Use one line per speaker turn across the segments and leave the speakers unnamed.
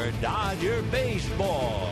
for Dodger baseball.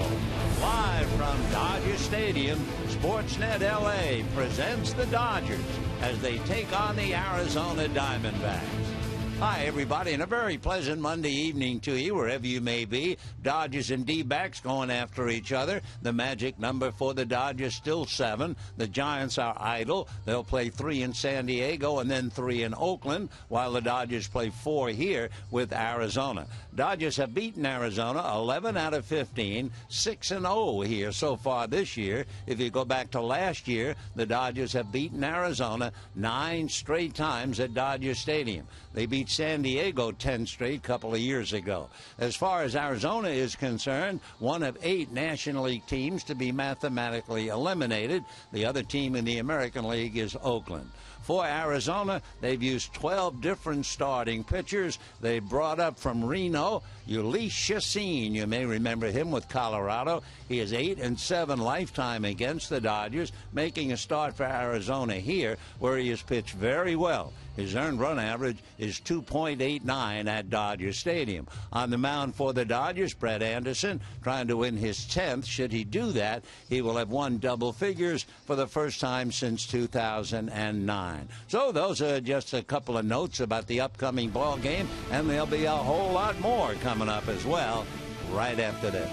Live from Dodger Stadium, Sportsnet LA presents the Dodgers as they take on the Arizona Diamondbacks. Hi, everybody, and a very pleasant Monday evening to you, wherever you may be. Dodgers and D-backs going after each other. The magic number for the Dodgers still 7. The Giants are idle. They'll play 3 in San Diego and then 3 in Oakland, while the Dodgers play 4 here with Arizona. Dodgers have beaten Arizona 11 out of 15, 6-0 here so far this year. If you go back to last year, the Dodgers have beaten Arizona 9 straight times at Dodger Stadium. They beat San Diego 10 straight couple of years ago. As far as Arizona is concerned, one of 8 National League teams to be mathematically eliminated. The other team in the American League is Oakland. For Arizona, they've used 12 different starting pitchers. They brought up from Reno Ulysses Chacin. You may remember him with Colorado. He is 8-7 lifetime against the Dodgers, making a start for Arizona here, where he has pitched very well. His earned run average is 2.89 at Dodger Stadium. On the mound for the Dodgers, Brett Anderson, trying to win his 10th. Should he do that, he will have won double figures for the first time since 2009. So those are just a couple of notes about the upcoming ball game, and there'll be a whole lot more coming up as well right after this.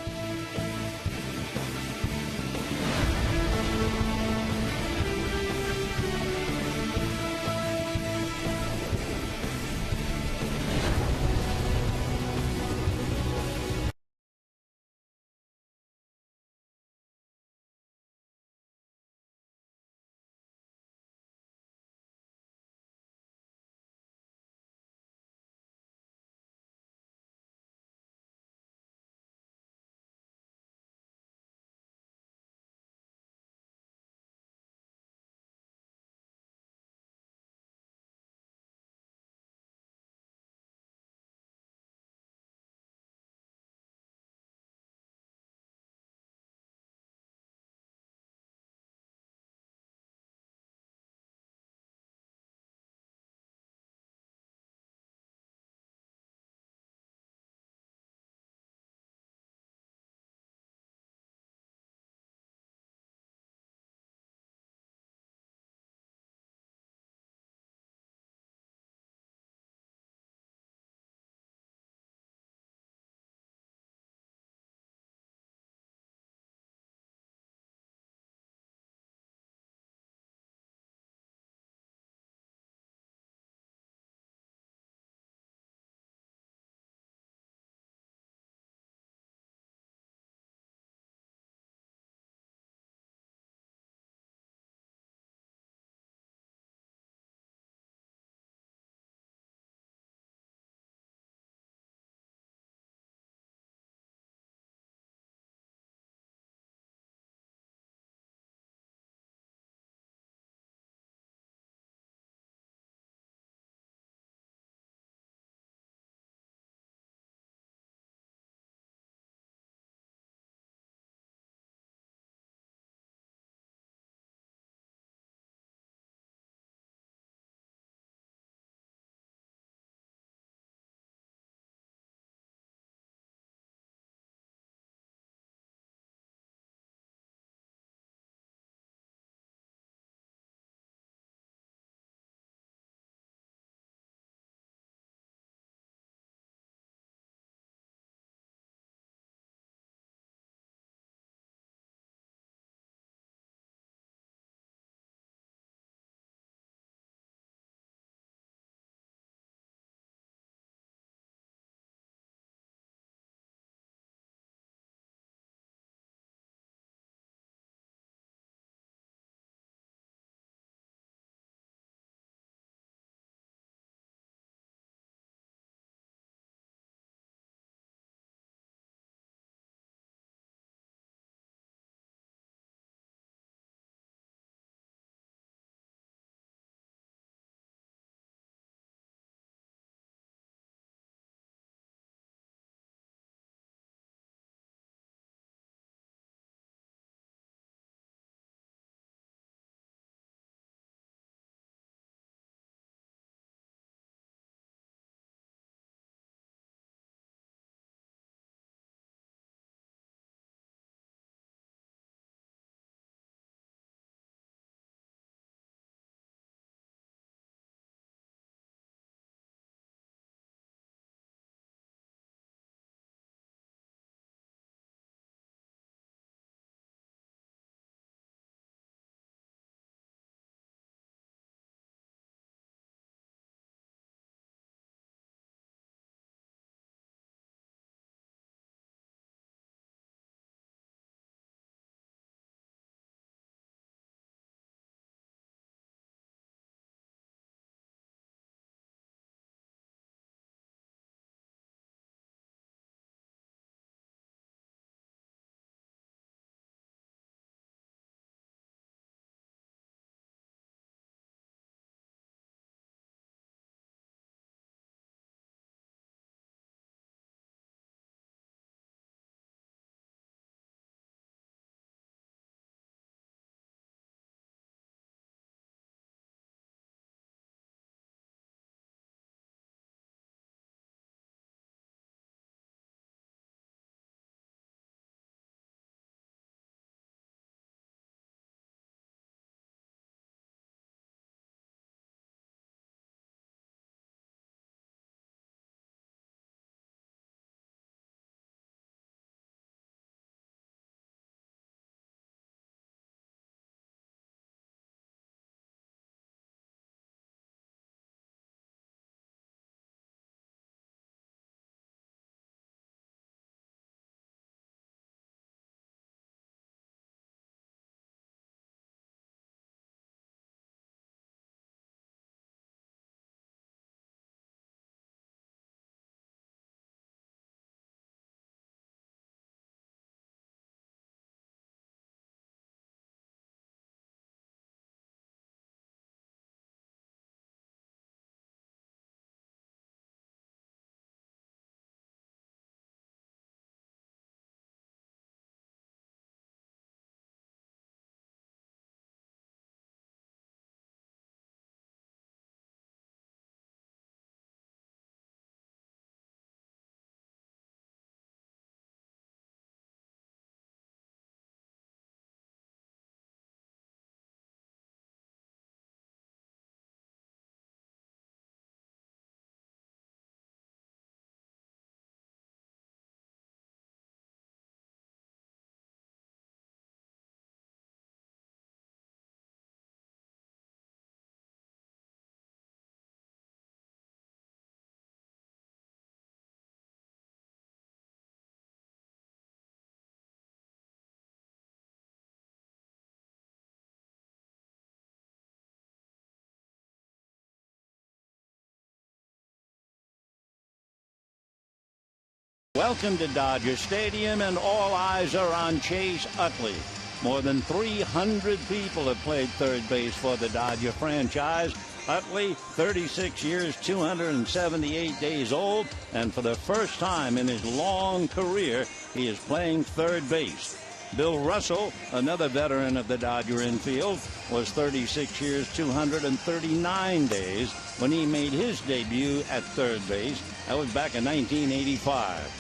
Welcome to Dodger Stadium, and all eyes are on Chase Utley. More than 300 people have played third base for the Dodger franchise. Utley, 36 years, 278 days old, and for the first time in his long career, he is playing third base. Bill Russell, another veteran of the Dodger infield, was 36 years, 239 days when he made his debut at third base. That was back in 1985.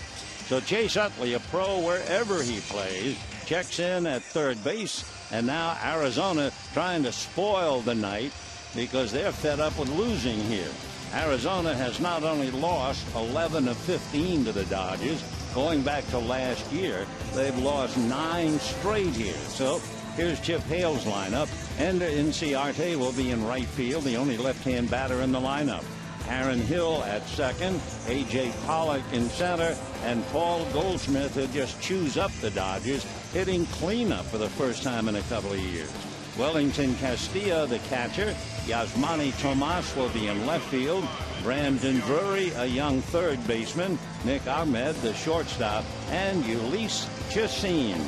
So Chase Utley, a pro wherever he plays, checks in at third base, and now Arizona trying to spoil the night because they're fed up with losing here. Arizona has not only lost 11 of 15 to the Dodgers, going back to last year, they've lost 9 straight here. So here's Chip Hale's lineup. Ender Inciarte will be in right field, the only left-hand batter in the lineup. Aaron Hill at second, A.J. Pollock in center, and Paul Goldschmidt, who just chews up the Dodgers, hitting cleanup for the first time in a couple of years. Wellington Castillo, the catcher. Yasmani Tomas will be in left field. Brandon Drury, a young third baseman. Nick Ahmed, the shortstop. And Ulysses Chacin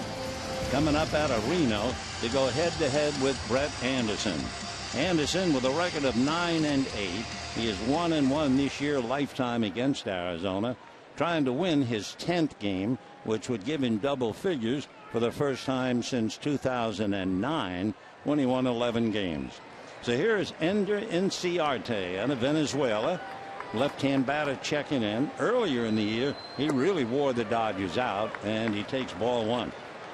coming up out of Reno to go head-to-head with Brett Anderson. Anderson with a record of 9-8. He is 1-1 this year lifetime against Arizona, trying to win his 10th game, which would give him double figures for the first time since 2009 when he won 11 games. So here is Ender Inciarte out of Venezuela, left-hand batter checking in. Earlier in the year, he really wore the Dodgers out, and he takes ball one.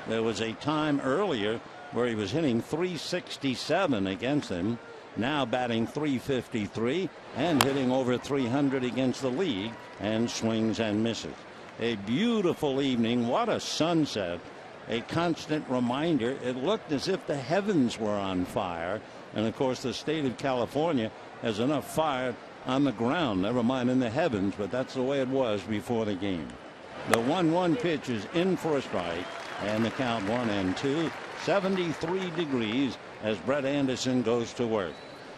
There was a time earlier where he was hitting .367 against them, now batting .353 and hitting over .300 against the league, and swings and misses. A beautiful evening. What a sunset. A constant reminder. It looked as if the heavens were on fire. And of course, the state of California has enough fire on the ground, never mind in the heavens, but that's the way it was before the game. The 1-1 pitch is in for a strike, and the count 1-2. 73 degrees as Brett Anderson goes to work.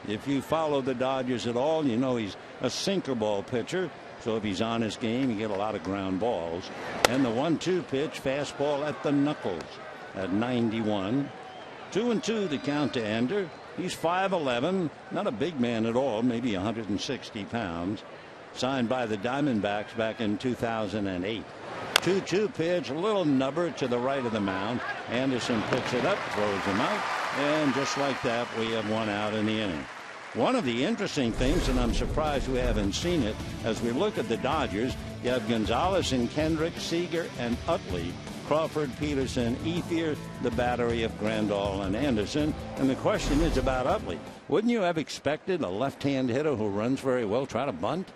If you follow the Dodgers at all, you know he's a sinker ball pitcher. So if he's on his game, you get a lot of ground balls. And the 1-2 pitch, fastball at the knuckles at 91. 2-2 the count to Ender. He's 5'11", not a big man at all, maybe 160 pounds. Signed by the Diamondbacks back in 2008. 2-2 pitch, a little nubber to the right of the mound. Anderson picks it up, throws him out, and just like that, we have one out in the inning. One of the interesting things, and I'm surprised we haven't seen it, as we look at the Dodgers, you have Gonzalez and Kendrick, Seager and Utley, Crawford, Peterson, Ethier, the battery of Grandal and Anderson. And the question is about Utley. Wouldn't you have expected a left-hand hitter who runs very well try to bunt?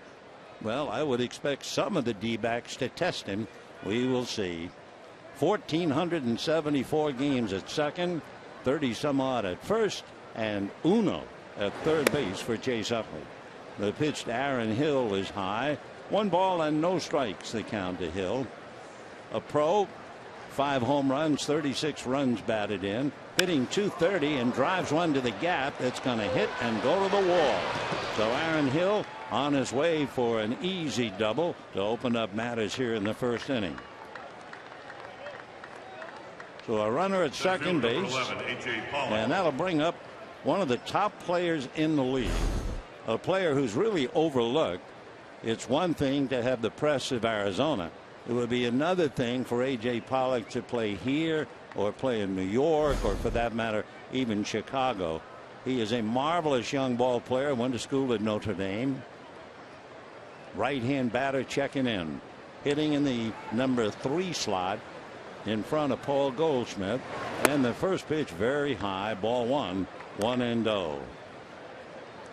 Well, I would expect some of the D-backs to test him. We will see. 1,474 games at second, 30 some odd at first, and uno at third base for Chase Utley. The pitch to Aaron Hill is high. 1 ball and no strikes, the count to Hill. A pro, 5 home runs, 36 runs batted in, hitting .230 and drives one to the gap that's going to hit and go to the wall. So Aaron Hill on his way for an easy double to open up matters here in the first inning. So a runner at second base, 11, and that'll bring up one of the top players in the league, a player who's really overlooked. It's one thing to have the press of Arizona. It would be another thing for A.J. Pollock to play here or play in New York, or for that matter, even Chicago. He is a marvelous young ball player, went to school at Notre Dame. Right-hand batter checking in, hitting in the number 3 slot in front of Paul Goldschmidt. And the first pitch very high, ball 1, 1-0.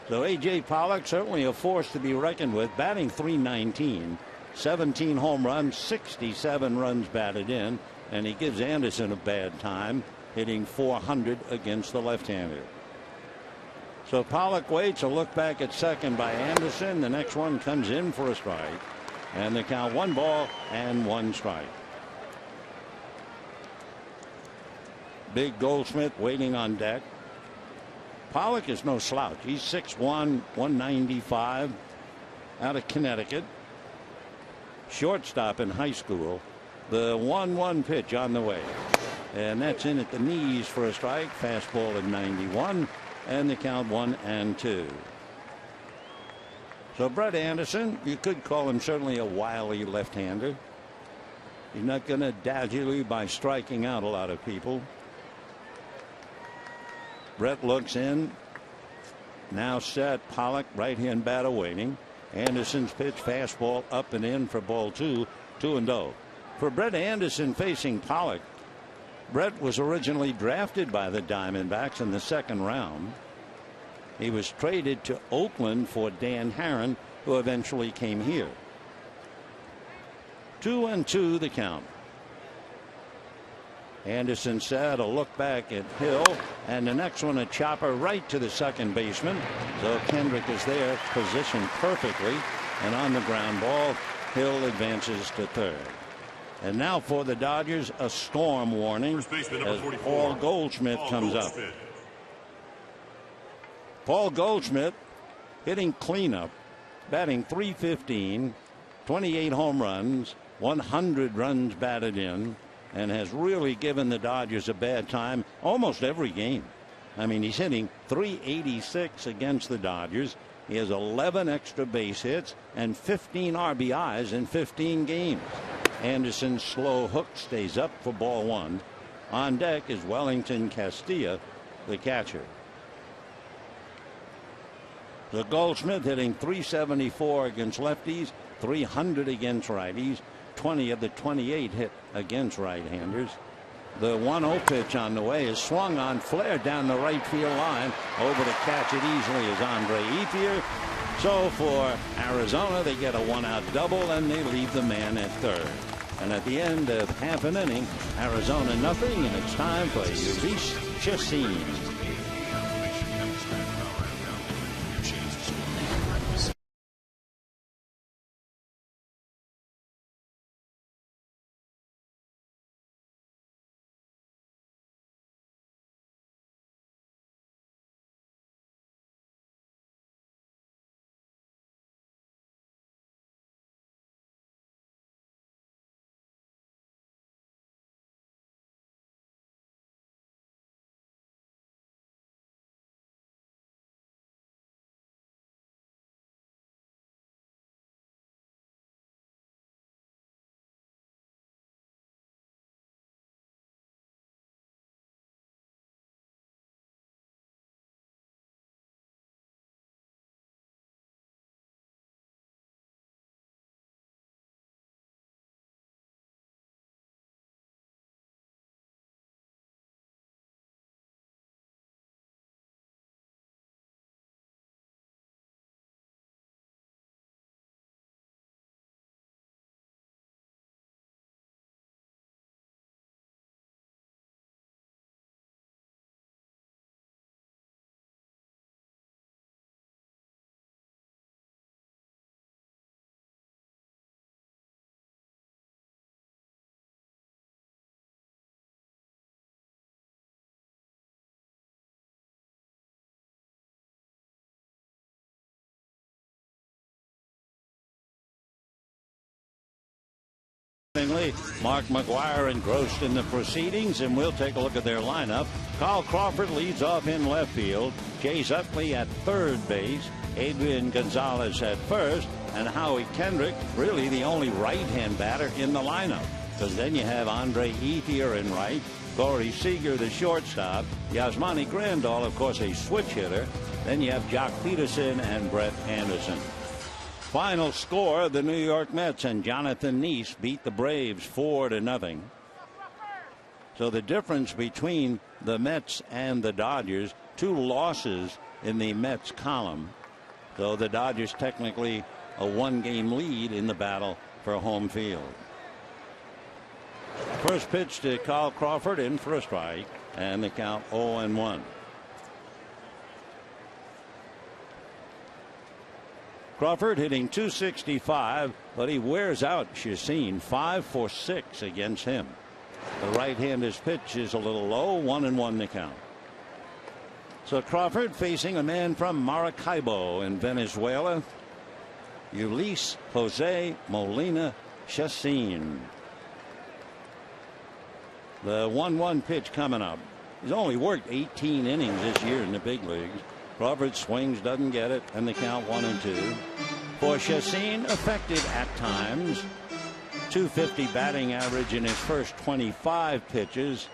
So A.J. Pollock certainly a force to be reckoned with, batting .319, 17 home runs, 67 runs batted in, and he gives Anderson a bad time, hitting .400 against the left-hander. So Pollock waits, a look back at second by Anderson. The next one comes in for a strike, and the count 1 ball and 1 strike. Big Goldschmidt waiting on deck. Pollock is no slouch. He's 6'1", 195, out of Connecticut. shortstop in high school. The 1-1 pitch on the way. And that's in at the knees for a strike. Fastball at 91. And the count 1-2. So Brett Anderson, you could call him certainly a wily left-hander. He's not going to dazzle you by striking out a lot of people. Brett looks in. Now set. Pollock, right-hand batter waiting. Anderson's pitch, fastball up and in for ball 2. 2-0. For Brett Anderson facing Pollock, Brett was originally drafted by the Diamondbacks in the 2nd round. He was traded to Oakland for Dan Herron, who eventually came here. 2-2 the count. Anderson said a look back at Hill, and the next one a chopper right to the second baseman. So Kendrick is there, positioned perfectly, and on the ground ball, Hill advances to third. And now for the Dodgers, a storm warning as Paul Goldschmidt comes up. Paul Goldschmidt hitting cleanup, batting .315, 28 home runs, 100 runs batted in, and has really given the Dodgers a bad time almost every game. I mean, he's hitting .386 against the Dodgers. He has 11 extra base hits and 15 RBIs in 15 games. Anderson's slow hook stays up for ball 1. On deck is Wellington Castilla, the catcher. The Goldschmidt hitting .374 against lefties, 300 against righties, 20 of the 28 hit against right-handers. The 1-0 pitch on the way is swung on, flared down the right field line. Over to catch it easily is Andre Ethier. So for Arizona, they get a 1-out double and they leave the man at third. And at the end of half an inning, Arizona nothing, and it's time for Ulysses Chassin. Mark McGwire engrossed in the proceedings, and we'll take a look at their lineup. Carl Crawford leads off in left field. Chase Utley at third base. Adrian Gonzalez at first. And Howie Kendrick, really the only right-hand batter in the lineup. Because then you have Andre Ethier in right. Corey Seager, the shortstop. Yasmani Grandal, of course, a switch hitter. Then you have Jock Peterson and Brett Anderson. Final score, the New York Mets and Jonathan Neese beat the Braves 4-0. So the difference between the Mets and the Dodgers, 2 losses in the Mets column. So the Dodgers technically a 1-game lead in the battle for home field. First pitch to Carl Crawford, in for a strike, and the count 0-1. Crawford hitting .265, but he wears out Chassin. 5 for 6 against him. The right-hander's pitch is a little low. 1-1 the count. So Crawford facing a man from Maracaibo in Venezuela, Ulises Jose Molina Chacin. The 1-1 pitch coming up. He's only worked 18 innings this year in the big leagues. Crawford swings, doesn't get it, and the count 1-2. For Chacin, effective at times. .250 batting average in his first 25 pitches,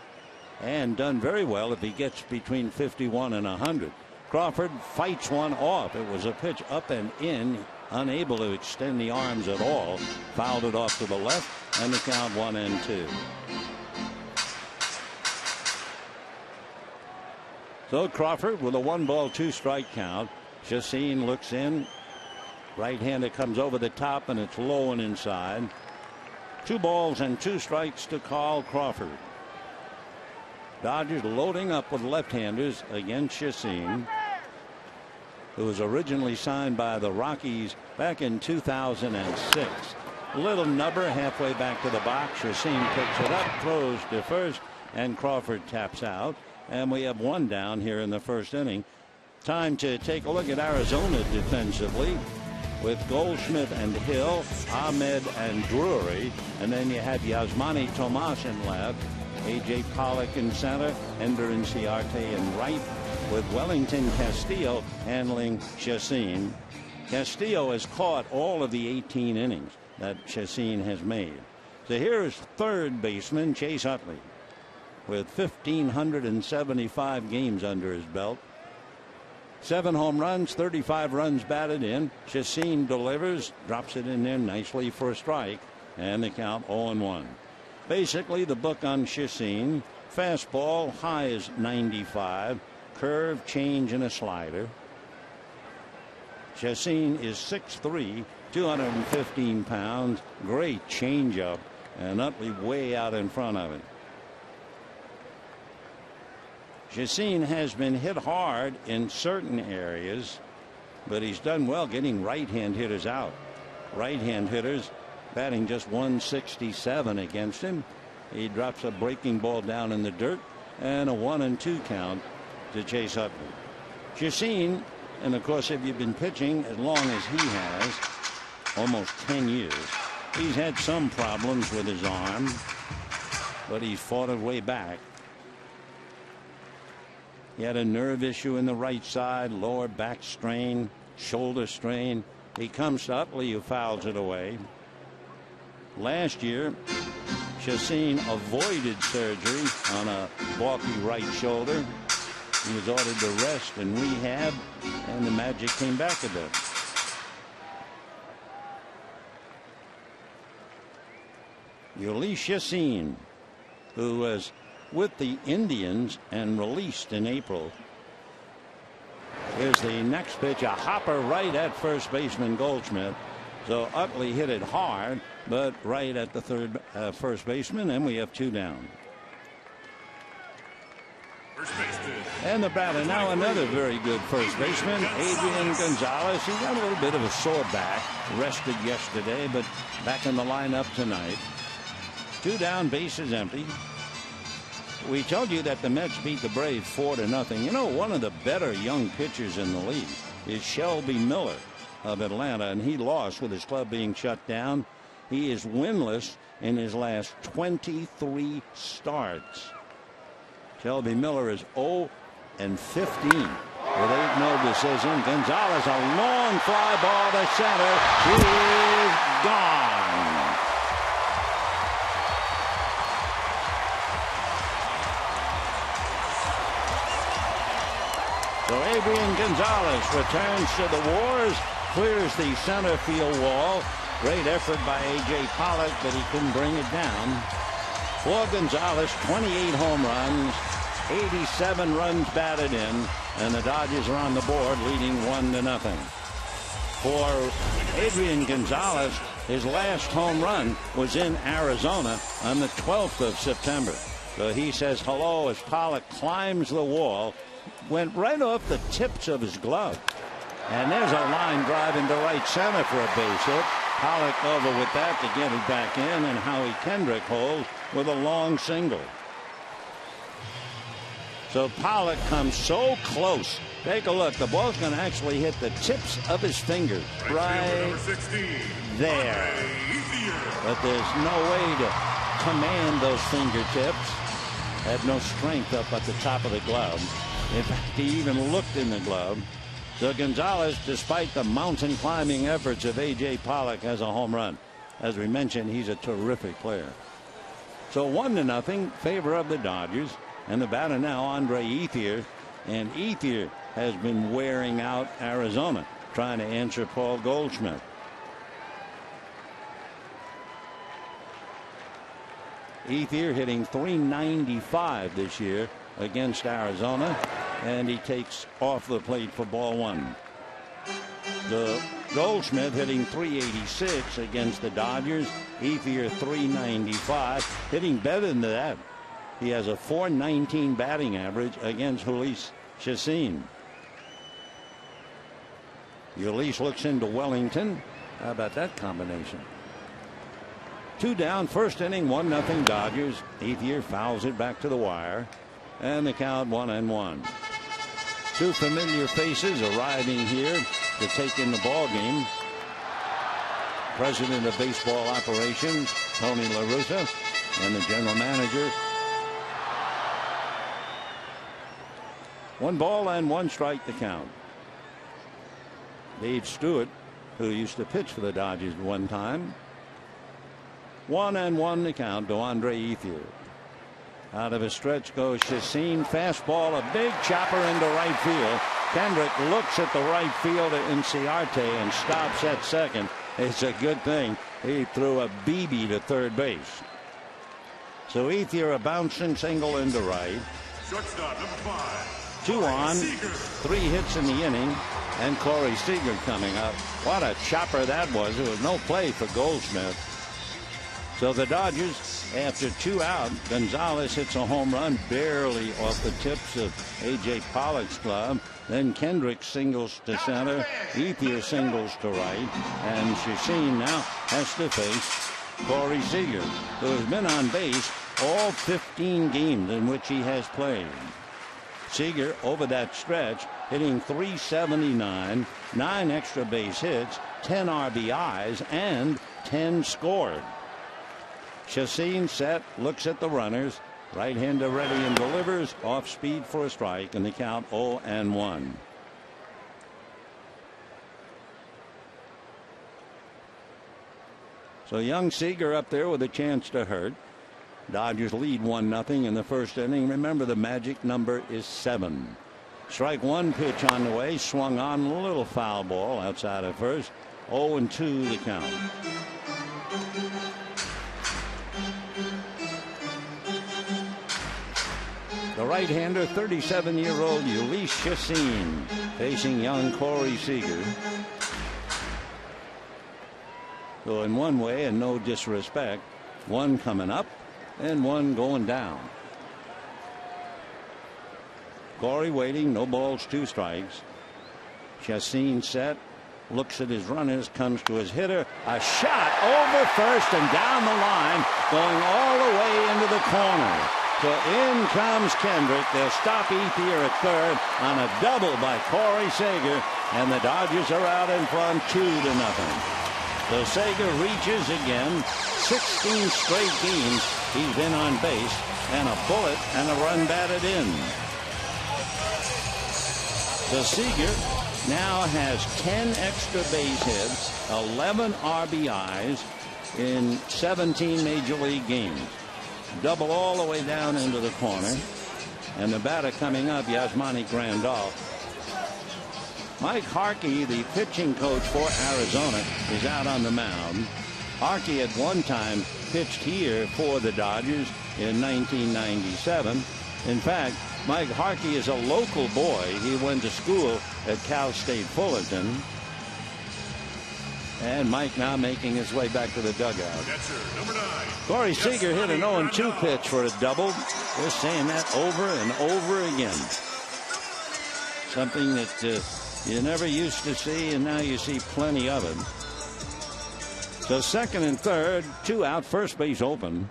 and done very well if he gets between 51 and 100. Crawford fights one off. It was a pitch up and in, unable to extend the arms at all. Fouled it off to the left, and the count 1-2. So Crawford with a 1-ball 2-strike count. Chacin looks in. Right-hander comes over the top, and it's low and inside. 2 balls and 2 strikes to Carl Crawford. Dodgers loading up with left-handers against Chacin, who was originally signed by the Rockies back in 2006. Little nubber halfway back to the box. Chacin picks it up, throws to first, and Crawford taps out. And we have 1 down here in the first inning. Time to take a look at Arizona defensively, with Goldschmidt and Hill, Ahmed and Drury, and then you have Yasmani Tomas in left, A.J. Pollock in center, Ender and Ciarte in right, with Wellington Castillo handling Chacin. Castillo has caught all of the 18 innings that Chacin has made. So here is third baseman Chase Utley, with 1,575 games under his belt. 7 home runs, 35 runs batted in. Chacin delivers, drops it in there nicely for a strike, and the count 0-1. Basically, the book on Chacin: fastball high is 95, curve, change, and a slider. Chacin is 6'3", 215 pounds, great changeup, and Utley way out in front of it. Chacin has been hit hard in certain areas, but he's done well getting right-hand hitters out. Right-hand hitters batting just 167 against him. He drops a breaking ball down in the dirt, and a 1-2 count to Chase Utley. Chacin, and of course, if you've been pitching as long as he has, almost 10 years, he's had some problems with his arm, but he's fought his way back. He had a nerve issue in the right side, lower back strain, shoulder strain. He comes to Utley, who fouls it away. Last year, Chacin avoided surgery on a bulky right shoulder. He was ordered to rest and rehab, and the magic came back a bit. Jhoulys Chacin, who was with the Indians and released in April. Here's the next pitch, a hopper right at first baseman Goldschmidt. So Utley hit it hard, but right at the first baseman, and we have 2 down. And the batter now, another very good first baseman, Adrian Gonzalez. He got a little bit of a sore back, rested yesterday, but back in the lineup tonight. 2 down, bases empty. We told you that the Mets beat the Braves 4-0. You know, one of the better young pitchers in the league is Shelby Miller of Atlanta, and he lost with his club being shut down. He is winless in his last 23 starts. Shelby Miller is 0-15 with 8-0 decision. Gonzalez, a long fly ball to center. He is gone. So Adrian Gonzalez returns to the Wars, clears the center field wall. Great effort by A.J. Pollock, but he couldn't bring it down. For Gonzalez, 28 home runs, 87 runs batted in, and the Dodgers are on the board, leading 1-0. For Adrian Gonzalez, his last home run was in Arizona on the 12th of September. So he says hello as Pollock climbs the wall. Went right off the tips of his glove. And there's a line drive into right center for a base hit. Pollock over with that to get it back in, and Howie Kendrick holds with a long single. So Pollock comes so close. Take a look. The ball's going to actually hit the tips of his fingers right there. but there's no way to command those fingertips. Had no strength up at the top of the glove. In fact, he even looked in the glove. So Gonzalez, despite the mountain climbing efforts of A.J. Pollock, has a home run. As we mentioned, he's a terrific player. So 1-0 favor of the Dodgers, and the batter now Andre Ethier, and Ethier has been wearing out Arizona, trying to answer Paul Goldschmidt. Ethier hitting .395 this year against Arizona, and he takes off the plate for ball one. The Goldschmidt hitting .386 against the Dodgers. Ethier .395, hitting better than that. He has a .419 batting average against Jhoulys Chacín. Jhoulys looks into Wellington. How about that combination? 2 down, first inning, 1-0 Dodgers. Ethier fouls it back to the wire, and the count 1-1. Two familiar faces arriving here to take in the ball game. President of Baseball Operations Tony La Russa, and the general manager. 1 ball and 1 strike the count. Dave Stewart, who used to pitch for the Dodgers at one time. 1-1 the count to Andre Ethier. Out of a stretch goes Chacín. Fastball, a big chopper into right field. Kendrick looks at the right fielder Inciarte and stops at second. It's a good thing he threw a BB to third base. So Ethier a bouncing single into right.
Shortstop number 5.
2 on, 3 hits in the inning, and Corey Seager coming up. What a chopper that was. There was no play for Goldschmidt. So the Dodgers, after 2 out, Gonzalez hits a home run barely off the tips of A.J. Pollock's glove. Then Kendrick singles to center. Ethier singles to right. And Chacín now has to face Corey Seager, who has been on base all 15 games in which he has played. Seager, over that stretch, hitting .379, 9 extra base hits, 10 RBIs, and 10 scored. Chacín set, looks at the runners. Right-hander ready and delivers. Off speed for a strike, and the count 0-1. So young Seager up there with a chance to hurt. Dodgers lead 1-0 in the first inning. Remember, the magic number is 7. Strike 1 pitch on the way. Swung on, a little foul ball outside of first. 0-2 the count. The right-hander, 37-year-old Jhoulys Chacín, facing young Corey Seager. So in one way, and no disrespect, one coming up and one going down. Corey waiting, no balls, 2 strikes. Chacín set, looks at his runners, comes to his hitter. A shot over first and down the line, going all the way into the corner. So in comes Kendrick. They'll stop Ethier at third on a double by Corey Seager, and the Dodgers are out in front 2-0. So Seager reaches again. 16 straight games he's been on base, and a bullet and a run batted in. So Seager now has 10 extra base hits, 11 RBIs in 17 major league games. Double all the way down into the corner. And the batter coming up, Yasmani Grandal. Mike Harkey, the pitching coach for Arizona, is out on the mound. Harkey at one time pitched here for the Dodgers in 1997. In fact, Mike Harkey is a local boy. He went to school at Cal State Fullerton. And Mike now making his way back to the dugout.
Number 9.
Corey Seager hit an 0-2 pitch for a double. We're saying that over and over again. Something that you never used to see, and now you see plenty of it. So second and third, 2 out, first base open.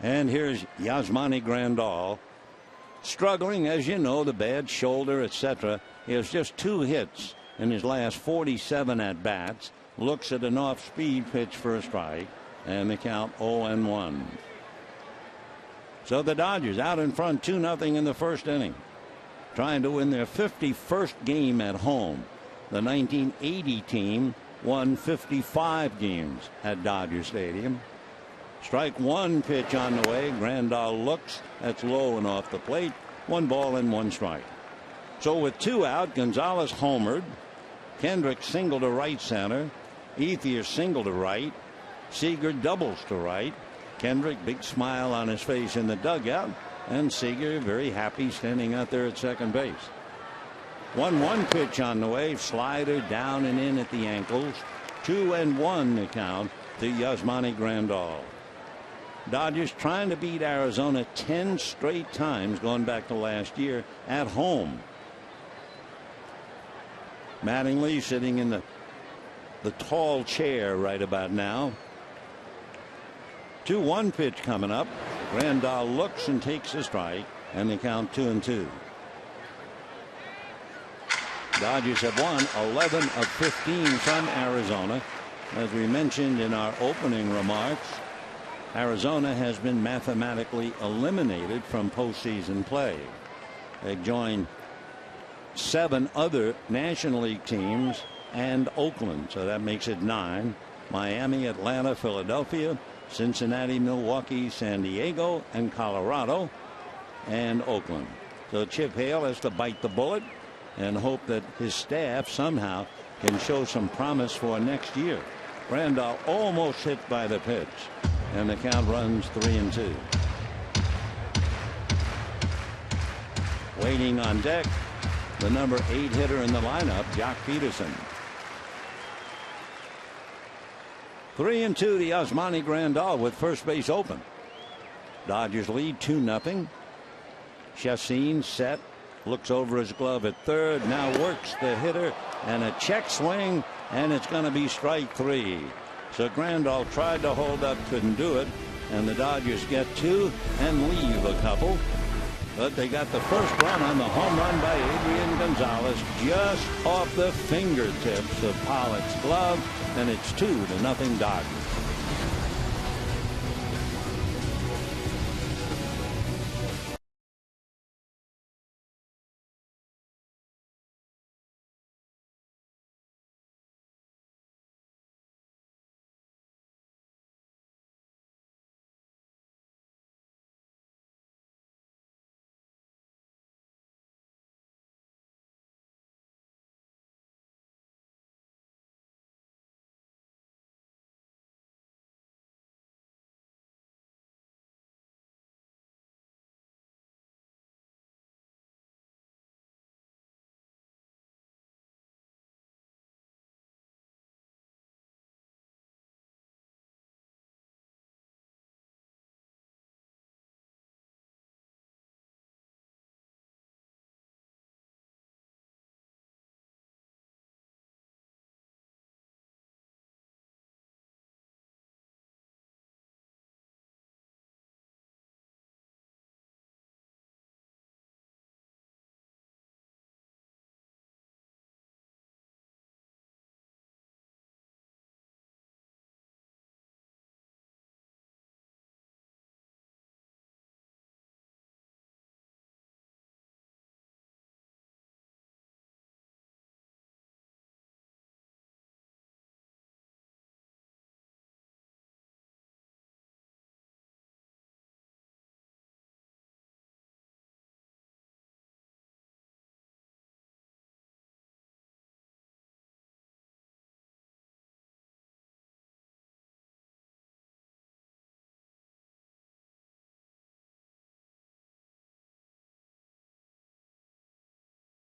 And here's Yasmani Grandal. Struggling, as you know, the bad shoulder, etc. He has just 2 hits in his last 47 at-bats, looks at an off-speed pitch for a strike, and the count 0-1. So the Dodgers out in front 2-0 in the first inning, trying to win their 51st game at home. The 1980 team won 55 games at Dodger Stadium. Strike one pitch on the way. Grandal looks. That's low and off the plate. 1 ball and 1 strike. So with 2 out, Gonzalez homered. Kendrick single to right center. Ethier single to right. Seager doubles to right. Kendrick, big smile on his face in the dugout. And Seager very happy standing out there at second base. 1-1 pitch on the way. Slider down and in at the ankles. 2-1 the count to Yasmani Grandal. Dodgers trying to beat Arizona 10 straight times going back to last year at home. Mattingly sitting in the tall chair right about now. 2-1 pitch coming up. Grandal looks and takes a strike, and they count 2-2. Dodgers have won 11 of 15 from Arizona. As we mentioned in our opening remarks, Arizona has been mathematically eliminated from postseason play. They joined 7 other National League teams and Oakland, so that makes it 9. Miami, Atlanta, Philadelphia, Cincinnati, Milwaukee, San Diego, and Colorado, and Oakland. So Chip Hale has to bite the bullet and hope that his staff somehow can show some promise for next year. Grandal almost hit by the pitch, and the count runs 3-2. Waiting on deck, the number 8 hitter in the lineup, Jock Peterson. 3-2 to Yasmani Grandal with first base open. Dodgers lead 2-0. Chacín set, looks over his glove at third, now works the hitter, and a check swing, and it's going to be strike 3. So Grandal tried to hold up, couldn't do it, and the Dodgers get 2 and leave a couple. But they got the first run on the home run by Adrian Gonzalez, just off the fingertips of Pollock's glove, and it's 2-0 Dodgers.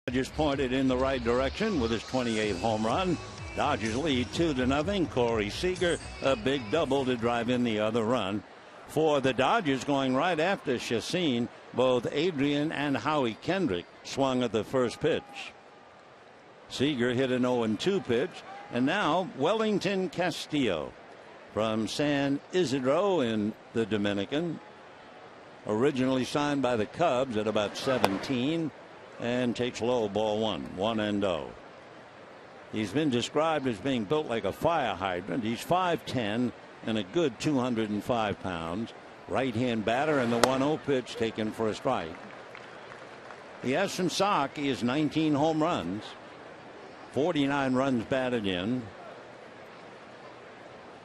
Dodgers pointed in the right direction with his 28th home run. Dodgers lead 2-0. Corey Seager, a big double to drive in the other run. For the Dodgers, going right after Chacín, both Adrian and Howie Kendrick swung at the first pitch. Seager hit an 0-2 pitch, and now Wellington Castillo from San Isidro in the Dominican, originally signed by the Cubs at about 17, and takes low, ball 1, 1-0. He's been described as being built like a fire hydrant. He's 5'10" and a good 205 pounds. Right-hand batter, and the 1-0 pitch taken for a strike. He has some sock. He has 19 home runs, 49 runs batted in.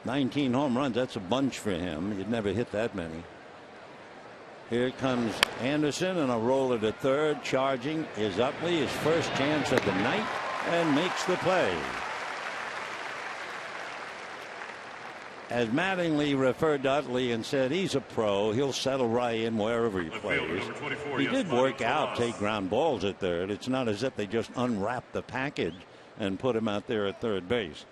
19 home runs, that's a bunch for him. He'd never hit that many. Here comes Anderson, and a roller to third. Charging is Utley, his first chance of the night, and makes the play. As Mattingly referred to Utley and said he's a pro, he'll settle right in wherever he plays. He did work out, take ground balls at third. It's not as if they just unwrapped the package and put him out there at third base.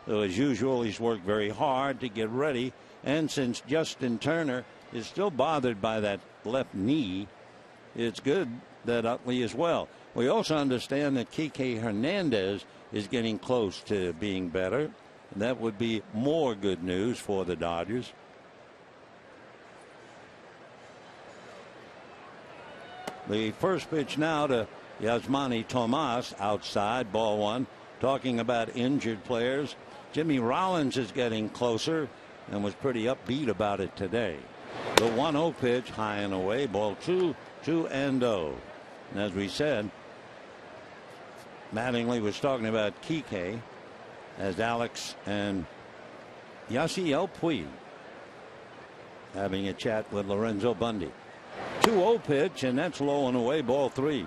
So as usual, he's worked very hard to get ready. And since Justin Turner is still bothered by that left knee, it's good that Utley is well. We also understand that Kike Hernandez is getting close to being better. That would be more good news for the Dodgers. The first pitch now to Yasmani Tomas outside, ball one. Talking about injured players, Jimmy Rollins is getting closer and was pretty upbeat about it today. The 1-0 pitch high and away, ball 2, 2-0. And as we said, Mattingly was talking about Kike as Alex and Yasiel Puig having a chat with Lorenzo Bundy. 2-0 pitch, and that's low and away, ball 3.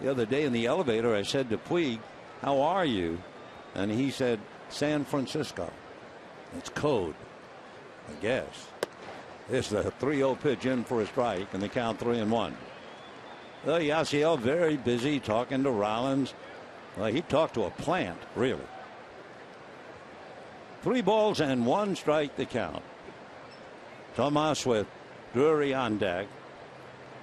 The other day in the elevator, I said to Puig, "How are you?" And he said, "San Francisco." It's code, I guess. This is a 3-0 pitch in for a strike, and the count 3-1. Well, Yasiel very busy talking to Rollins. Well, he talked to a plant, really. 3 balls and 1 strike the count. Tomas with Drury on deck.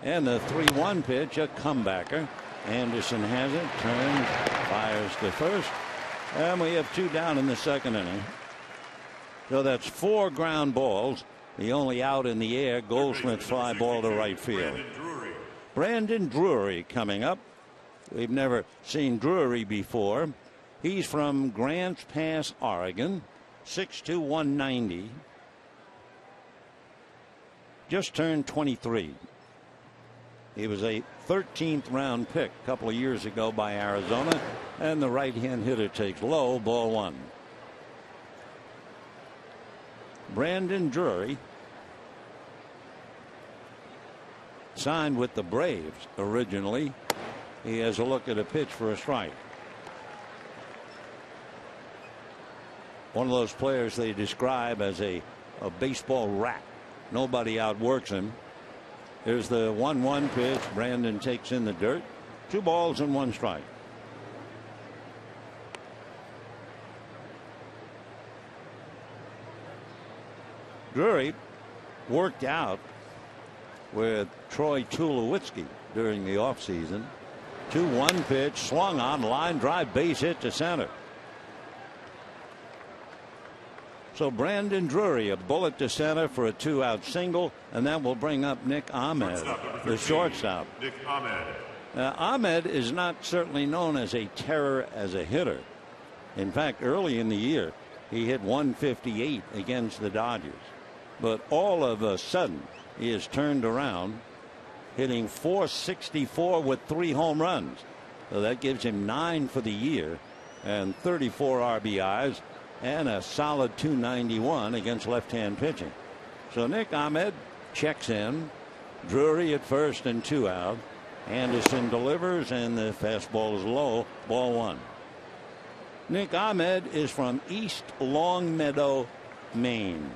And the 3-1 pitch, a comebacker. Anderson has it, turns, fires to first. And we have 2 down in the second inning. So that's 4 ground balls. The only out in the air, Goldschmidt fly ball to right field. Brandon Drury coming up. We've never seen Drury before. He's from Grants Pass, Oregon. 6'2", 190. Just turned 23. He was a 13th round pick a couple of years ago by Arizona, and the right hand hitter takes low, ball 1. Brandon Drury signed with the Braves originally. He has a look at a pitch for a strike. One of those players they describe as a baseball rat. Nobody outworks him. Here's the 1-1 pitch. Brandon takes in the dirt. 2 balls and 1 strike. Drury worked out with Troy Tulowitzki during the offseason. 2-1 pitch, swung on, line drive, base hit to center. So Brandon Drury, a bullet to center for a 2-out single, and that will bring up Nick Ahmed, the shortstop.
Nick Ahmed.
Ahmed is not certainly known as a terror as a hitter. In fact, early in the year, he hit 158 against the Dodgers. But all of a sudden, he has turned around, hitting .464 with 3 home runs. So that gives him 9 for the year and 34 RBIs. And a solid .291 against left-hand pitching. So Nick Ahmed checks in. Drury at first and 2 out. Anderson delivers, and the fastball is low, ball 1. Nick Ahmed is from East Longmeadow, Maine.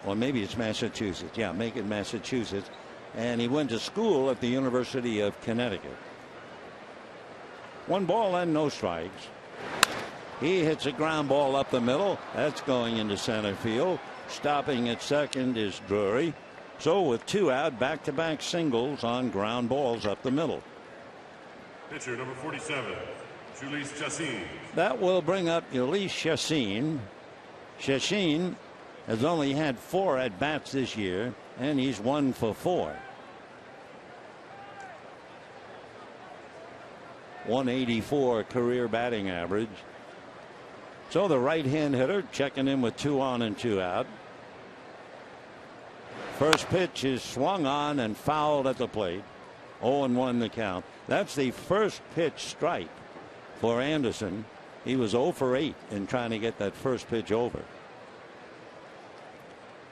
Or maybe it's Massachusetts. Yeah, make it Massachusetts. And he went to school at the University of Connecticut. 1 ball and no strikes. He hits a ground ball up the middle. That's going into center field. Stopping at second is Drury. So with 2 out, back-to-back singles on ground balls up the middle.
Pitcher number 47, Jhoulys Chacín.
That will bring up Jhoulys Chacín. Chacín has only had 4 at-bats this year, and he's 1 for 4. 184 career batting average. So the right-hand hitter checking in with 2 on and 2 out. First pitch is swung on and fouled at the plate. 0-1 the count. That's the first pitch strike for Anderson. He was 0 for 8 in trying to get that first pitch over.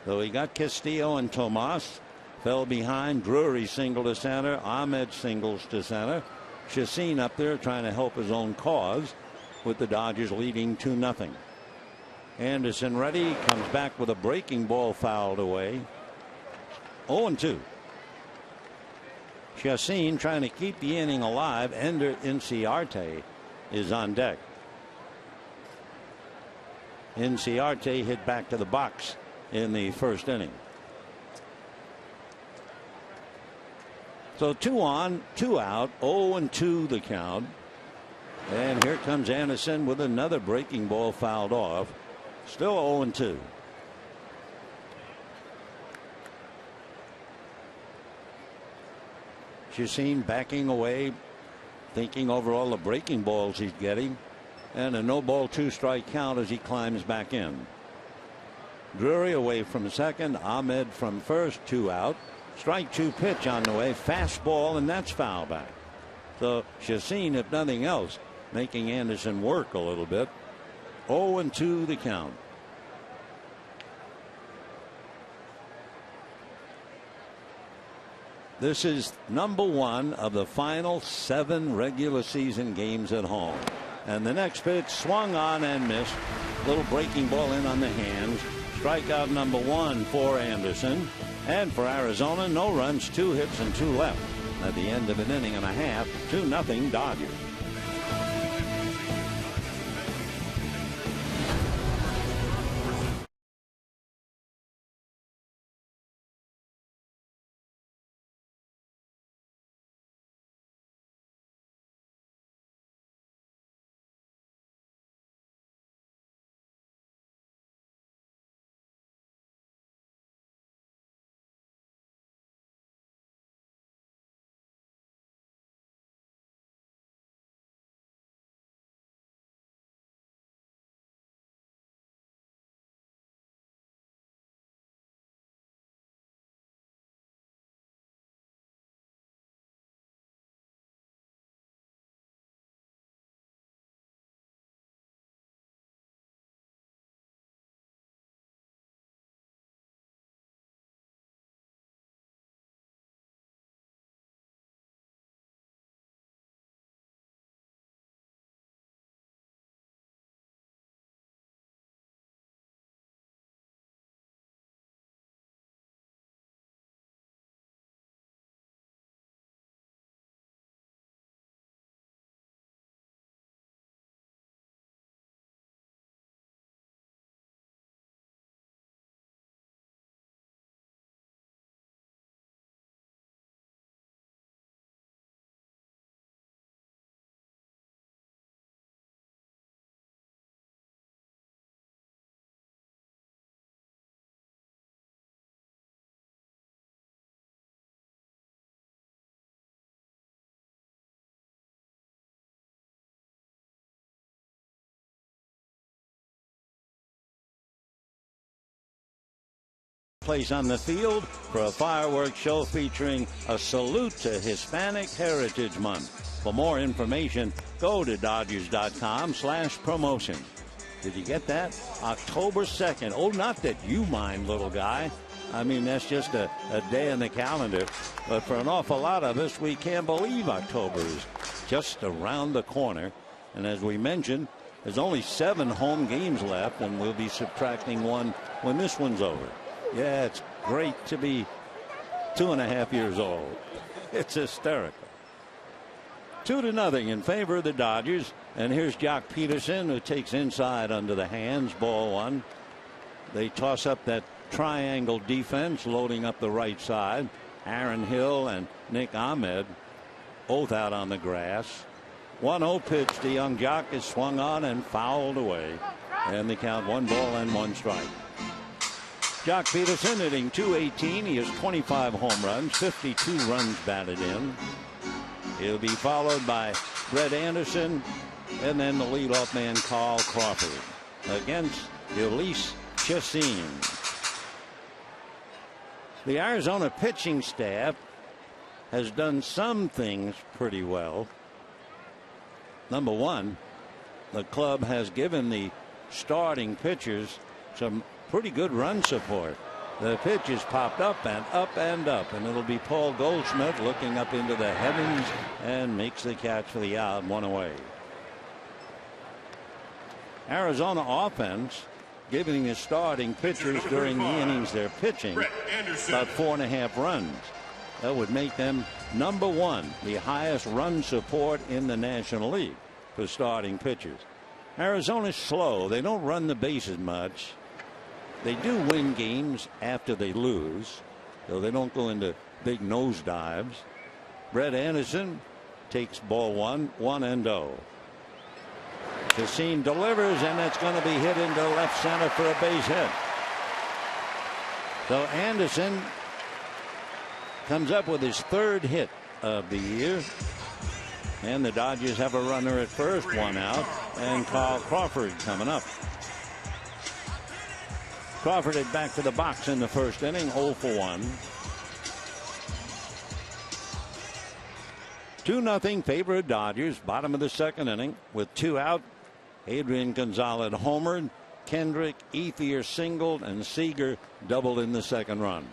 Though he got Castillo and Tomas. Fell behind. Drury single to center. Ahmed singles to center. Chacin up there trying to help his own cause, with the Dodgers leading 2-0. Anderson ready, comes back with a breaking ball fouled away. 0-2. Chacin trying to keep the inning alive. Ender Inciarte is on deck. Inciarte hit back to the box in the first inning. So 2 on, 2 out, 0-2 the count. And here comes Anderson with another breaking ball fouled off. Still 0-2. Chacin backing away, thinking over all the breaking balls he's getting. And a no ball 2 strike count as he climbs back in. Drury away from second. Ahmed from first. 2 out. Strike 2 pitch on the way. Fastball, and that's foul back. So Chacin, if nothing else, making Anderson work a little bit. 0-2 the count. This is number 1 of the final 7 regular season games at home. And the next pitch swung on and missed. Little breaking ball in on the hands. Strikeout number 1 for Anderson. And for Arizona, no runs, 2 hits and 2 left. At the end of an inning and a half, 2-0 Dodgers. Place on the field for a fireworks show featuring a salute to Hispanic Heritage Month. For more information, go to Dodgers.com/promotion. Did you get that? October 2nd. Oh, not that you mind, little guy. I mean, that's just a day in the calendar. But for an awful lot of us, we can't believe October is just around the corner. And as we mentioned, there's only 7 home games left, and we'll be subtracting 1 when this one's over. Yeah, it's great to be 2.5 years old. It's hysterical. 2-0 in favor of the Dodgers. And here's Jock Peterson, who takes inside under the hands. Ball 1. They toss up that triangle defense, loading up the right side. Aaron Hill and Nick Ahmed both out on the grass. 1-0 pitch to young Jock is swung on and fouled away. And the count 1 ball and 1 strike. Jock Peterson hitting .218. He has 25 home runs, 52 runs batted in. He'll be followed by Brett Anderson, and then the leadoff man Carl Crawford against Elise Chassin. The Arizona pitching staff has done some things pretty well. Number one, the club has given the starting pitchers some pretty good run support. The pitch is popped up and up and up, and it'll be Paul Goldschmidt looking up into the heavens and makes the catch for the out, 1 away. Arizona offense giving the starting pitchers during the innings they're pitching about 4.5 runs. That would make them number one, the highest run support in the National League for starting pitchers. Arizona's slow. They don't run the bases much. They do win games after they lose, so they don't go into big nosedives. Brett Anderson takes ball 1, 1-0. Chassin delivers, and that's going to be hit into left center for a base hit. So Anderson comes up with his 3rd hit of the year, and the Dodgers have a runner at first, 1 out, and Carl Crawford coming up. Crawford head back to the box in the first inning, 0 for 1. 2-0 favor of Dodgers, bottom of the second inning with 2 out. Adrian Gonzalez homered, Kendrick, Ethier singled, and Seager doubled in the second run.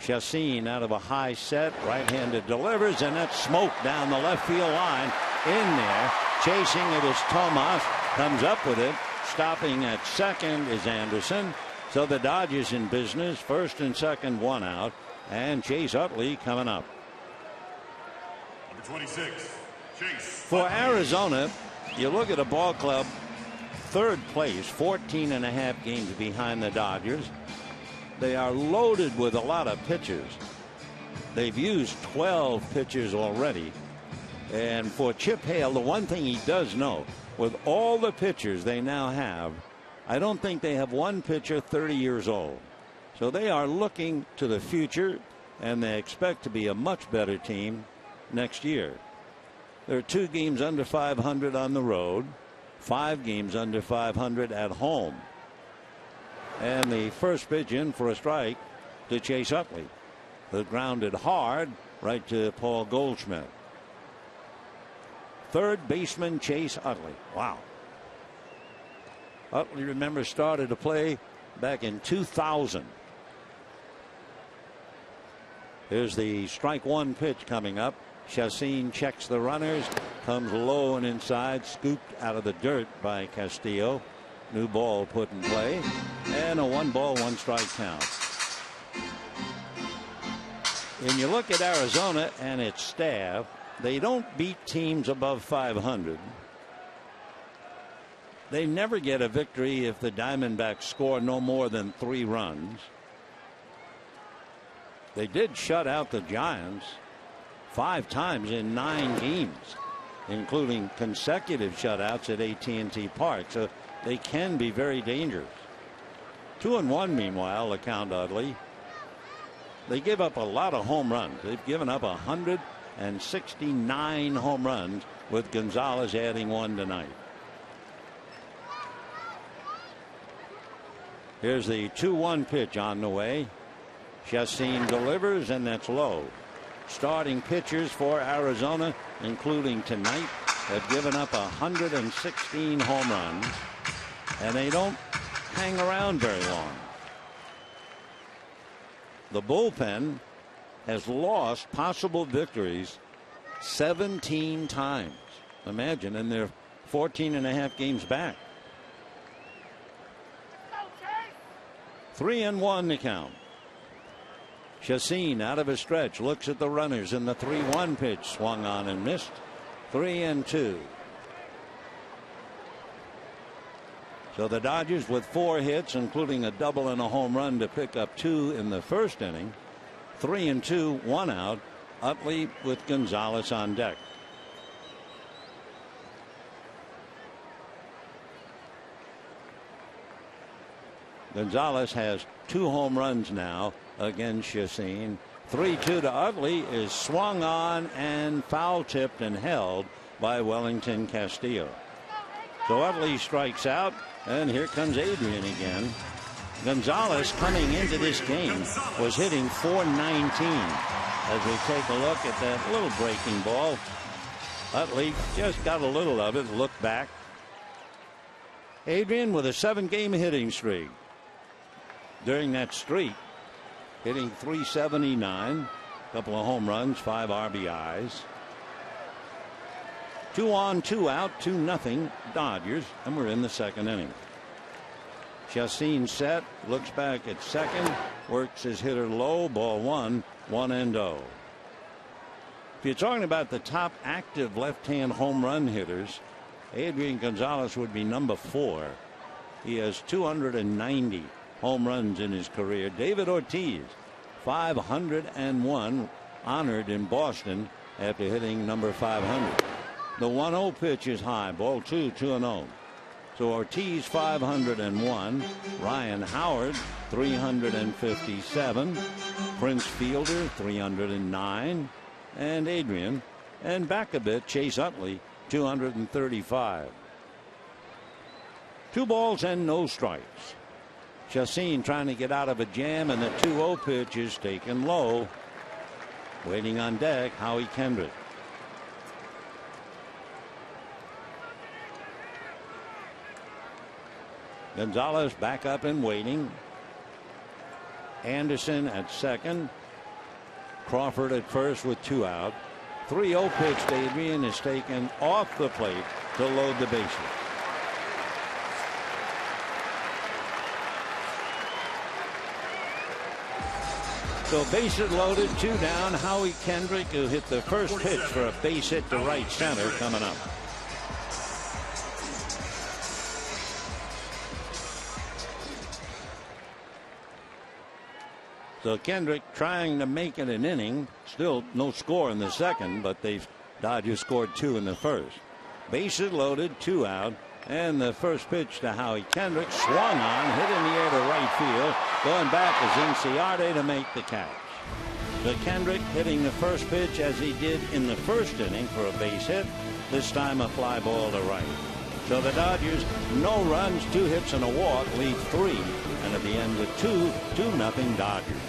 Chassin out of a high set, right-handed delivers, and that's smoke down the left field line. In there, chasing it is Tomas, comes up with it. Stopping at second is Anderson. So the Dodgers in business, first and second, 1 out, and Chase Utley coming up.
Number 26, Chase.
For Arizona, you look at a ball club, 3rd place, 14.5 games behind the Dodgers. They are loaded with a lot of pitchers. They've used 12 pitchers already. And for Chip Hale, the one thing he does know, with all the pitchers they now have, I don't think they have one pitcher 30 years old. So they are looking to the future, and they expect to be a much better team next year. There are 2 games under 500 on the road, 5 games under 500 at home. And the first pitch in for a strike to Chase Utley, who grounded hard right to Paul Goldschmidt. 3rd baseman Chase Utley. Wow. Utley, remember, started to play back in 2000. Here's the strike 1 pitch coming up. Chassin checks the runners, comes low and inside, scooped out of the dirt by Castillo. New ball put in play, and a 1-ball, 1-strike count. When you look at Arizona and its staff, they don't beat teams above 500. They never get a victory if the Diamondbacks score no more than 3 runs. They did shut out the Giants 5 times in 9 games, including consecutive shutouts at AT&T Park. So they can be very dangerous. 2-1 meanwhile, the count, Utley. They give up a lot of home runs. They've given up 169 home runs, with Gonzalez adding 1 tonight. Here's the 2-1 pitch on the way. Chassin delivers, and that's low. Starting pitchers for Arizona, including tonight, have given up 116 home runs, and they don't hang around very long. The bullpen has lost possible victories 17 times. Imagine, and they're 14.5 games back. 3-1 the count. Chassin out of a stretch, looks at the runners, and the 3-1 pitch swung on and missed. 3-2. So the Dodgers with 4 hits, including a double and a home run to pick up 2 in the first inning. 3-2, 1 out. Utley with Gonzalez on deck. Gonzalez has 2 home runs now against Chassin. 3-2 to Utley is swung on and foul tipped and held. by Wellington Castillo. So Utley strikes out, and here comes Adrian again. Gonzalez, coming into this game, was hitting .419. As we take a look at that little breaking ball, Utley just got a little of it. Look back. Adrian with a 7-game hitting streak. During that streak, hitting .379, a couple of home runs, 5 RBIs. 2 on, 2 out, 2-0 Dodgers, and we're in the second inning. Chacin set, looks back at second, works his hitter low, ball 1, 1-0. If you're talking about the top active left-hand home run hitters, Adrian Gonzalez would be number 4. He has 290 home runs in his career. David Ortiz, 501, honored in Boston after hitting number 500. The 1-0 pitch is high, ball 2, 2-0. So Ortiz 501, Ryan Howard 357, Prince Fielder 309, and Adrian, and back a bit, Chase Utley 235. 2 balls and no strikes. Chacin trying to get out of a jam, and the 2-0 pitch is taken low. Waiting on deck, Howie Kendrick. Gonzalez back up and waiting. Anderson at second. Crawford at first with 2 out. 3-0 pitch to Adrian is taken off the plate to load the bases. So bases loaded, 2 down. Howie Kendrick, who hit the first pitch for a base hit to right center, coming up. So Kendrick trying to make it an inning. Still no score in the second, but Dodgers scored 2 in the first. Bases loaded, 2 out, and the first pitch to Howie Kendrick, swung on, hit in the air to right field. Going back is Inciarte to make the catch. So Kendrick hitting the first pitch as he did in the first inning for a base hit. This time a fly ball to right. So the Dodgers, no runs, 2 hits and a walk, lead 3, and at the end of 2-0 Dodgers.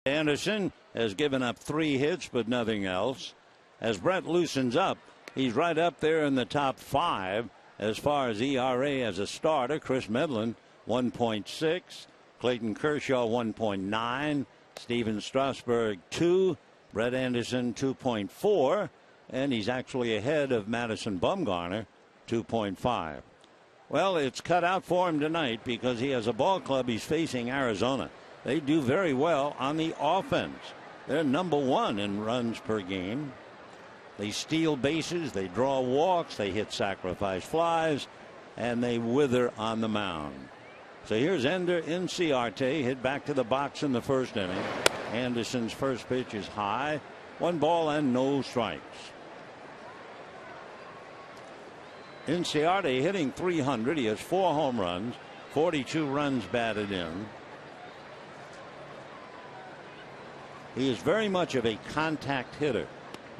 Anderson has given up 3 hits, but nothing else. As Brett loosens up, he's right up there in the top 5 as far as ERA as a starter. Chris Medlin 1.6, Clayton Kershaw 1.9, Steven Strasburg 2, Brett Anderson 2.4, and he's actually ahead of Madison Bumgarner 2.5. Well, it's cut out for him tonight because he has a ball club. He's facing Arizona. They do very well on the offense. They're #1 in runs per game. They steal bases, they draw walks, they hit sacrifice flies, and they wither on the mound. So here's Ender Inciarte, hit back to the box in the first inning. Anderson's first pitch is high. 1 ball and no strikes. Inciarte hitting .300. He has 4 home runs, 42 runs batted in. He is very much of a contact hitter.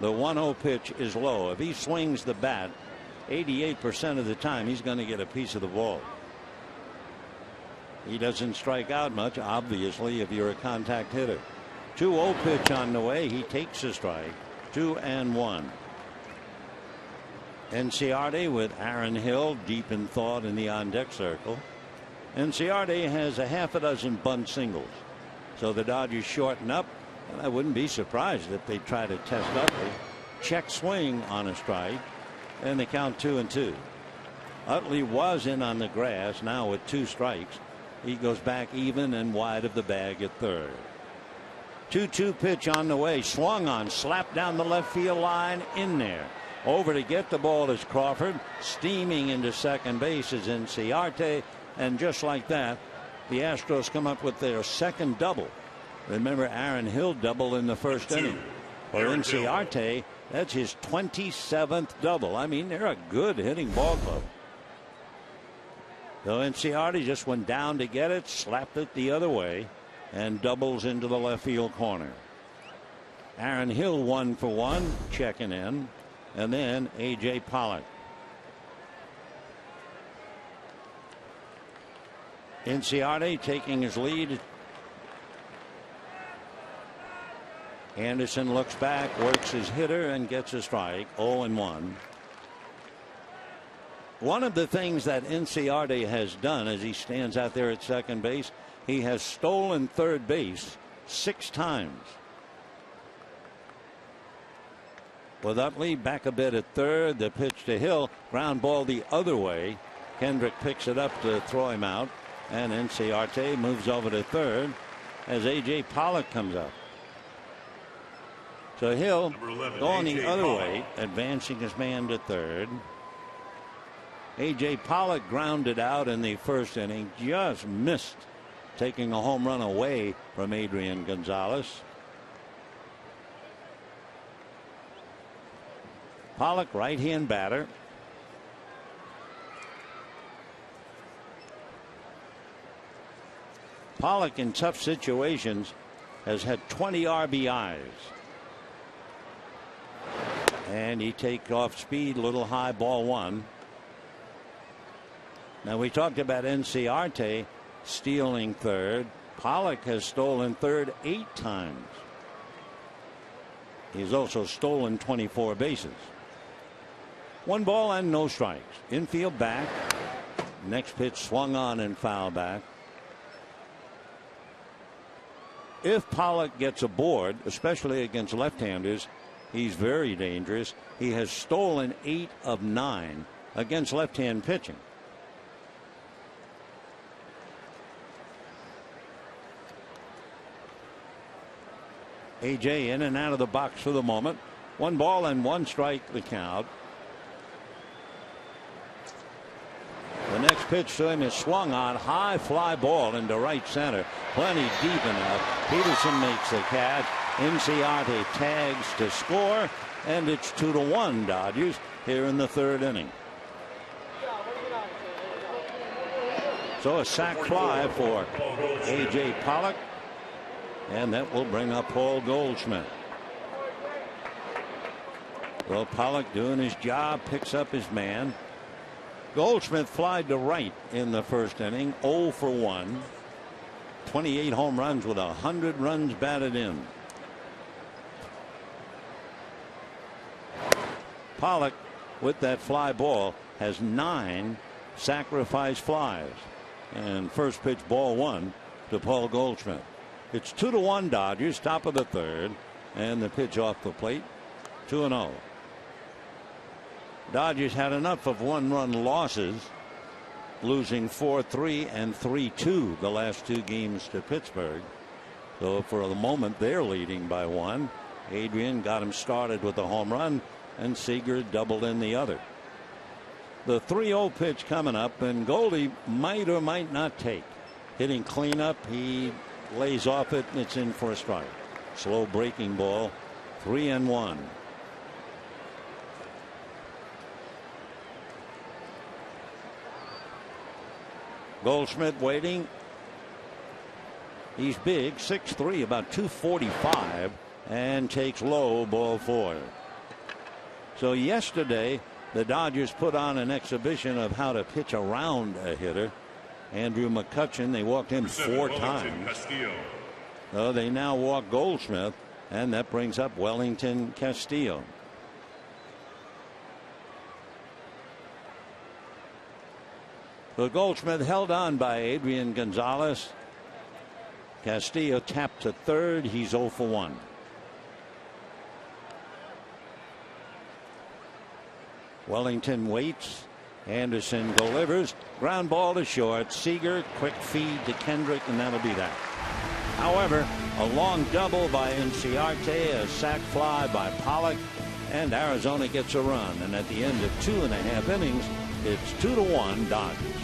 The 1-0 pitch is low. If he swings the bat 88% of the time, he's going to get a piece of the ball. He doesn't strike out much, obviously, if you're a contact hitter. 2-0 pitch on the way. He takes a strike. 2-1. Inciarte with Aaron Hill deep in thought in the on-deck circle. Inciarte has a half a dozen bunt singles. So the Dodgers shorten up. And I wouldn't be surprised if they try to test up a check swing on a strike. And they count 2-2. Utley was in on the grass. Now with 2 strikes, he goes back even and wide of the bag at third. 2-2 pitch on the way. Swung on, slapped down the left field line, in there. Over to get the ball is Crawford. Steaming into second base is Inciarte. And just like that, the Astros come up with their second double. Remember, Aaron Hill double in the first inning. For Inciarte, that's his 27th double. I mean, they're a good hitting ball club. So Inciarte just went down to get it, slapped it the other way, and doubles into the left field corner. Aaron Hill 1 for 1, checking in, and then A.J. Pollock. Inciarte taking his lead. Anderson looks back, works his hitter, and gets a strike. 0-1. One of the things that Inciarte has done as he stands out there at second base, he has stolen third base 6 times. With Utley back a bit at third, the pitch to Hill, ground ball the other way. Kendrick picks it up to throw him out, and Inciarte moves over to third as A.J. Pollock comes up. So Hill going the other way, advancing his man to third. A.J. Pollock grounded out in the first inning, just missed taking a home run away from Adrian Gonzalez. Pollock, right-hand batter. Pollock in tough situations has had 20 RBIs. And he takes off speed, little high, ball 1. Now we talked about Inciarte stealing third. Pollock has stolen third 8 times. He's also stolen 24 bases. 1 ball and no strikes. Infield back. Next pitch swung on and foul back. If Pollock gets aboard, especially against left-handers, he's very dangerous. He has stolen 8 of 9 against left-hand pitching. AJ in and out of the box for the moment. 1 ball and 1 strike the count. The next pitch to him is swung on, high fly ball into right center. Plenty deep enough. Peterson makes the catch. Inciarte tags to score, and it's 2-1 Dodgers here in the third inning. So a sac fly for A.J. Pollock, and that will bring up Paul Goldschmidt. Well, Pollock doing his job, picks up his man. Goldschmidt flied to right in the first inning, 0 for 1. 28 home runs with 100 runs batted in. Pollock, with that fly ball, has 9 sacrifice flies. And first pitch, ball 1 to Paul Goldschmidt. It's 2-1 Dodgers, top of the third, and the pitch off the plate, 2-0. Dodgers had enough of 1-run losses losing 4-3 and 3-2 the last two games to Pittsburgh. So for the moment they're leading by one. Adrian got him started with a home run, and Seager doubled in the other. The 3-0 pitch coming up, and Goldie might or might not take. Hitting cleanup, he lays off it, and it's in for a strike. Slow breaking ball, 3-1. Goldschmidt waiting. He's big, 6'3", about 245, and takes low, ball 4. So yesterday the Dodgers put on an exhibition of how to pitch around a hitter. Andrew McCutchen, they walked him 4 times. So they now walk Goldschmidt, and that brings up Wellington Castillo. So Goldschmidt held on by Adrian Gonzalez. Castillo tapped to third. He's 0 for 1. Wellington waits. Anderson delivers. Ground ball to short. Seager, quick feed to Kendrick, and that'll be that. However, a long double by Inciarte, a sac fly by Pollock, and Arizona gets a run. And at the end of 2.5 innings, it's 2-1 Dodgers.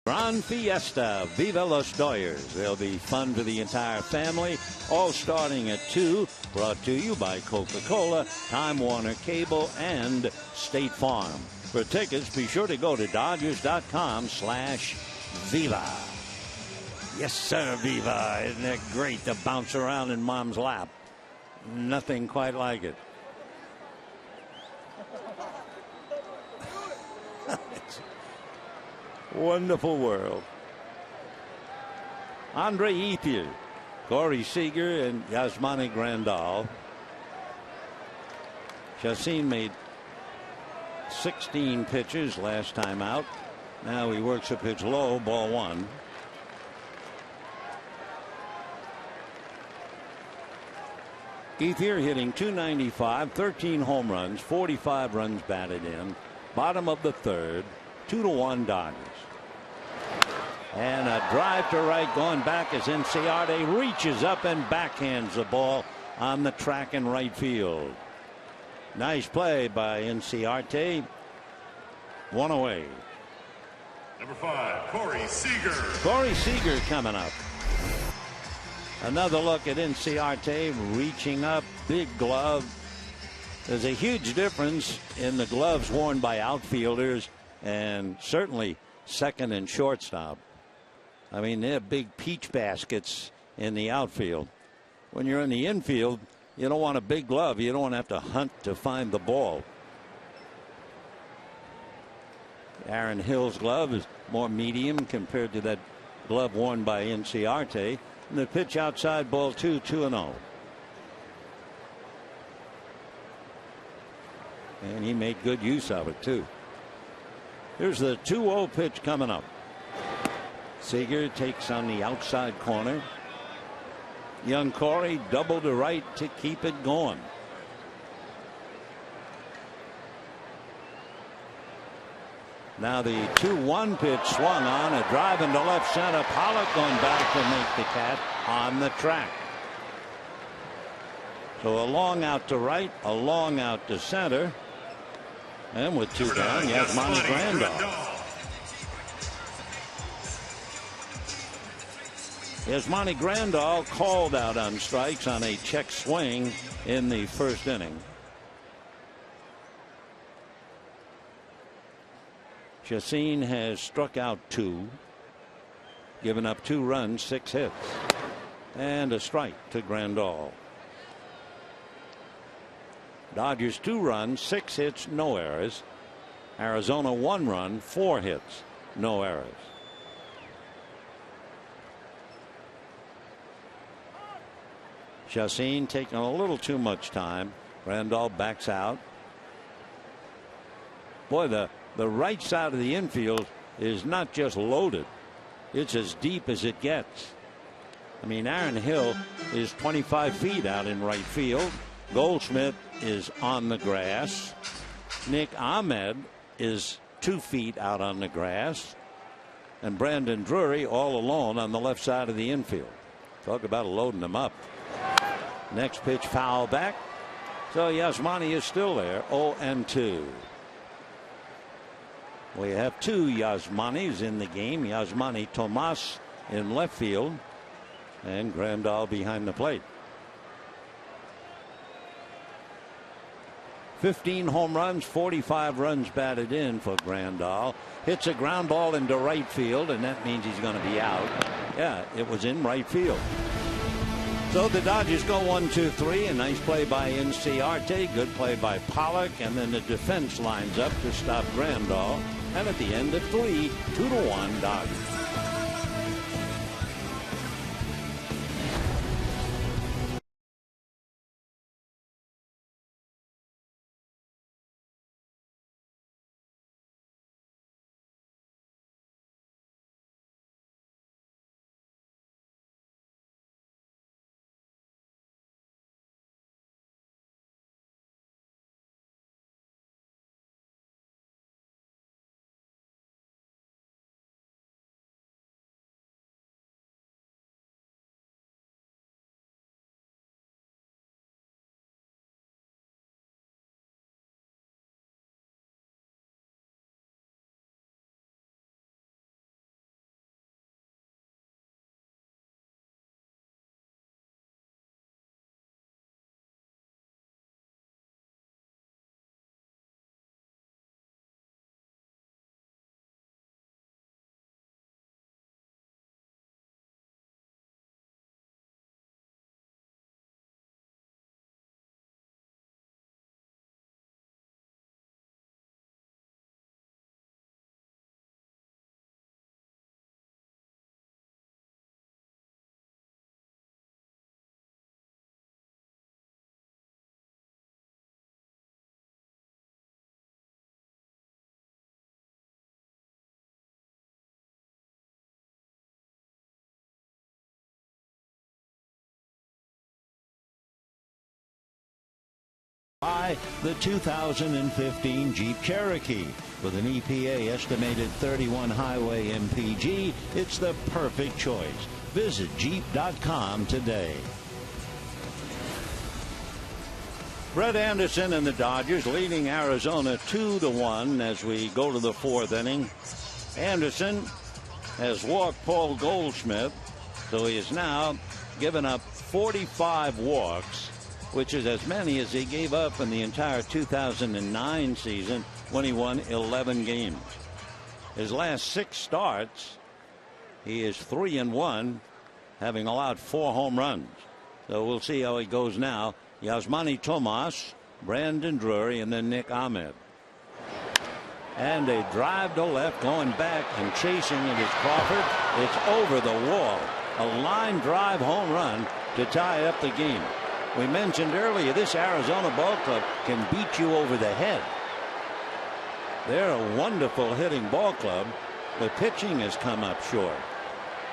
Grand Fiesta, Viva Los Doyers. There'll be fun for the entire family, all starting at 2. Brought to you by Coca-Cola, Time Warner Cable, and State Farm. For tickets, be sure to go to Dodgers.com/Viva. Yes, sir, Viva. Isn't that great to bounce around in Mom's lap? Nothing quite like it. Wonderful world. Andre Ethier, Corey Seager, and Yasmani Grandal. Chacin made 16 pitches last time out. Now he works a pitch low, ball 1. Ethier hitting .295, 13 home runs, 45 runs batted in. Bottom of the 3rd, 2-1 Dodgers. And a drive to right going back as Inciarte reaches up and backhands the ball on the track in right field. Nice play by Inciarte. 1 away.
Number 5, Corey Seager.
Corey Seager coming up. Another look at Inciarte reaching up, big glove. There's a huge difference in the gloves worn by outfielders and certainly second and shortstop. I mean, they're big peach baskets in the outfield. When you're in the infield, You don't want a big glove. You don't want to have to hunt to find the ball. Aaron Hill's glove is more medium compared to that glove worn by Inciarte. And the pitch outside, ball 2, 2-0. And he made good use of it too. Here's the 2-0 pitch coming up. Seager takes on the outside corner. Young Corey double to right to keep it going. Now the 2-1 pitch swung on, a drive into left center. Pollock going back to make the cat on the track. So a long out to right, a long out to center. And with 2 down, Yasmani Grandal. Yasmani Grandal called out on strikes on a check swing in the first inning. Chacin has struck out 2, given up 2 runs, 6 hits, and a strike to Grandal. Dodgers 2 runs, 6 hits, no errors. Arizona 1 run, 4 hits, no errors. Chacin taking a little too much time. Grandal backs out. Boy, the right side of the infield is not just loaded, it's as deep as it gets. I mean, Aaron Hill is 25 feet out in right field. Goldschmidt is on the grass. Nick Ahmed is 2 feet out on the grass. And Brandon Drury all alone on the left side of the infield. Talk about loading them up. Next pitch foul back. So Yasmani is still there. 0-2. We have 2 Yasmanis in the game. Yasmani Tomas in left field and Grandal behind the plate. 15 home runs, 45 runs batted in for Grandal. Hits a ground ball into right field, and that means he's going to be out. Yeah, it was in right field. So the Dodgers go 1-2-3. A nice play by Inciarte, good play by Pollock, and then the defense lines up to stop Grandal. And at the end of 3, 2-1 Dodgers. By the 2015 Jeep Cherokee. With an EPA estimated 31 highway MPG, it's the perfect choice. Visit Jeep.com today. Brett Anderson and the Dodgers leading Arizona 2-1 as we go to the 4th inning. Anderson has walked Paul Goldschmidt, so he has now given up 45 walks, which is as many as he gave up in the entire 2009 season when he won 11 games. His last 6 starts, he is 3-1, having allowed 4 home runs. So we'll see how he goes now Yasmani Tomas, Brandon Drury, and then Nick Ahmed. And a drive to left, going back and chasing it is Crawford. It's over the wall. A line drive home run to tie up the game. We mentioned earlier this Arizona ball club can beat you over the head. They're a wonderful hitting ball club. The pitching has come up short.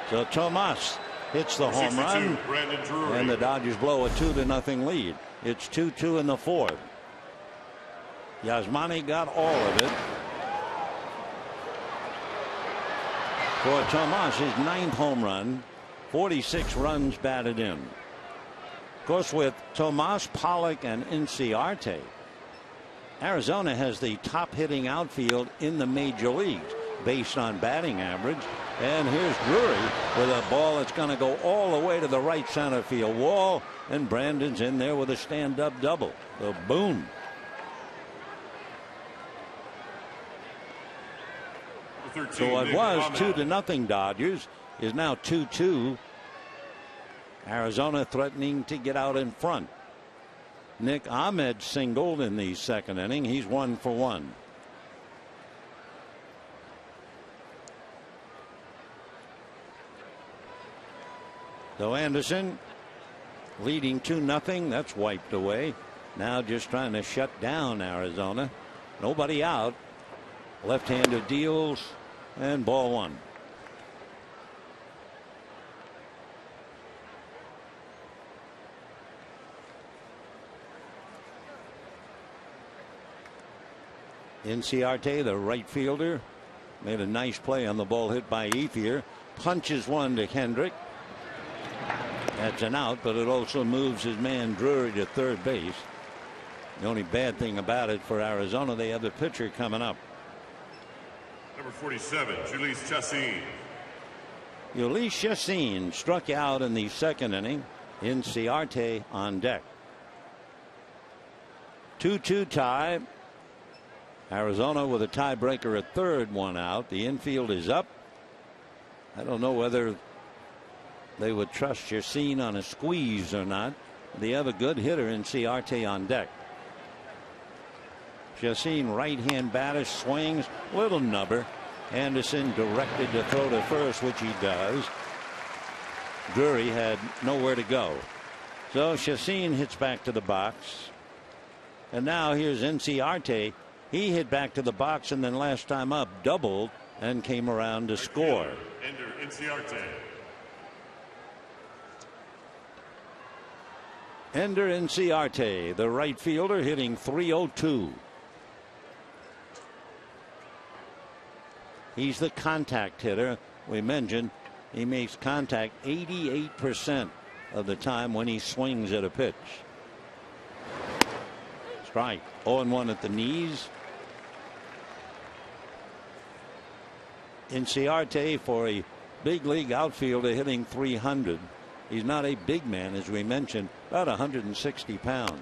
So Tomas hits the home run, and the Dodgers blow a 2-0 lead. It's 2-2 in the fourth. Yasmani got all of it. For Tomas, his 9th home run, 46 runs batted in. Of course, with Tomas, Pollock, and Inciarte, Arizona has the top hitting outfield in the major leagues based on batting average. And here's Drury with a ball that's going to go all the way to the right center field wall. And Brandon's in there with a stand-up double. So boom. So it was 2-0 Dodgers is now 2-2. Arizona threatening to get out in front. Nick Ahmed singled in the second inning. He's 1 for 1. So Anderson leading 2-0. That's wiped away. Now just trying to shut down Arizona. Nobody out. Left-hander deals, and ball one. Inciarte, the right fielder, made a nice play on the ball hit by Ethier. Punches one to Kendrick. That's an out, but it also moves his man Drury to third base. The only bad thing about it for Arizona, they have the pitcher coming up.
Number 47, Jhoulys Chacín.
Jhoulys Chacín struck out in the second inning. Inciarte on deck. 2-2 tie. Arizona with a tiebreaker at third, 1 out. The infield is up. I don't know whether they would trust Chacín on a squeeze or not. They have a good hitter in Inciarte on deck. Chacín, right-hand batter, swings, little nubber. Anderson directed to throw to first, which he does. Drury had nowhere to go. So Chacín hits back to the box. And now here's Inciarte. He hit back to the box and then last time up doubled and came around to score.
Ender Inciarte.
Ender Inciarte, the right fielder, hitting .302. He's the contact hitter. We mentioned he makes contact 88% of the time when he swings at a pitch. Strike. 0-1 at the knees. Inciarte, for a big league outfielder, hitting .300. He's not a big man, as we mentioned, about 160 pounds.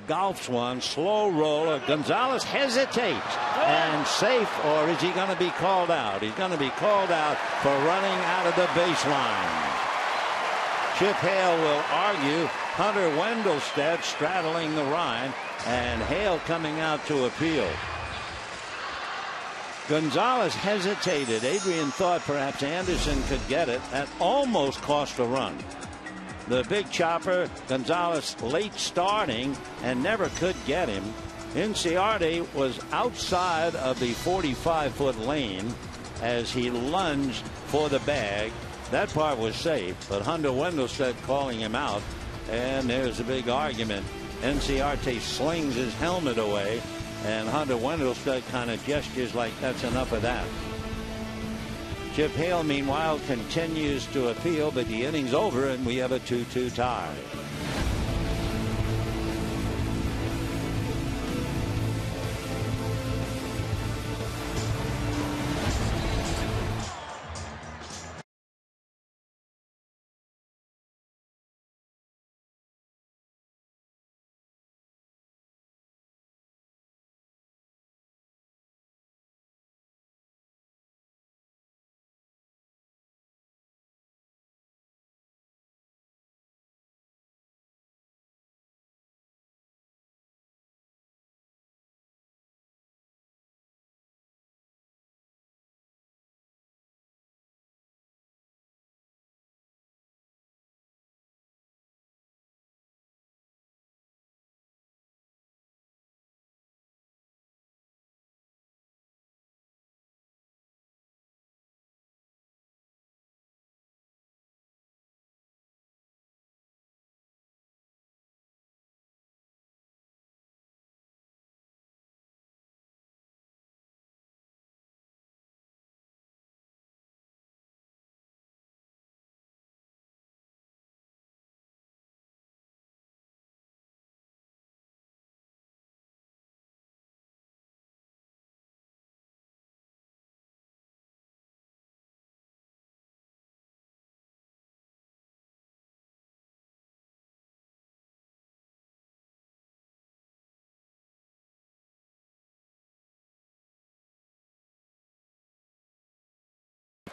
Golfs one, slow roller. Gonzalez hesitates and safe, or is he going to be called out? He's going to be called out for running out of the baseline. Chip Hale will argue. Hunter Wendelstedt straddling the line, and Hale coming out to appeal. Gonzalez hesitated. Adrian thought perhaps Anderson could get it. That almost cost a run. The big chopper, Gonzalez late starting and never could get him. Inciarte was outside of the 45-foot lane as he lunged for the bag. That part was safe, but Hunter Wendelstedt calling him out, and there's a big argument. Inciarte slings his helmet away, and Hunter Wendelstedt kind of gestures like that's enough of that. Chip Hale, meanwhile, continues to appeal, but the inning's over, and we have a 2-2 tie.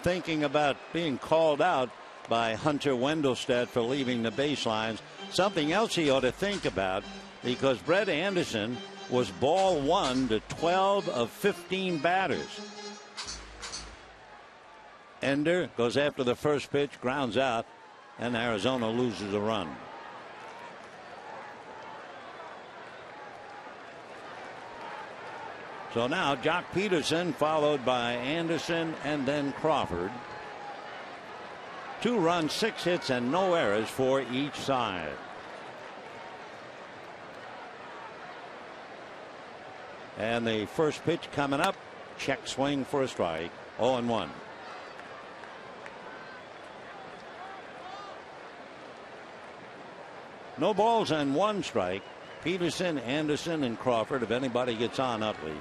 thinking about being called out by Hunter Wendelstedt for leaving the baselines. Something else he ought to think about, because Brett Anderson was ball one to 12 of 15 batters. Ender goes after the first pitch, grounds out, and Arizona loses a run. So now Jock Peterson, followed by Anderson and then Crawford. 2 runs, 6 hits, and no errors for each side. And the first pitch coming up, check swing for a strike, 0-1. No balls and 1 strike. Peterson, Anderson, and Crawford. If anybody gets on, Utley.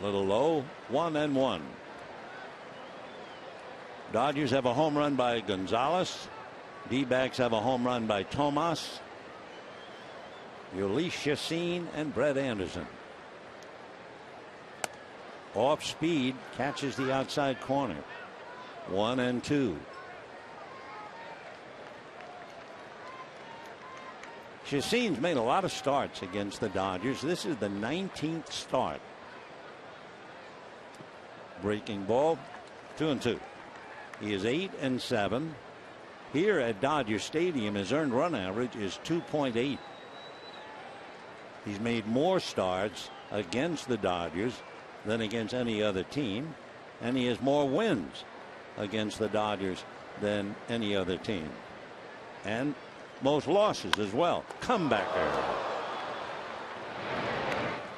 Little low, 1-1. Dodgers have a home run by Gonzalez. D-backs have a home run by Tomas, Ulysses Chacin, and Brett Anderson. Off speed, catches the outside corner. 1-2. Chacin's made a lot of starts against the Dodgers. This is the 19th start. Breaking ball, 2-2. He is 8-7. Here at Dodger Stadium, his earned run average is 2.8. He's made more starts against the Dodgers than against any other team, and he has more wins against the Dodgers than any other team, and most losses as well. Comebacker.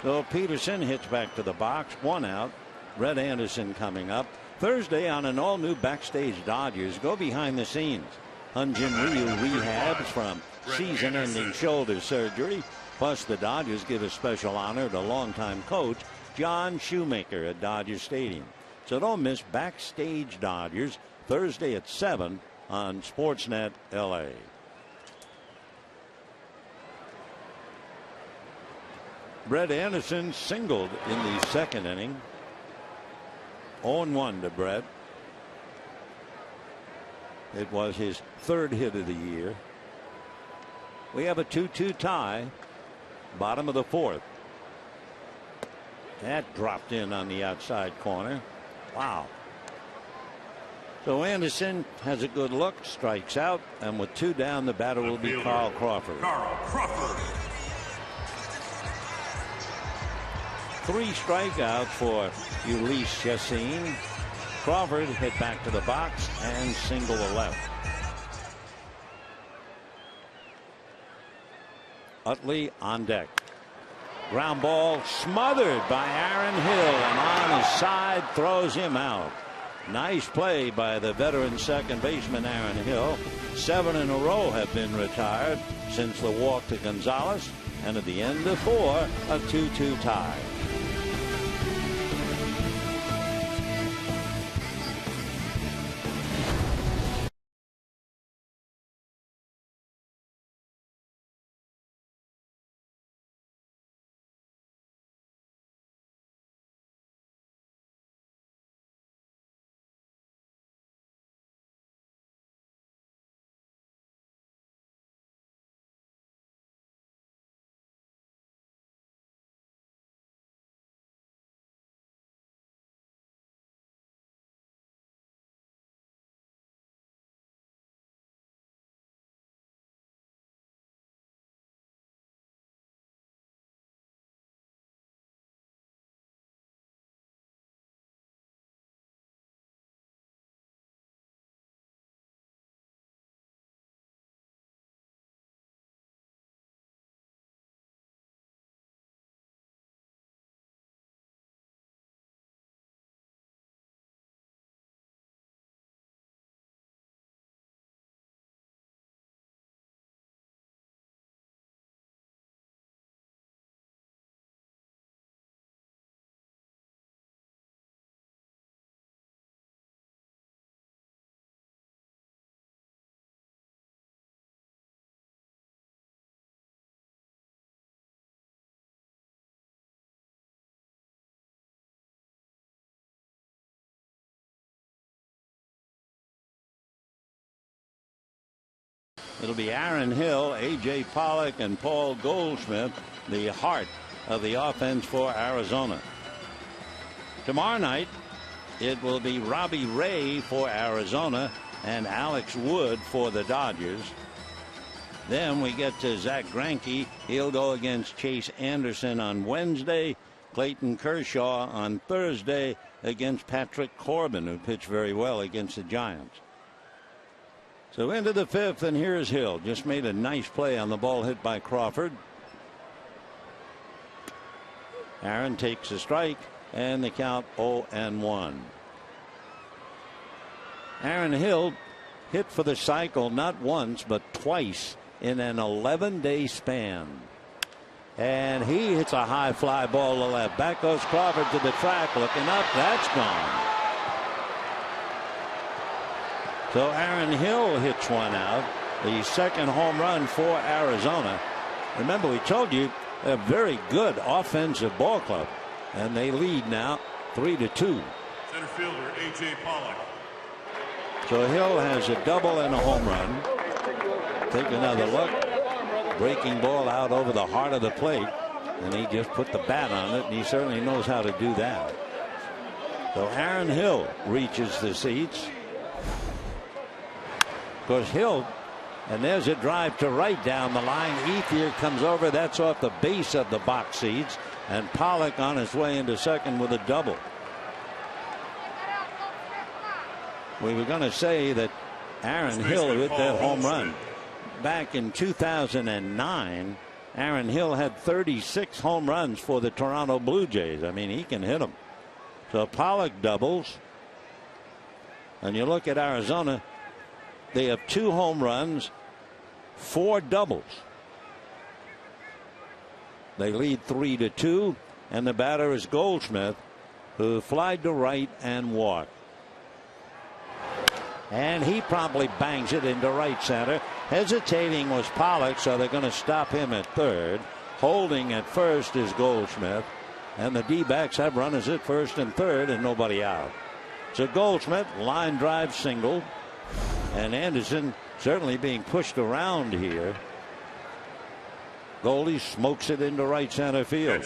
So Peterson hits back to the box, 1 out. Brett Anderson coming up Thursday on an all-new Backstage Dodgers. Go behind the scenes. Hyun-Jin Ryu rehabs from season-ending shoulder surgery. Plus, the Dodgers give a special honor to longtime coach John Shoemaker at Dodger Stadium. So don't miss Backstage Dodgers Thursday at 7 on Sportsnet LA. Brett Anderson singled in the second inning. 0-1 to Brett. It was his 3rd hit of the year. We have a 2-2 tie. Bottom of the 4th. That dropped in on the outside corner. Wow. So Anderson has a good look, strikes out, and with 2 down, the batter will be Carl Crawford.
Carl Crawford.
3 strikeouts for Ulysses Chacin. Crawford hit back to the box and single to left. Utley on deck. Ground ball smothered by Aaron Hill, and on his side throws him out. Nice play by the veteran second baseman Aaron Hill. 7 in a row have been retired since the walk to Gonzalez, and at the end of 4, a 2-2 tie. It'll be Aaron Hill, A.J. Pollock, and Paul Goldschmidt, the heart of the offense for Arizona. Tomorrow night, it will be Robbie Ray for Arizona and Alex Wood for the Dodgers. Then we get to Zach Greinke. He'll go against Chase Anderson on Wednesday. Clayton Kershaw on Thursday against Patrick Corbin, who pitched very well against the Giants. So into the fifth, and here's Hill. Just made a nice play on the ball hit by Crawford. Aaron takes a strike, and the count 0-1. Aaron Hill hit for the cycle not once but twice in an 11-day span. And he hits a high fly ball to left. Back goes Crawford to the track, looking up. That's gone. So Aaron Hill hits one out. The second home run for Arizona. Remember, we told you a very good offensive ball club. And they lead now 3-2.
Center fielder A.J. Pollock.
So Hill has a double and a home run. Take another look. Breaking ball out over the heart of the plate. And he just put the bat on it. And he certainly knows how to do that. So Aaron Hill reaches the seats. Of course, Hill, and there's a drive to right down the line. Ethier comes over. That's off the base of the box seats. And Pollock on his way into second with a double. We were going to say that Aaron Hill hit that home run. Back in 2009, Aaron Hill had 36 home runs for the Toronto Blue Jays. I mean, he can hit them. So Pollock doubles. And you look at Arizona, they have 2 home runs, 4 doubles. They lead 3-2, and the batter is Goldschmidt, who flied to right and walked. And he promptly bangs it into right center. Hesitating was Pollock, so they're going to stop him at third. Holding at first is Goldschmidt, and the D-backs have runners at first and third and nobody out. So Goldschmidt, line drive single, and Anderson certainly being pushed around here. Goldie smokes it into right center field.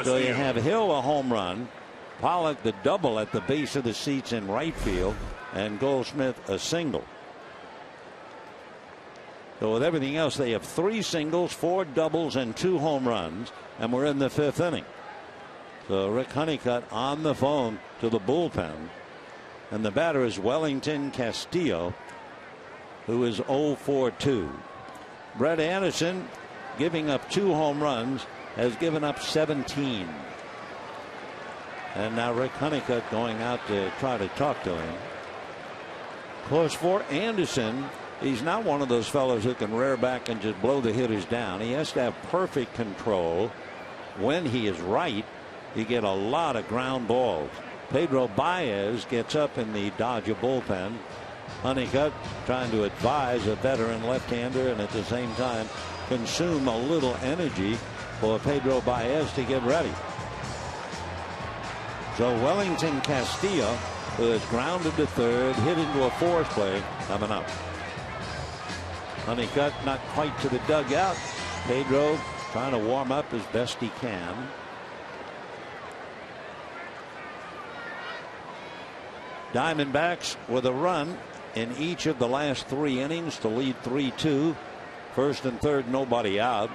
So you have Hill a home run, Pollock the double at the base of the seats in right field, and Goldschmidt a single. So with everything else, they have 3 singles, 4 doubles, and 2 home runs, and we're in the 5th inning. So Rick Honeycutt on the phone to the bullpen, and the batter is Wellington Castillo, who is 0-for-2. Brett Anderson, giving up 2 home runs, has given up 17. And now Rick Honeycutt going out to try to talk to him. Of course, for Anderson, he's not one of those fellows who can rear back and just blow the hitters down. He has to have perfect control. When he is right, you get a lot of ground balls. Pedro Baez gets up in the Dodger bullpen. Honeycutt trying to advise a veteran left-hander and at the same time consume a little energy for Pedro Baez to get ready. So Wellington Castillo, who is grounded to third, hit into a force play, coming up. Honeycutt not quite to the dugout. Pedro trying to warm up as best he can. Diamondbacks with a run in each of the last 3 innings to lead 3-2. First and third, nobody out.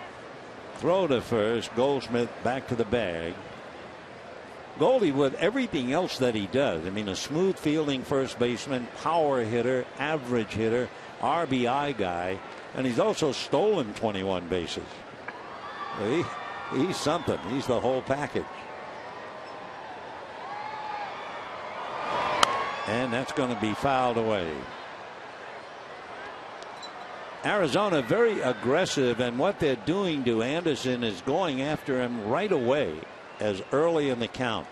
Throw to first. Goldschmidt back to the bag. Goldie with everything else that he does. I mean, a smooth fielding first baseman, power hitter, average hitter, RBI guy, and he's also stolen 21 bases. He's something. He's the whole package. And that's going to be fouled away. Arizona very aggressive, and what they're doing to Anderson is going after him right away as early in the count.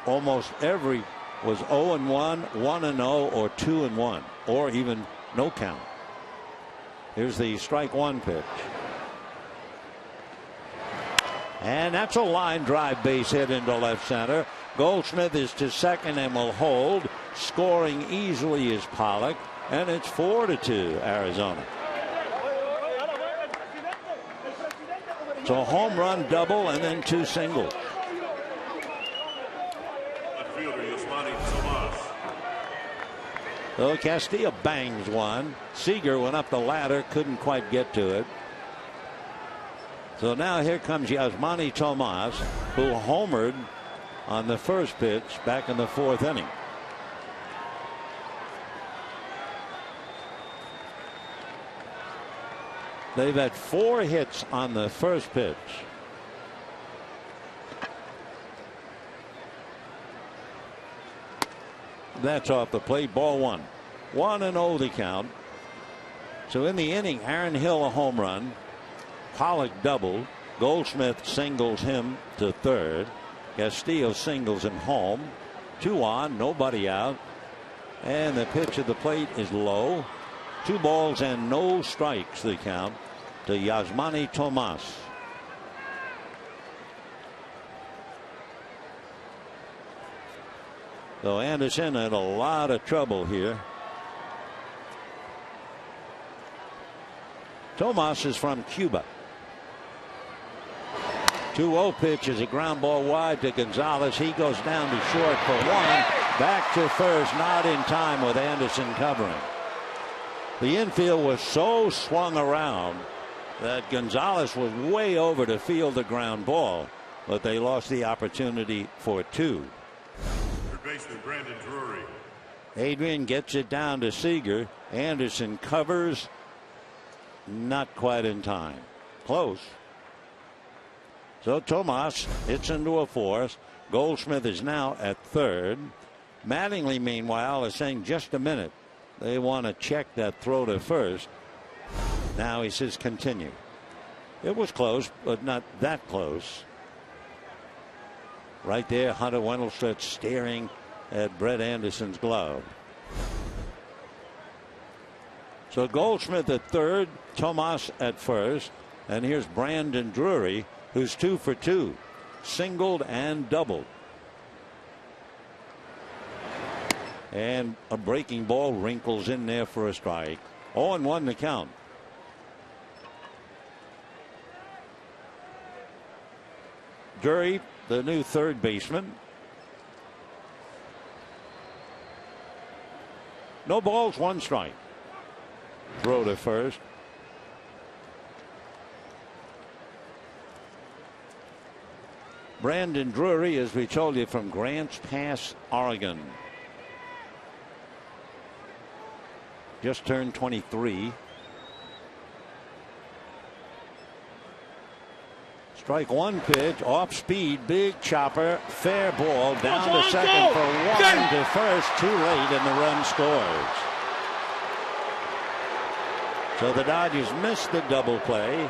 Almost every was 0-1, 1-0, or 2-1, or even no count. Here's the strike one pitch. And that's a line drive base hit into left center. Goldschmidt is to second and will hold. Scoring easily is Pollock. and it's 4-2 Arizona. So a home run, double, and then 2 singles.
Left fielder Yasmani Tomas.
So Castillo bangs one. Seager went up the ladder, couldn't quite get to it. So now here comes Yasmani Tomas, who homered on the first pitch back in the 4th inning. They've had 4 hits on the first pitch. That's off the plate. Ball 1. 1-0 the count. So in the inning, Aaron Hill a home run. Pollock doubled. Goldschmidt singles him to third. Castillo singles him home. 2 on, nobody out. And the pitch at the plate is low. 2 balls and no strikes the count to Yasmani Tomas. So Anderson had a lot of trouble here. Tomas is from Cuba. 2-0 pitch is a ground ball wide to Gonzalez. He goes down to short for 1. Back to first, not in time with Anderson covering. The infield was so swung around that Gonzalez was way over to field the ground ball, but they lost the opportunity for 2.
Third baseman Brandon Drury.
Adrian gets it down to Seager. Anderson covers, not quite in time. Close. So Tomas hits into a fourth. Goldschmidt is now at third. Mattingly, meanwhile, is saying just a minute. They want to check that throw to first. Now he says continue. It was close, but not that close. Right there, Hunter Wendelstedt staring at Brett Anderson's glove. So Goldschmidt at third, Tomas at first, and here's Brandon Drury, who's 2 for 2, singled and doubled. And a breaking ball wrinkles in there for a strike. 0-1 the count. Drury, the new third baseman. No balls, 1 strike. Throw to first. Brandon Drury, as we told you, from Grants Pass, Oregon. Just turned 23. Strike 1 pitch, off speed, big chopper, fair ball, down to second for 1 to first, too late, and the run scores. So the Dodgers missed the double play,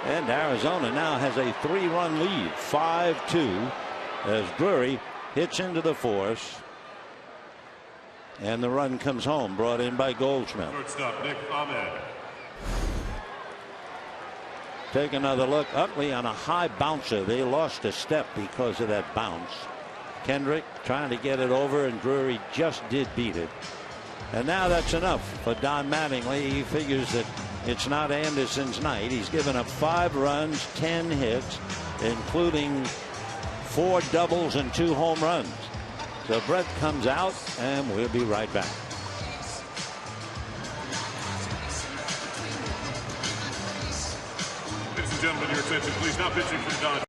and Arizona now has a 3-run lead, 5-2, as Drury hits into the fourth. And the run comes home, brought in by Goldschmidt.
Shortstop Nick Ahmed.
Take another look. Utley on a high bouncer. They lost a step because of that bounce. Kendrick trying to get it over, and Drury just did beat it. And now that's enough for Don Mattingly. He figures that it's not Anderson's night. He's given up 5 runs, 10 hits, including 4 doubles and 2 home runs. So Brett comes out, and we'll be right back.
Ladies and gentlemen, your attention, please. Now pitching for the Dodgers.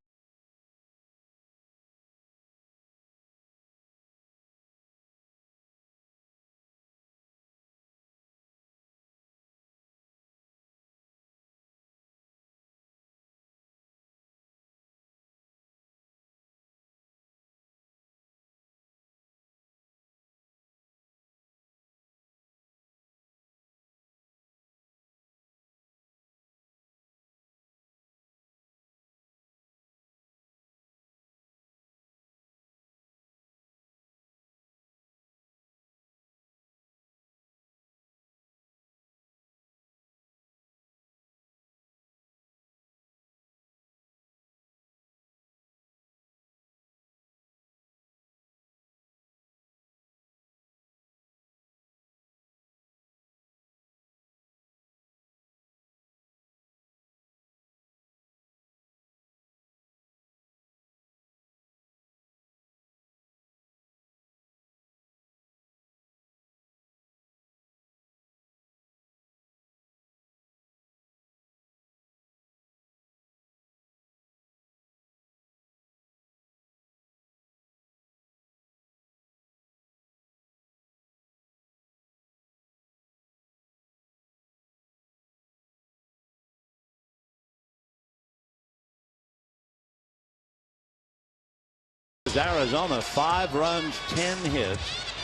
Arizona 5 runs, 10 hits.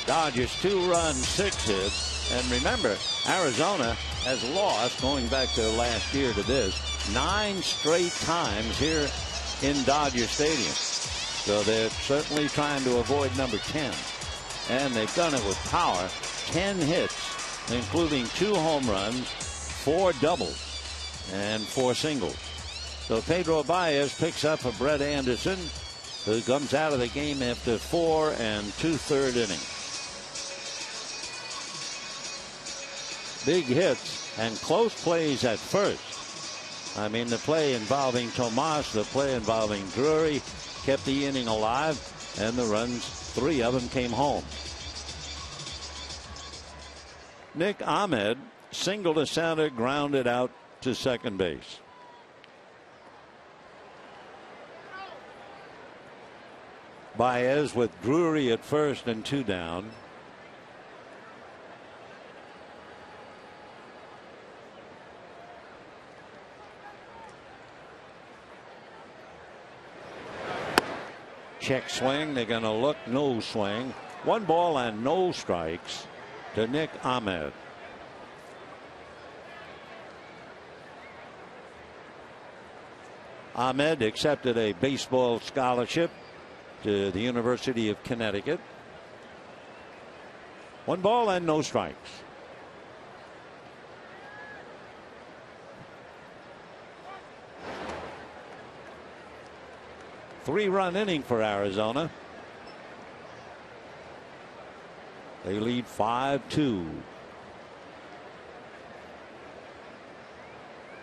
Dodgers 2 runs, 6 hits. And remember, Arizona has lost, going back to last year to this, 9 straight times here in Dodger Stadium. So they're certainly trying to avoid number 10. And they've done it with power. 10 hits, including 2 home runs, 4 doubles, and 4 singles. So Pedro Baez picks up for Brett Anderson, who comes out of the game after 4 2/3 innings. Big hits and close plays at first. I mean, the play involving Tomas, the play involving Drury kept the inning alive, and the runs, 3 of them came home. Nick Ahmed singled to center, grounded out to second base. Baez with Drury at first and 2 down. Check swing. They're going to look, no swing. 1 ball and no strikes to Nick Ahmed. Ahmed accepted a baseball scholarship to the University of Connecticut. 1 ball and no strikes. Three-run inning for Arizona. They lead 5-2.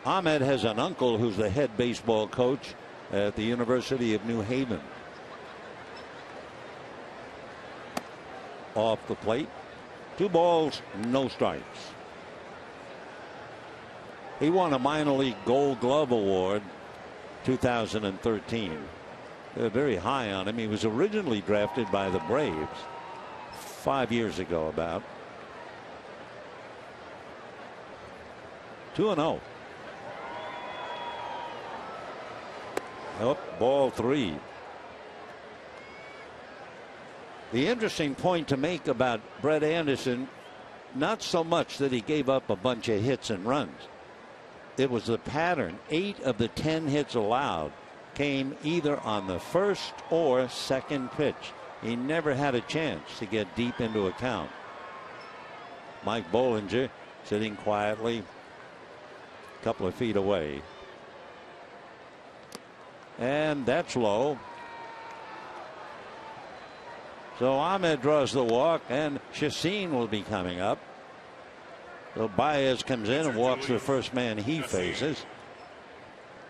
Ahmed has an uncle who's the head baseball coach at the University of New Haven. Off the plate. 2 balls, no strikes. He won a minor league Gold Glove Award 2013. They're very high on him. He was originally drafted by the Braves 5 years ago about. 2-0. Oh, ball 3. The interesting point to make about Brett Anderson, not so much that he gave up a bunch of hits and runs. It was the pattern. 8 of the 10 hits allowed came either on the first or second pitch. He never had a chance to get deep into a count. Mike Bollinger sitting quietly a couple of feet away. And that's low. So Ahmed draws the walk, and Chacin will be coming up. So Baez comes in and walks the first man he faces.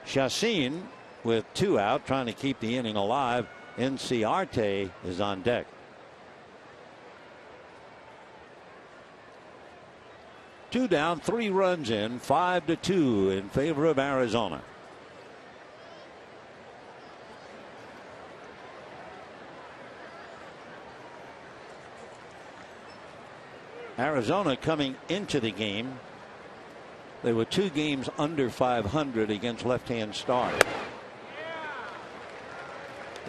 Chacin with 2 out, trying to keep the inning alive. Inciarte is on deck. Two down, 3 runs in, 5-2 in favor of Arizona. Arizona coming into the game, they were 2 games under 500 against left-hand starters.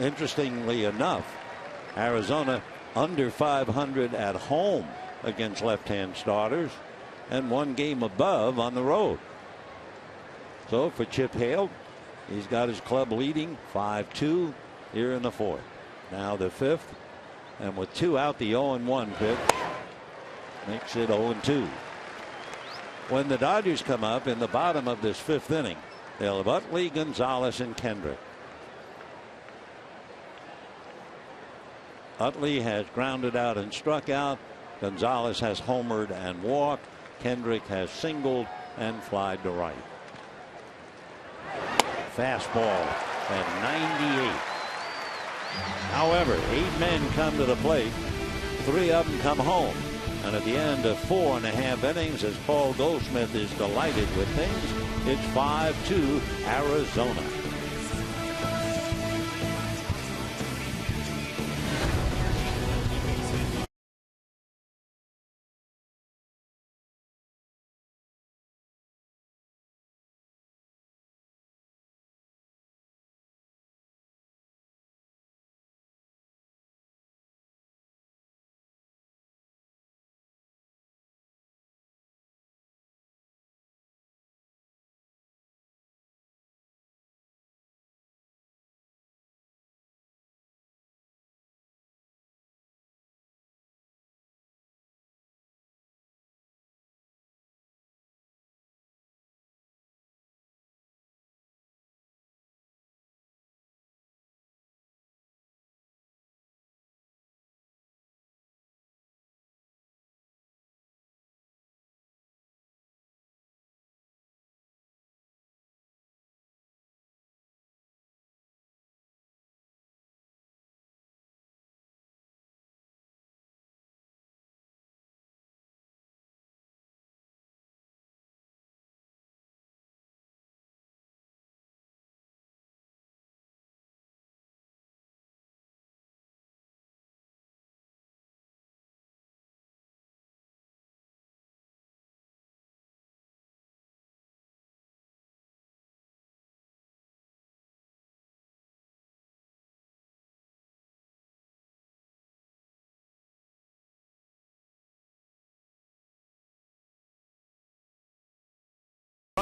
Interestingly enough, Arizona under 500 at home against left-hand starters, and 1 game above on the road. So for Chip Hale, he's got his club leading 5-2 here in the 4th. Now the 5th, and with 2 out, the 0-1 pitch makes it 0-2. When the Dodgers come up in the bottom of this 5th inning, they'll have Utley, Gonzalez, and Kendrick. Utley has grounded out and struck out. Gonzalez has homered and walked. Kendrick has singled and flied to right. Fastball at 98. However, 8 men come to the plate. 3 of them come home. And at the end of 4.5 innings, as Paul Goldschmidt is delighted with things, it's 5-2 Arizona.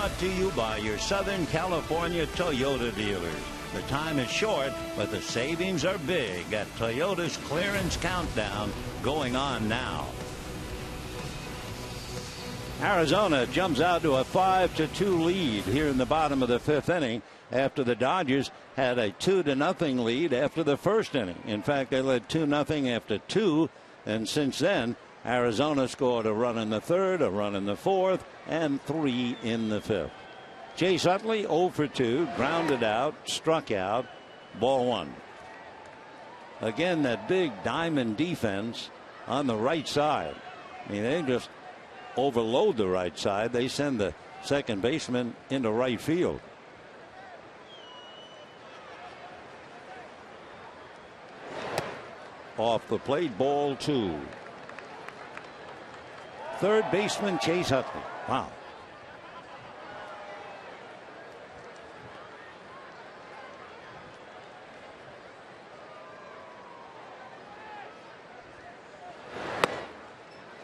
brought to you by your Southern California Toyota dealers. The time is short, but the savings are big at Toyota's Clearance Countdown, going on now. Arizona jumps out to a 5-2 lead here in the bottom of the fifth inning after the Dodgers had a 2-0 lead after the first inning. In fact, they led 2-0 after 2, and since then Arizona scored a run in the third, a run in the fourth, and 3 in the fifth. Chase Utley 0 for 2, grounded out, struck out, ball 1. Again, that big diamond defense on the right side. I mean, they just overload the right side. They send the second baseman into right field. Off the plate, ball 2. Third baseman Chase Utley. Wow.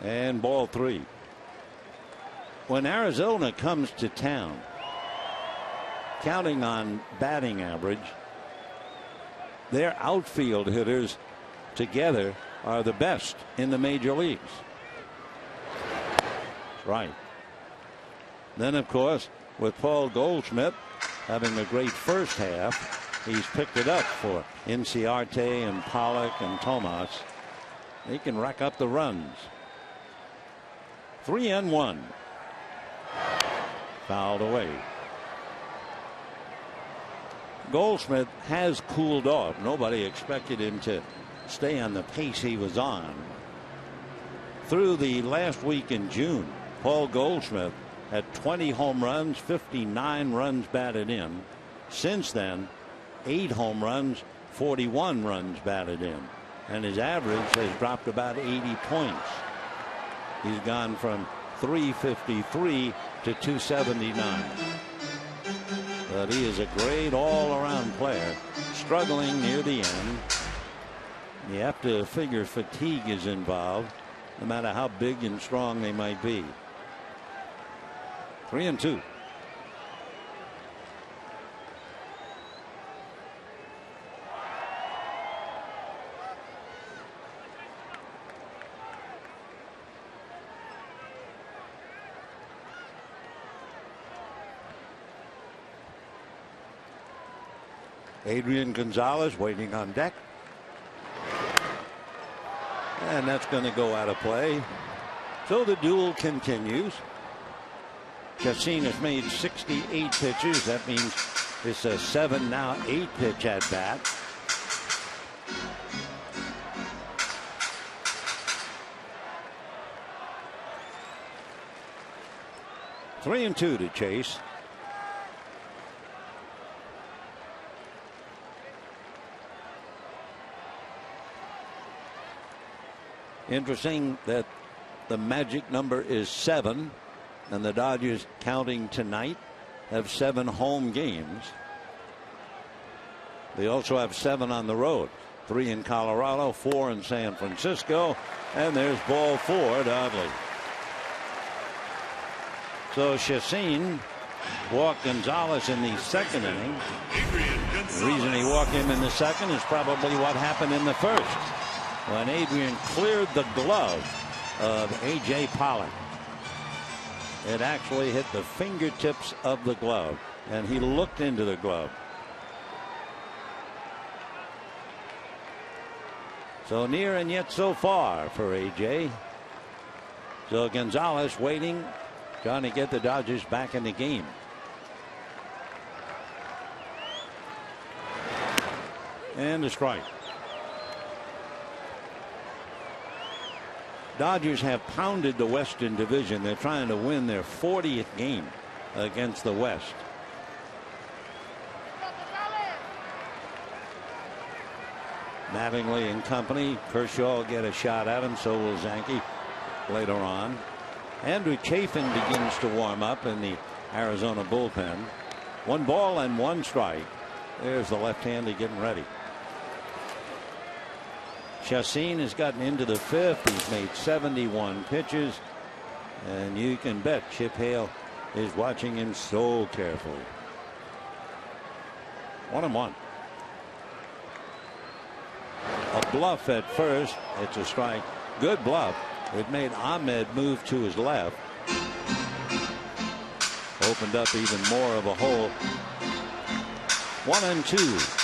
And ball 3. When Arizona comes to town, counting on batting average, their outfield hitters together are the best in the major leagues. That's right. Then, of course, with Paul Goldschmidt having a great first half, he's picked it up for Inciarte and Pollock and Tomas. They can rack up the runs. 3-1. Fouled away. Goldschmidt has cooled off. Nobody expected him to stay on the pace he was on. Through the last week in June, Paul Goldschmidt had 20 home runs, 59 runs batted in. Since then, 8 home runs, 41 runs batted in. And his average has dropped about 80 points. He's gone from 353 to 279. But he is a great all-around player, struggling near the end. You have to figure fatigue is involved, no matter how big and strong they might be. 3-2. Adrian Gonzalez waiting on deck. And that's going to go out of play. So the duel continues. Chacin has made 68 pitches. That means it's a 7, now 8 pitch at bat. Three and 2 to Chase. Interesting that the magic number is 7, and the Dodgers, counting tonight, have 7 home games. They also have 7 on the road, 3 in Colorado, 4 in San Francisco, and there's ball 4 to Utley. So Chacin walked Gonzalez in the second inning. The reason he walked him in the second is probably what happened in the first, when Adrian cleared the glove of A.J. Pollock. It actually hit the fingertips of the glove, and he looked into the glove. So near and yet so far for A.J. So Gonzalez waiting, trying to get the Dodgers back in the game. And a strike. Dodgers have pounded the Western Division. They're trying to win their 40th game against the West. Mattingly and company. Kershaw will get a shot at him. So will Zanke later on. Andrew Chafin begins to warm up in the Arizona bullpen. 1 ball and 1 strike. There's the left-hander getting ready. Chacin has gotten into the 5th. He's made 71 pitches, and you can bet Chip Hale is watching him so carefully. 1-1. A bluff at first. It's a strike. Good bluff. It made Ahmed move to his left. Opened up even more of a hole. 1-2.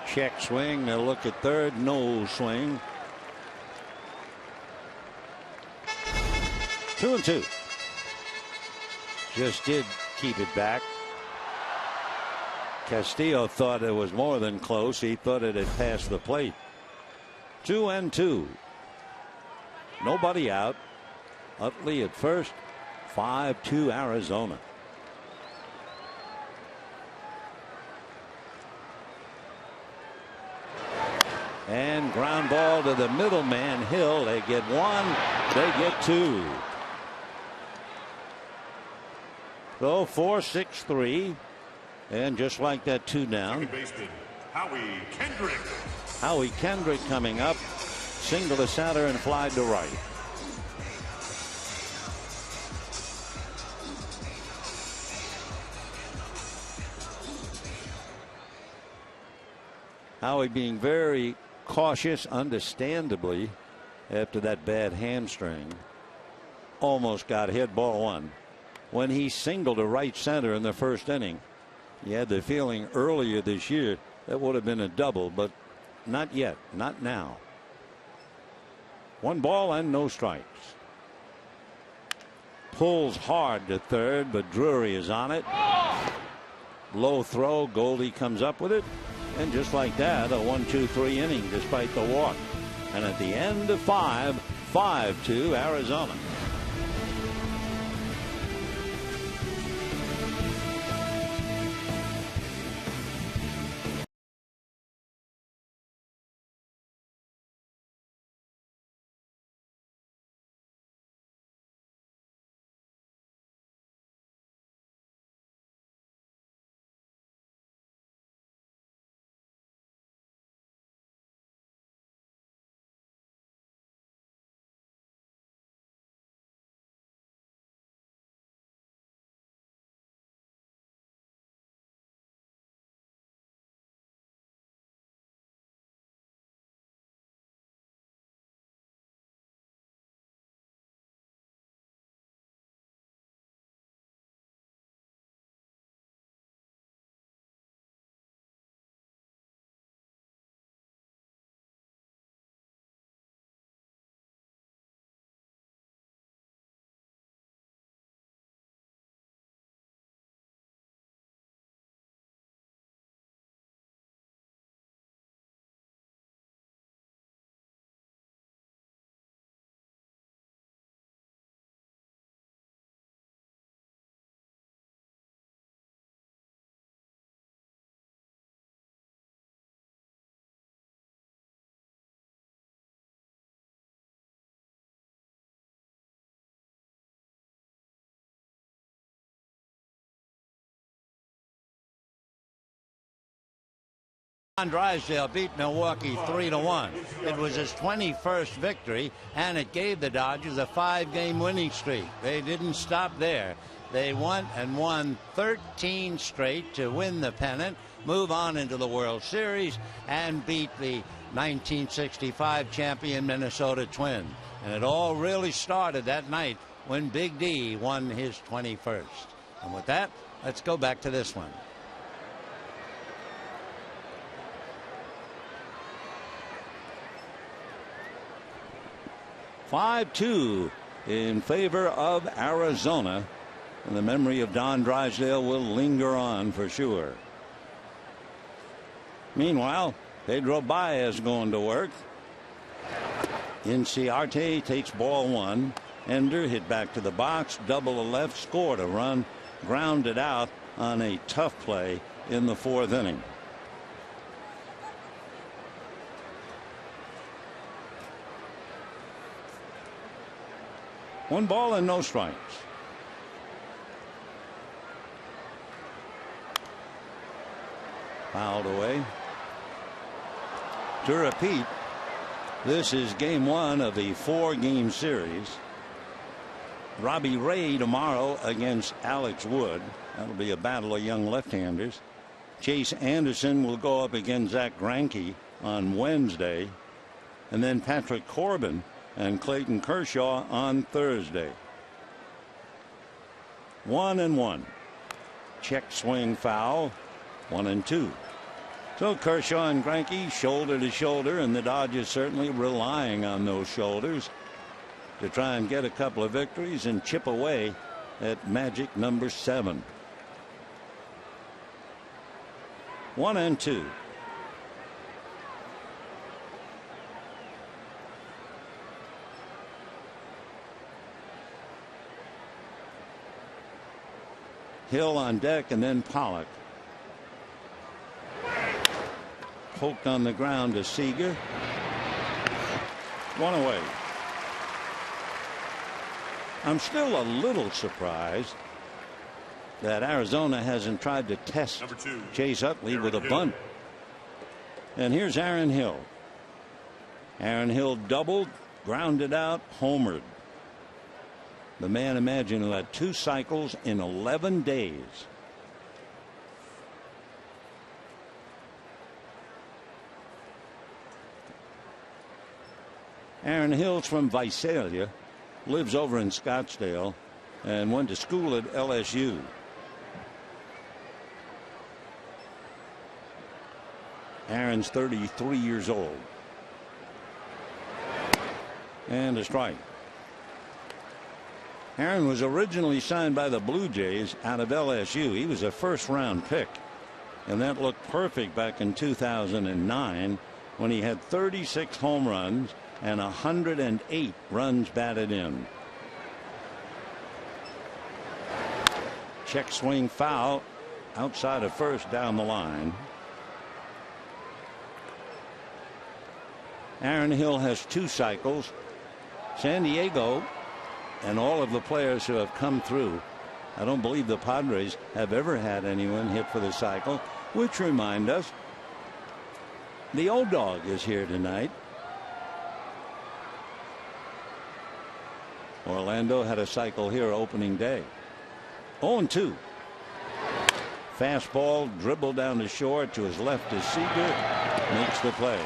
Check swing. A look at third. No swing. 2-2. Just did keep it back. Castillo thought it was more than close. He thought it had passed the plate. 2-2. Nobody out. Utley at first. 5-2 Arizona. And ground ball to the middleman Hill. They get one. They get two. So 4-6-3. And just like that, 2 down.
Howie Kendrick.
Howie Kendrick coming up. Single to center and fly to right. Howie being very cautious, understandably, after that bad hamstring. Almost got hit, ball 1. When he singled to right center in the first inning, you had the feeling earlier this year that would have been a double, but not yet, not now. 1 ball and no strikes. Pulls hard to third, but Drury is on it. Low throw. Goldie comes up with it. And just like that, a 1-2-3 inning despite the walk. And at the end of 5-2 Arizona. Drysdale beat Milwaukee 3-1. It was his 21st victory, and it gave the Dodgers a 5-game winning streak. They didn't stop there. They won 13 straight to win the pennant, move on into the World Series, and beat the 1965 champion Minnesota Twins. And it all really started that night when Big D won his 21st. And with that, let's go back to this one. (5-2) in favor of Arizona, and the memory of Don Drysdale will linger on for sure. Meanwhile, Pedro Baez going to work. Inciarte takes ball 1. Ender hit back to the box, double a left, scored a run, grounded out on a tough play in the 4th inning. One ball and no strikes. Fouled away. To repeat, this is game 1 of the 4-game series. Robbie Ray tomorrow against Alex Wood. That'll be a battle of young left-handers. Chase Anderson will go up against Zach Greinke on Wednesday. And then Patrick Corbin and Clayton Kershaw on Thursday. 1-1. Check swing foul. 1-2. So Kershaw and Greinke shoulder to shoulder, and the Dodgers certainly relying on those shoulders to try and get a couple of victories and chip away at magic number 7. 1-2. Hill on deck, and then Pollock. Poked on the ground to Seager. 1 away. I'm still a little surprised that Arizona hasn't tried to test Chase Utley with a bunt. And here's Aaron Hill. Aaron Hill doubled, grounded out, homered. The man, imagine, who had 2 cycles in 11 days. Aaron Hill's from Visalia, lives over in Scottsdale, and went to school at LSU. Aaron's 33 years old. And a strike. Aaron was originally signed by the Blue Jays out of LSU. He was a first-round pick, and that looked perfect back in 2009 when he had 36 home runs and 108 runs batted in. Check swing foul outside of first down the line. Aaron Hill has 2 cycles. San Diego and all of the players who have come through, I don't believe the Padres have ever had anyone hit for the cycle, which remind us the old dog is here tonight. Orlando had a cycle here opening day. 0-2. Fastball dribbled down the shore to his left as Seager makes the play.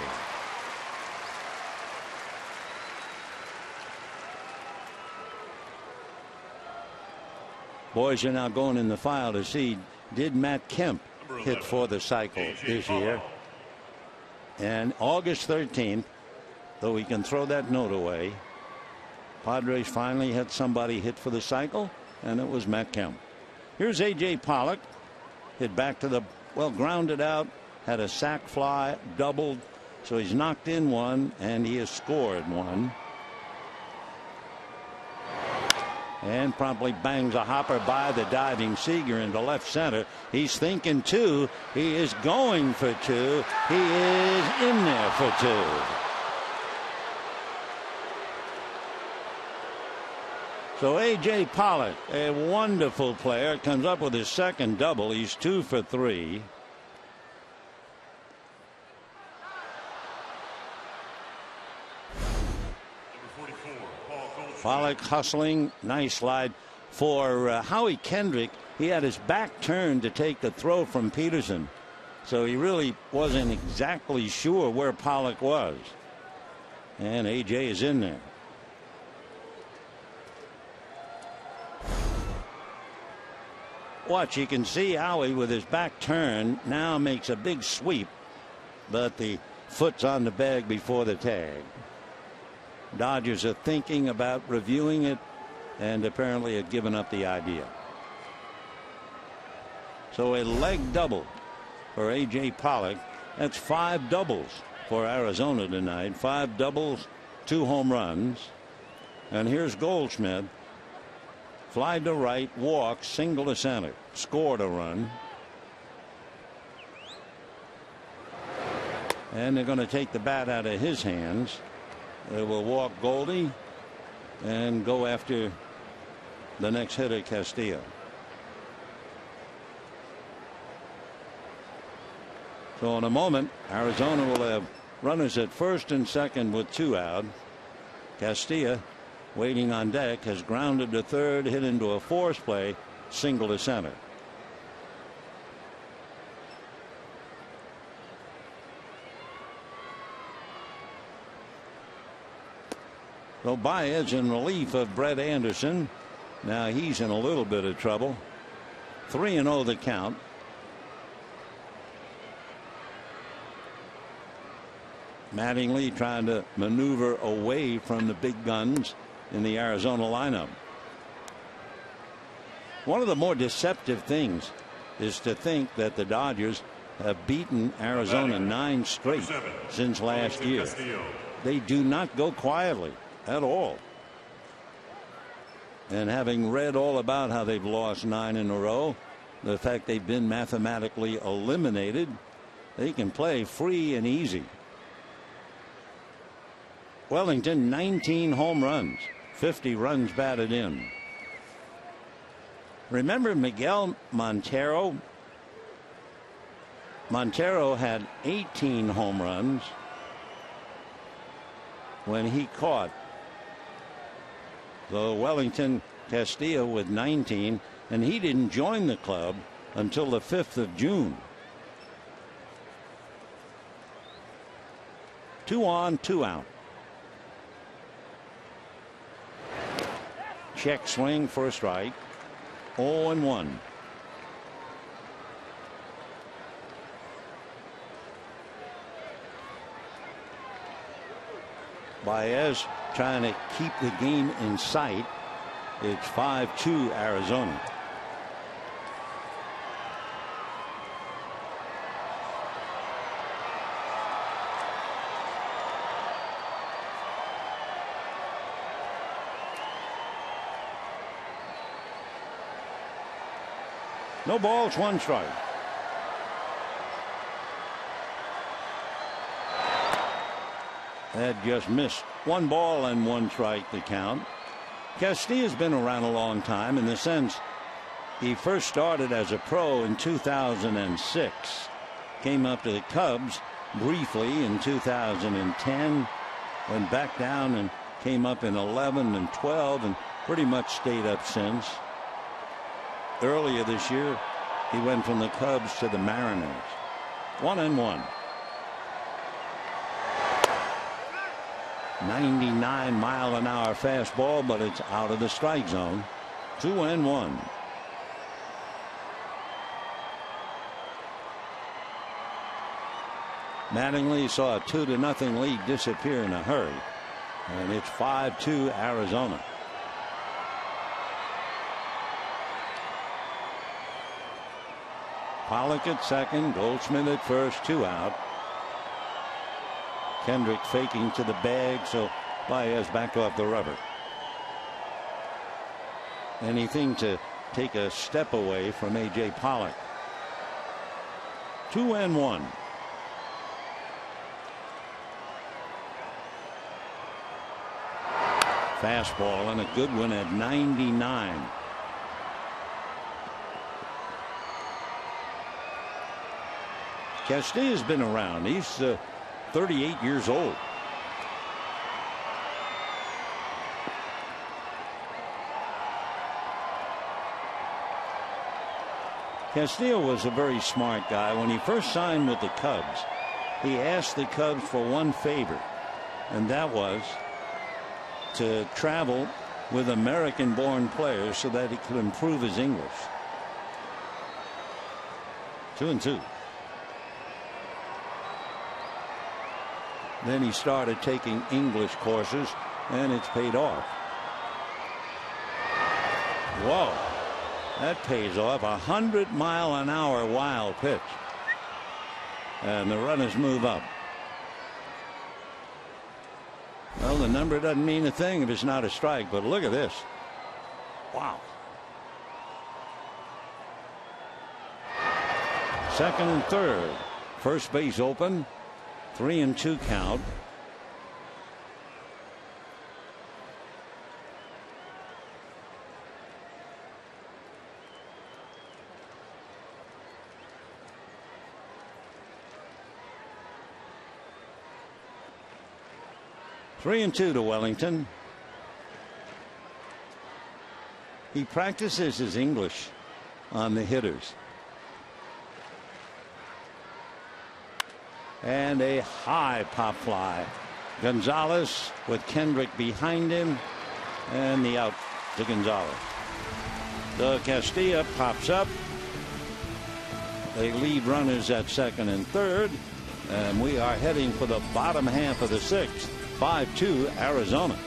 Boys are now going in the file to see, did Matt Kemp hit for the cycle this year? And August 13th, though we can throw that note away, Padres finally had somebody hit for the cycle, and it was Matt Kemp. Here's A.J. Pollock. Hit back to the, well, grounded out, had a sac fly, doubled, so he's knocked in 1, and he has scored 1. And promptly bangs a hopper by the diving Seager into left center. He's thinking 2. He is going for 2. He is in there for 2. So A.J. Pollock, a wonderful player, comes up with his second double. He's 2 for 3. Pollock hustling, nice slide for Howie Kendrick. He had his back turned to take the throw from Peterson, so he really wasn't exactly sure where Pollock was. And A.J. is in there. Watch, you can see Howie with his back turned now makes a big sweep, but the foot's on the bag before the tag. Dodgers are thinking about reviewing it and apparently have given up the idea. So a leg double for A.J. Pollock. That's 5 doubles for Arizona tonight. 5 doubles, 2 home runs. And here's Goldschmidt. Fly to right, walk, single to center, scored a run. And they're going to take the bat out of his hands. They will walk Goldie and go after the next hitter, Castillo. So in a moment, Arizona will have runners at first and second with 2 out. Castilla, waiting on deck, has grounded to third, hit into a force play, single to center. So Baez in relief of Brett Anderson. Now he's in a little bit of trouble. 3-0 the count. Mattingly trying to maneuver away from the big guns in the Arizona lineup. One of the more deceptive things is to think that the Dodgers have beaten Arizona 9 straight since last year. They do not go quietly at all. And having read all about how they've lost 9 in a row, the fact they've been mathematically eliminated, they can play free and easy. Wellington, 19 home runs, 50 runs batted in. Remember Miguel Montero? Montero had 18 home runs when he caught. So Wellington Castillo with 19, and he didn't join the club until the 5th of June. 2 on, 2 out. Check swing for a strike. 0-1. Baez trying to keep the game in sight. It's 5-2 Arizona. No balls, 1 strike. That just missed. 1 ball and 1 strike to count. Castilla's been around a long time in the sense he first started as a pro in 2006. Came up to the Cubs briefly in 2010. Went back down and came up in 11 and 12 and pretty much stayed up since. Earlier this year, he went from the Cubs to the Mariners. 1-1. 99-mile-an-hour fastball, but it's out of the strike zone. 2-1. Mattingly saw a 2-0 lead disappear in a hurry, and it's 5-2 Arizona. Pollock at second, Goldschmidt at first, 2 out. Kendrick faking to the bag, so Baez back off the rubber. Anything to take a step away from A.J. Pollock. 2-1. Fastball and a good one at 99. Castilla's been around. He's 38 years old. Castillo was a very smart guy. When he first signed with the Cubs, he asked the Cubs for one favor, and that was to travel with American-born players so that he could improve his English. 2-2. Then he started taking English courses, and it's paid off. Whoa, that pays off. 100-mile-an-hour wild pitch. And the runners move up. Well, the number doesn't mean a thing if it's not a strike, but look at this. Wow. Second and third. First base open. 3-2 count. 3-2 to Wellington. He practices his English on the hitters. And a high pop fly. Gonzalez with Kendrick behind him, and the out to Gonzalez. The Castilla pops up. They leave runners at second and third, and we are heading for the bottom half of the sixth. 5-2 Arizona.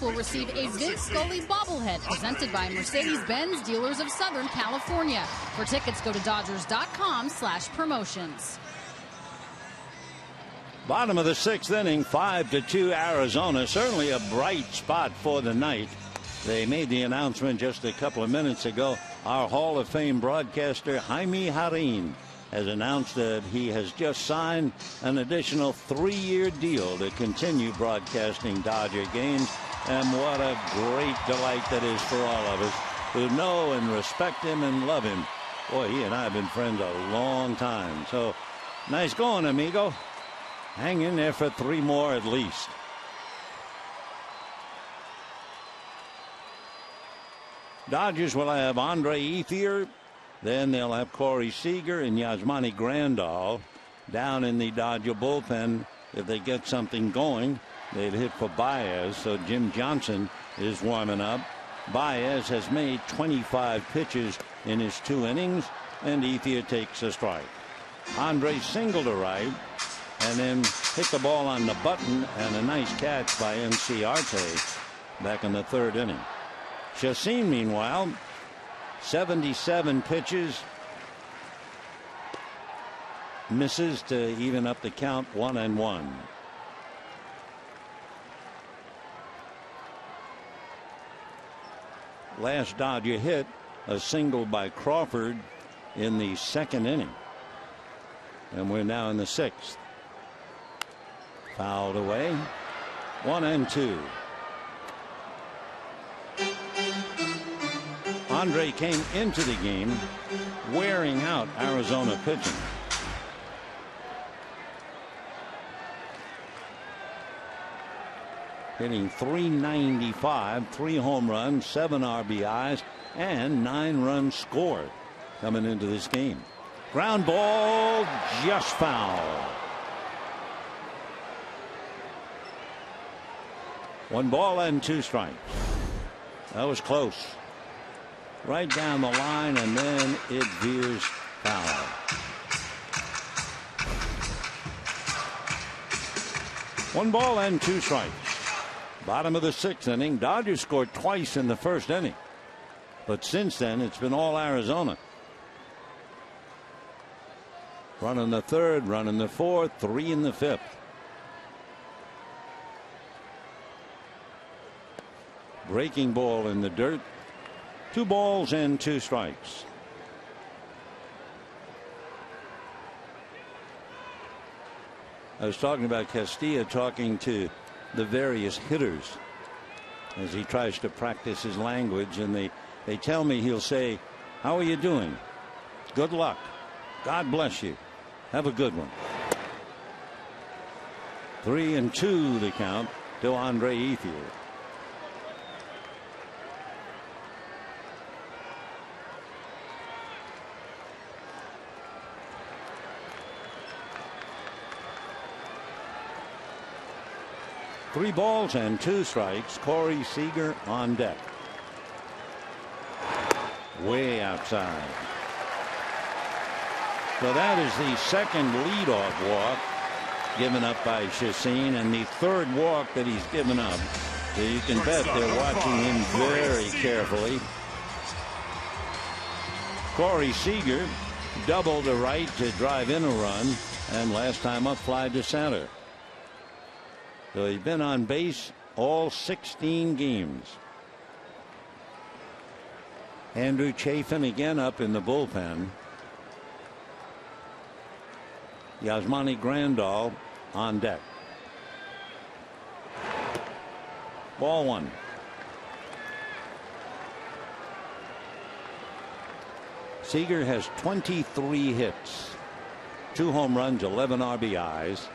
Will receive a Vince Scully bobblehead presented by Mercedes-Benz Dealers of Southern California. For tickets, go to Dodgers.com/promotions.
Bottom of the sixth inning, 5-2 Arizona. Certainly a bright spot for the night. They made the announcement just a couple of minutes ago. Our Hall of Fame broadcaster Jaime Jarrín has announced that he has just signed an additional 3-year deal to continue broadcasting Dodger games. And what a great delight that is for all of us who know and respect him and love him. Boy, he and I have been friends a long time. So nice going, amigo. Hang in there for 3 more at least. Dodgers will have Andre Ethier. Then they'll have Corey Seager and Yasmani Grandal down in the Dodger bullpen. If they get something going, they'd hit for Baez. So Jim Johnson is warming up. Baez has made 25 pitches in his 2 innings, and Ethier takes a strike. Andre singled to right and then hit the ball on the button, and a nice catch by Enciarte back in the 3rd inning. Chacin, meanwhile, 77 pitches, misses to even up the count 1-1. Last Dodger hit, a single by Crawford in the 2nd inning. And we're now in the 6th. Fouled away. 1-2. Andre came into the game wearing out Arizona pitching. Hitting .395, 3 home runs, 7 RBIs, and 9 runs scored coming into this game. Ground ball, just foul. 1 ball and 2 strikes. That was close. Right down the line, and then it veers foul. One ball and 2 strikes. Bottom of the 6th inning. Dodgers scored twice in the 1st inning. But since then, it's been all Arizona. Run in the 3rd, run in the 4th, 3 in the 5th. Breaking ball in the dirt. 2 balls and 2 strikes. I was talking about Castilla talking to the various hitters as he tries to practice his language, and they tell me he'll say, "How are you doing? Good luck. God bless you. Have a good one." 3-2 the count to Andre Ethier. Three balls and 2 strikes. Corey Seager on deck. Way outside. So that is the second leadoff walk given up by Chacin, and the 3rd walk that he's given up. So you can bet they're watching him very carefully. Corey Seager doubled to right to drive in a run, and last time up fly to center. So he's been on base all 16 games. Andrew Chafin again up in the bullpen. Yasmani Grandal on deck. Ball 1. Seager has 23 hits, 2 home runs, 11 RBIs.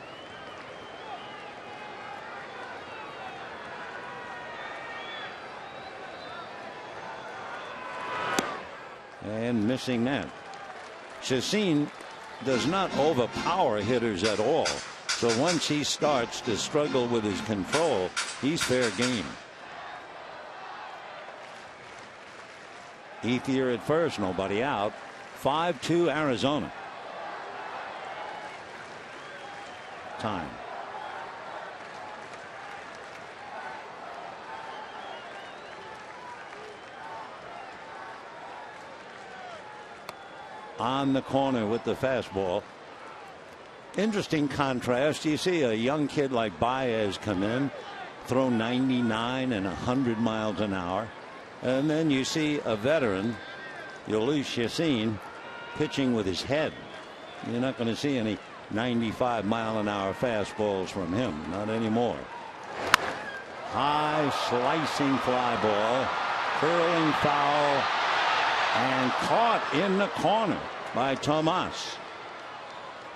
And missing that. Chacin does not overpower hitters at all. So once he starts to struggle with his control, he's fair game. Ethier at first, nobody out. 5-2 Arizona. Time. On the corner with the fastball. Interesting contrast. You see a young kid like Baez come in, throw 99 and 100 miles an hour. And then you see a veteran, Jhoulys Chacin, pitching with his head. You're not going to see any 95-mile-an-hour fastballs from him. Not anymore. High slicing fly ball. Curling foul. And caught in the corner by Tomas.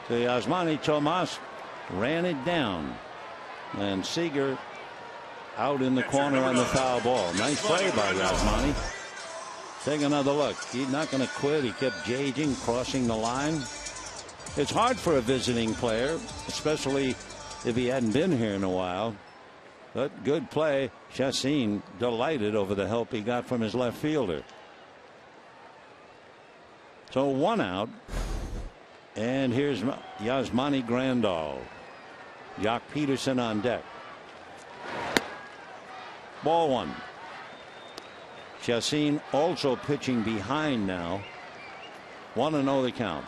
So Yasmani Tomas ran it down. And Seager out in the corner on the foul ball. Nice play by Yasmani. Take another look. He's not going to quit. He kept gauging, crossing the line. It's hard for a visiting player, especially if he hadn't been here in a while. But good play. Chacin delighted over the help he got from his left fielder. So 1 out. And here's Yasmani Grandal. Jock Peterson on deck. Ball 1. Chacin also pitching behind now. 1-0 the count.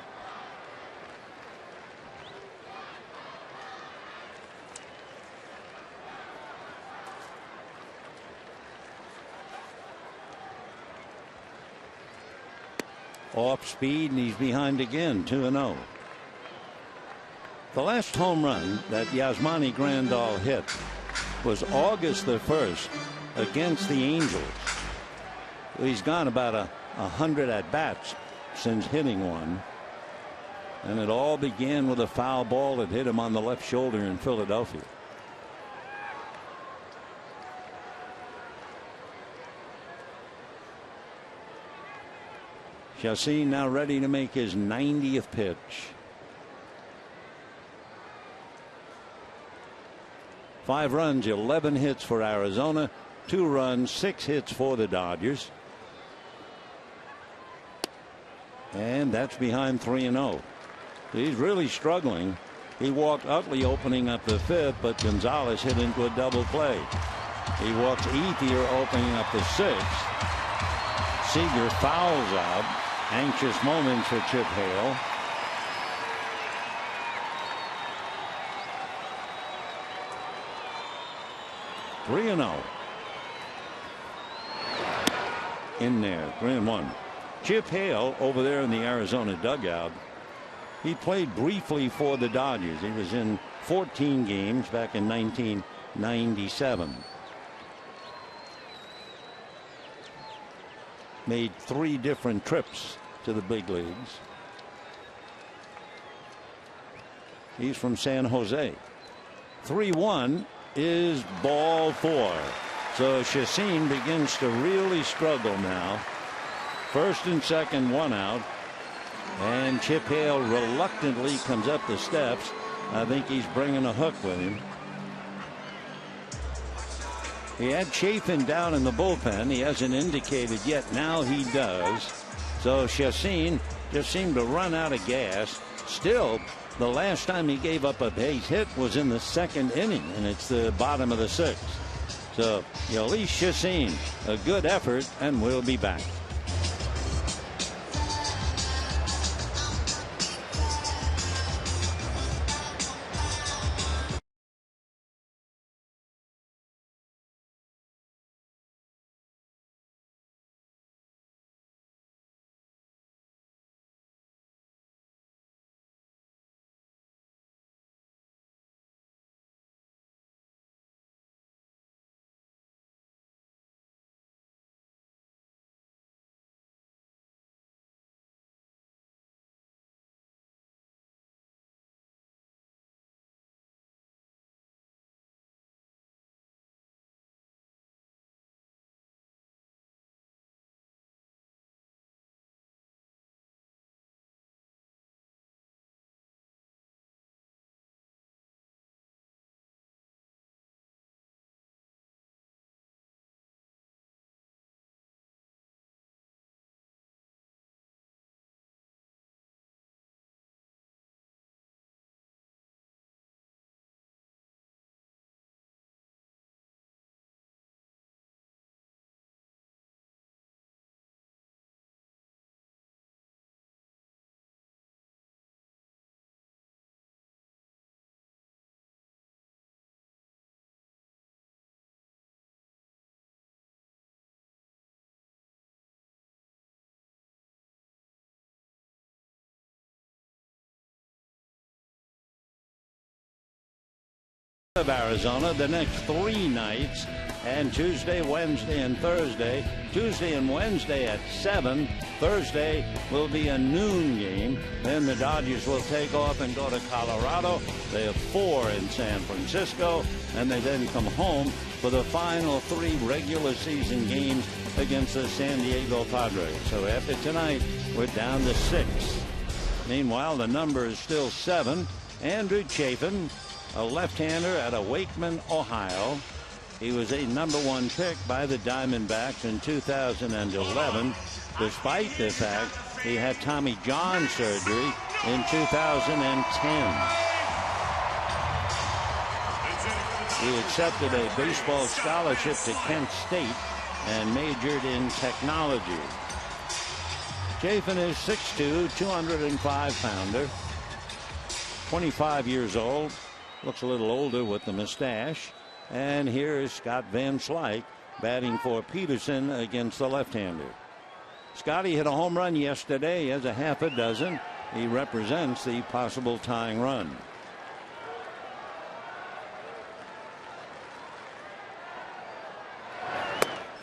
Off speed, and he's behind again. 2-0. The last home run that Yasmani Grandal hit was August the 1st against the Angels. He's gone about 100 at bats since hitting one, and it all began with a foul ball that hit him on the left shoulder in Philadelphia. Chacin now ready to make his 90th pitch. Five runs, 11 hits for Arizona, 2 runs, 6 hits for the Dodgers. And that's behind 3-0. He's really struggling. He walked Utley opening up the 5th, but Gonzalez hit into a double play. He walks Ethier opening up the 6th. Seager fouls out. Anxious moments for Chip Hale. in there. 3-1. Chip Hale over there in the Arizona dugout. He played briefly for the Dodgers. He was in 14 games back in 1997. Made 3 different trips to the big leagues. He's from San Jose. 3-1 is ball 4. So Chacin begins to really struggle now. First and second, 1 out. And Chip Hale reluctantly comes up the steps. I think he's bringing a hook with him. He had Chafin down in the bullpen. He hasn't indicated yet. Now he does. So Chacin just seemed to run out of gas. Still, the last time he gave up a base hit was in the 2nd inning, and it's the bottom of the 6th. So Jhoulys Chacin, a good effort, and we'll be back. Of Arizona the next 3 nights, and Tuesday, Wednesday, and Thursday. Tuesday and Wednesday at 7. Thursday will be a noon game. Then the Dodgers will take off and go to Colorado. They have 4 in San Francisco, and they then come home for the final 3 regular season games against the San Diego Padres. So after tonight, we're down to 6. Meanwhile, the number is still 7. Andrew Chafin, a left-hander out of Wakeman, Ohio. He was a #1 pick by the Diamondbacks in 2011, despite the fact he had Tommy John surgery in 2010. He accepted a baseball scholarship to Kent State and majored in technology. Chafin is 6'2", 205-pounder, 25 years old. Looks a little older with the mustache. And here is Scott Van Slyke batting for Peterson against the left-hander. Scotty hit a home run yesterday. He has a half a dozen. He represents the possible tying run.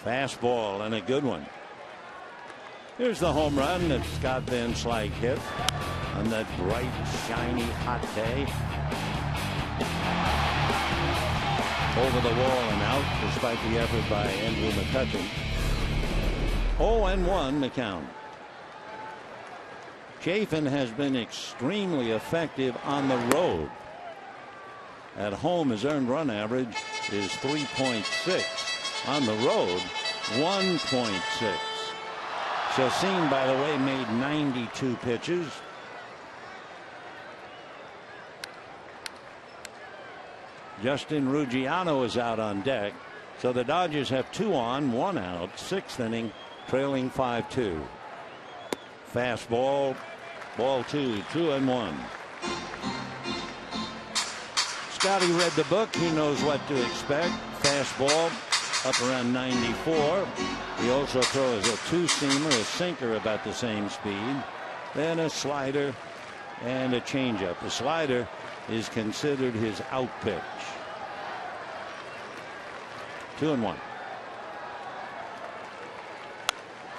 Fastball and a good one. Here's the home run that Scott Van Slyke hit on that bright, shiny, hot day. Over the wall and out, despite the effort by Andrew McCutchen. 0-1 the count. Chafin has been extremely effective on the road. At home, his earned run average is 3.6. On the road, 1.6. Chacin, by the way, made 92 pitches. Justin Ruggiano is out on deck. So the Dodgers have 2 on, 1 out, 6th inning, trailing 5-2. Fastball, ball 2, 2-1. Scotty read the book. He knows what to expect. Fastball up around 94. He also throws a two-seamer, a sinker about the same speed, then a slider and a changeup. The slider is considered his out pitch. 2-1.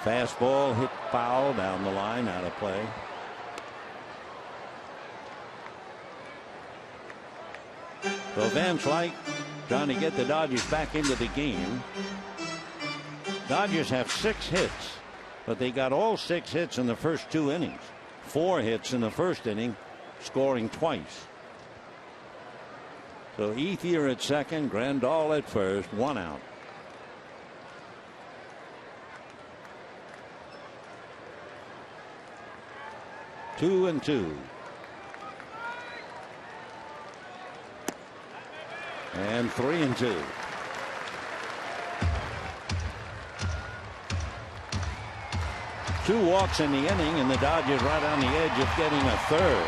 Fastball hit foul down the line, out of play. So Van Slyke trying to get the Dodgers back into the game. Dodgers have 6 hits, but they got all 6 hits in the first 2 innings. 4 hits in the first inning, scoring twice. So Ethier at second, Grandal at first, 1 out. Two and 2. And 3 and 2. Two walks in the inning, and the Dodgers right on the edge of getting a third.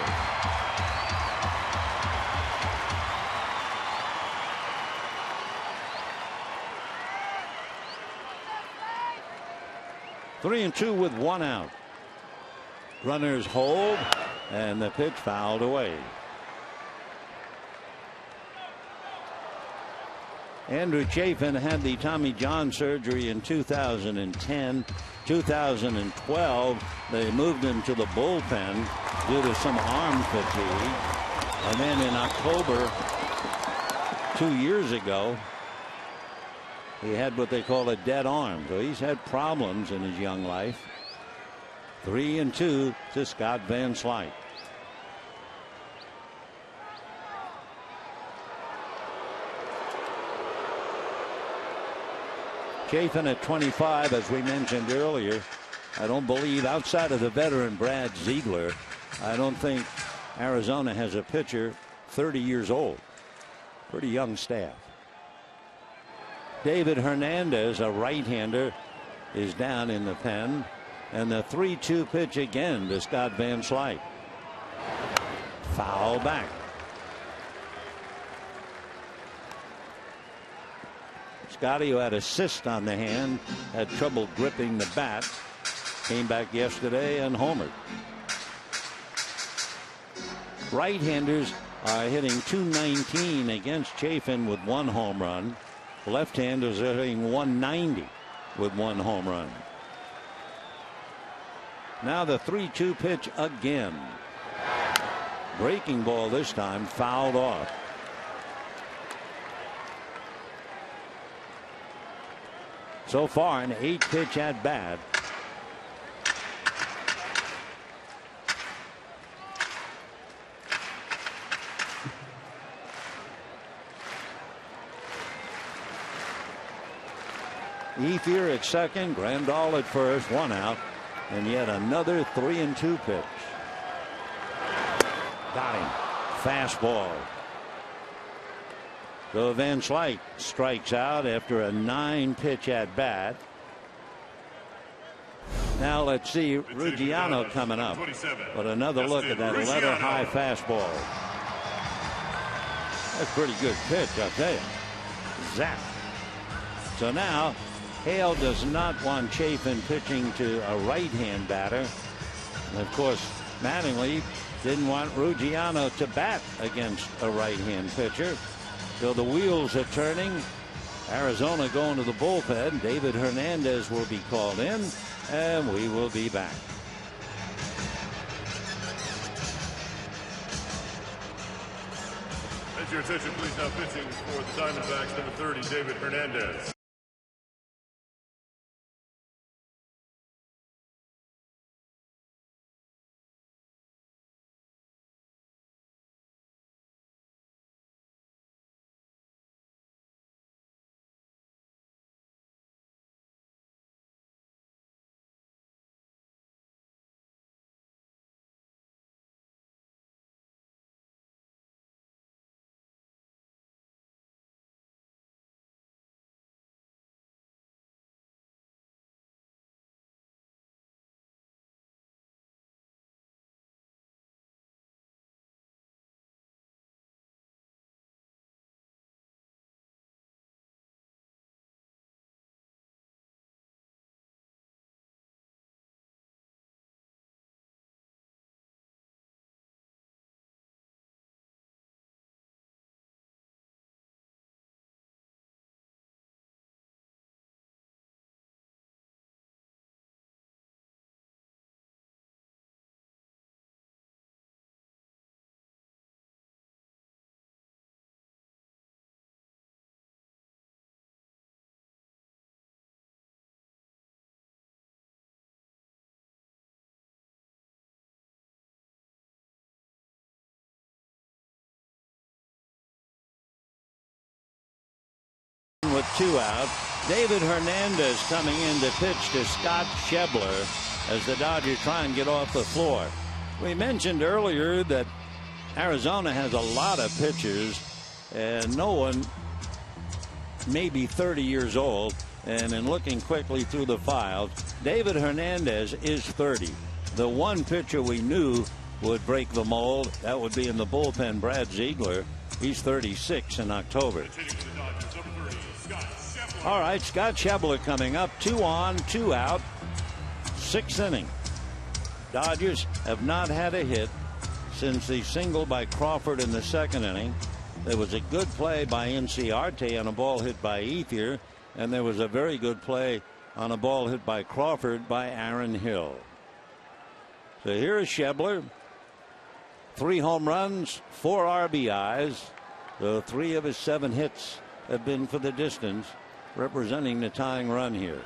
Three and 2 with 1 out. Runners hold, and the pitch fouled away. Andrew Chafin had the Tommy John surgery in 2010. 2012, they moved him to the bullpen due to some arm fatigue. And then in October 2 years ago, he had what they call a dead arm. So he's had problems in his young life. 3 and 2 to Scott Van Slyke. Chafin at 25, as we mentioned earlier. I don't believe, outside of the veteran Brad Ziegler, I don't think Arizona has a pitcher 30 years old. Pretty young staff. David Hernandez, a right-hander, is down in the pen. And the 3-2 pitch again to Scott Van Slyke. Foul back. Scotty, who had a cyst on the hand, had trouble gripping the bat, came back yesterday and homered. Right-handers are hitting .219 against Chafin with 1 home run. Left-handers are hitting .190 with 1 home run. Now the 3-2 pitch again. Breaking ball this time, fouled off. So far an 8-pitch at bat. Ethier at second, Grandal at first, 1 out. And yet another 3-2 pitch. Got him. Fastball. So Van Slyke strikes out after a 9-pitch at bat. Now let's see Ruggiano coming up. But another look at that letter high fastball. That's a pretty good pitch, I'll tell you. Zap. So now Hale does not want Chafin pitching to a right-hand batter. And of course, Mattingly didn't want Ruggiano to bat against a right-hand pitcher. So the wheels are turning. Arizona going to the bullpen. David Hernandez will be called in, and we will be back.
As your attention, please, now pitching for the Diamondbacks, number 30, David Hernandez.
2 out. David Hernandez coming in to pitch to Scott Schebler as the Dodgers try and get off the floor. We mentioned earlier that Arizona has a lot of pitchers, and no one maybe 30 years old. And in looking quickly through the files, David Hernandez is 30. The one pitcher we knew would break the mold, that would be in the bullpen, Brad Ziegler. He's 36 in October. All right, Scott Schebler coming up. 2 on, 2 out. 6th inning. Dodgers have not had a hit since the single by Crawford in the 2nd inning. There was a good play by Inciarte on a ball hit by Ethier, and there was a very good play on a ball hit by Crawford by Aaron Hill. So here is Schebler. 3 home runs, 4 RBIs. So 3 of his 7 hits have been for the distance, representing the tying run here.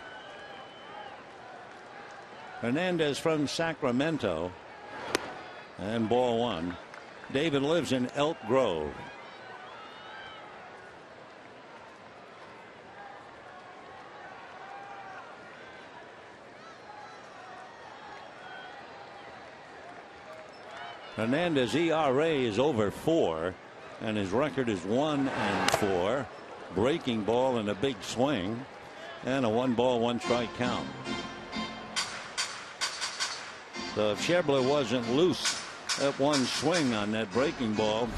Hernandez from Sacramento, and ball 1. David lives in Elk Grove. Hernandez ERA is over 4, and his record is 1-4. Breaking ball and a big swing, and a 1-ball 1-strike count. So if Schebler wasn't loose at one swing on that breaking ball,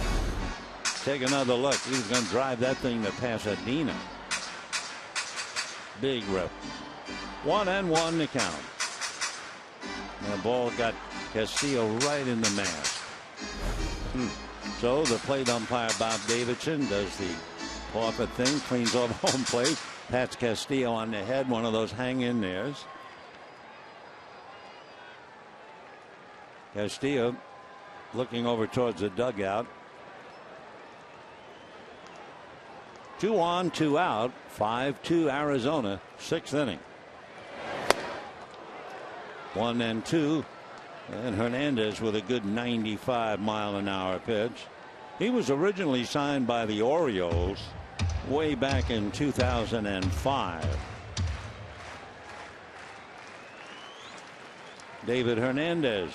take another look. He was going to drive that thing to Pasadena. Big rip. 1-1 to count. That ball got Castillo right in the mask. So the plate umpire Bob Davidson does the Crawford thing, cleans off home plate, pats Castillo on the head, one of those hang in theirs. Castillo looking over towards the dugout. 2 on, 2 out, 5-2 Arizona, 6th inning. 1-2. And Hernandez with a good 95-mile-an-hour pitch. He was originally signed by the Orioles way back in 2005. David Hernandez,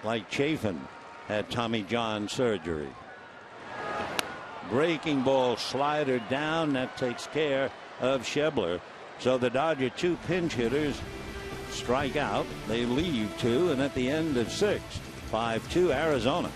like Chafin, had Tommy John surgery. Breaking ball slider down, that takes care of Schebler. So the Dodger 2 pinch hitters strike out. They leave 2, and at the end of 6, 5-2 Arizona.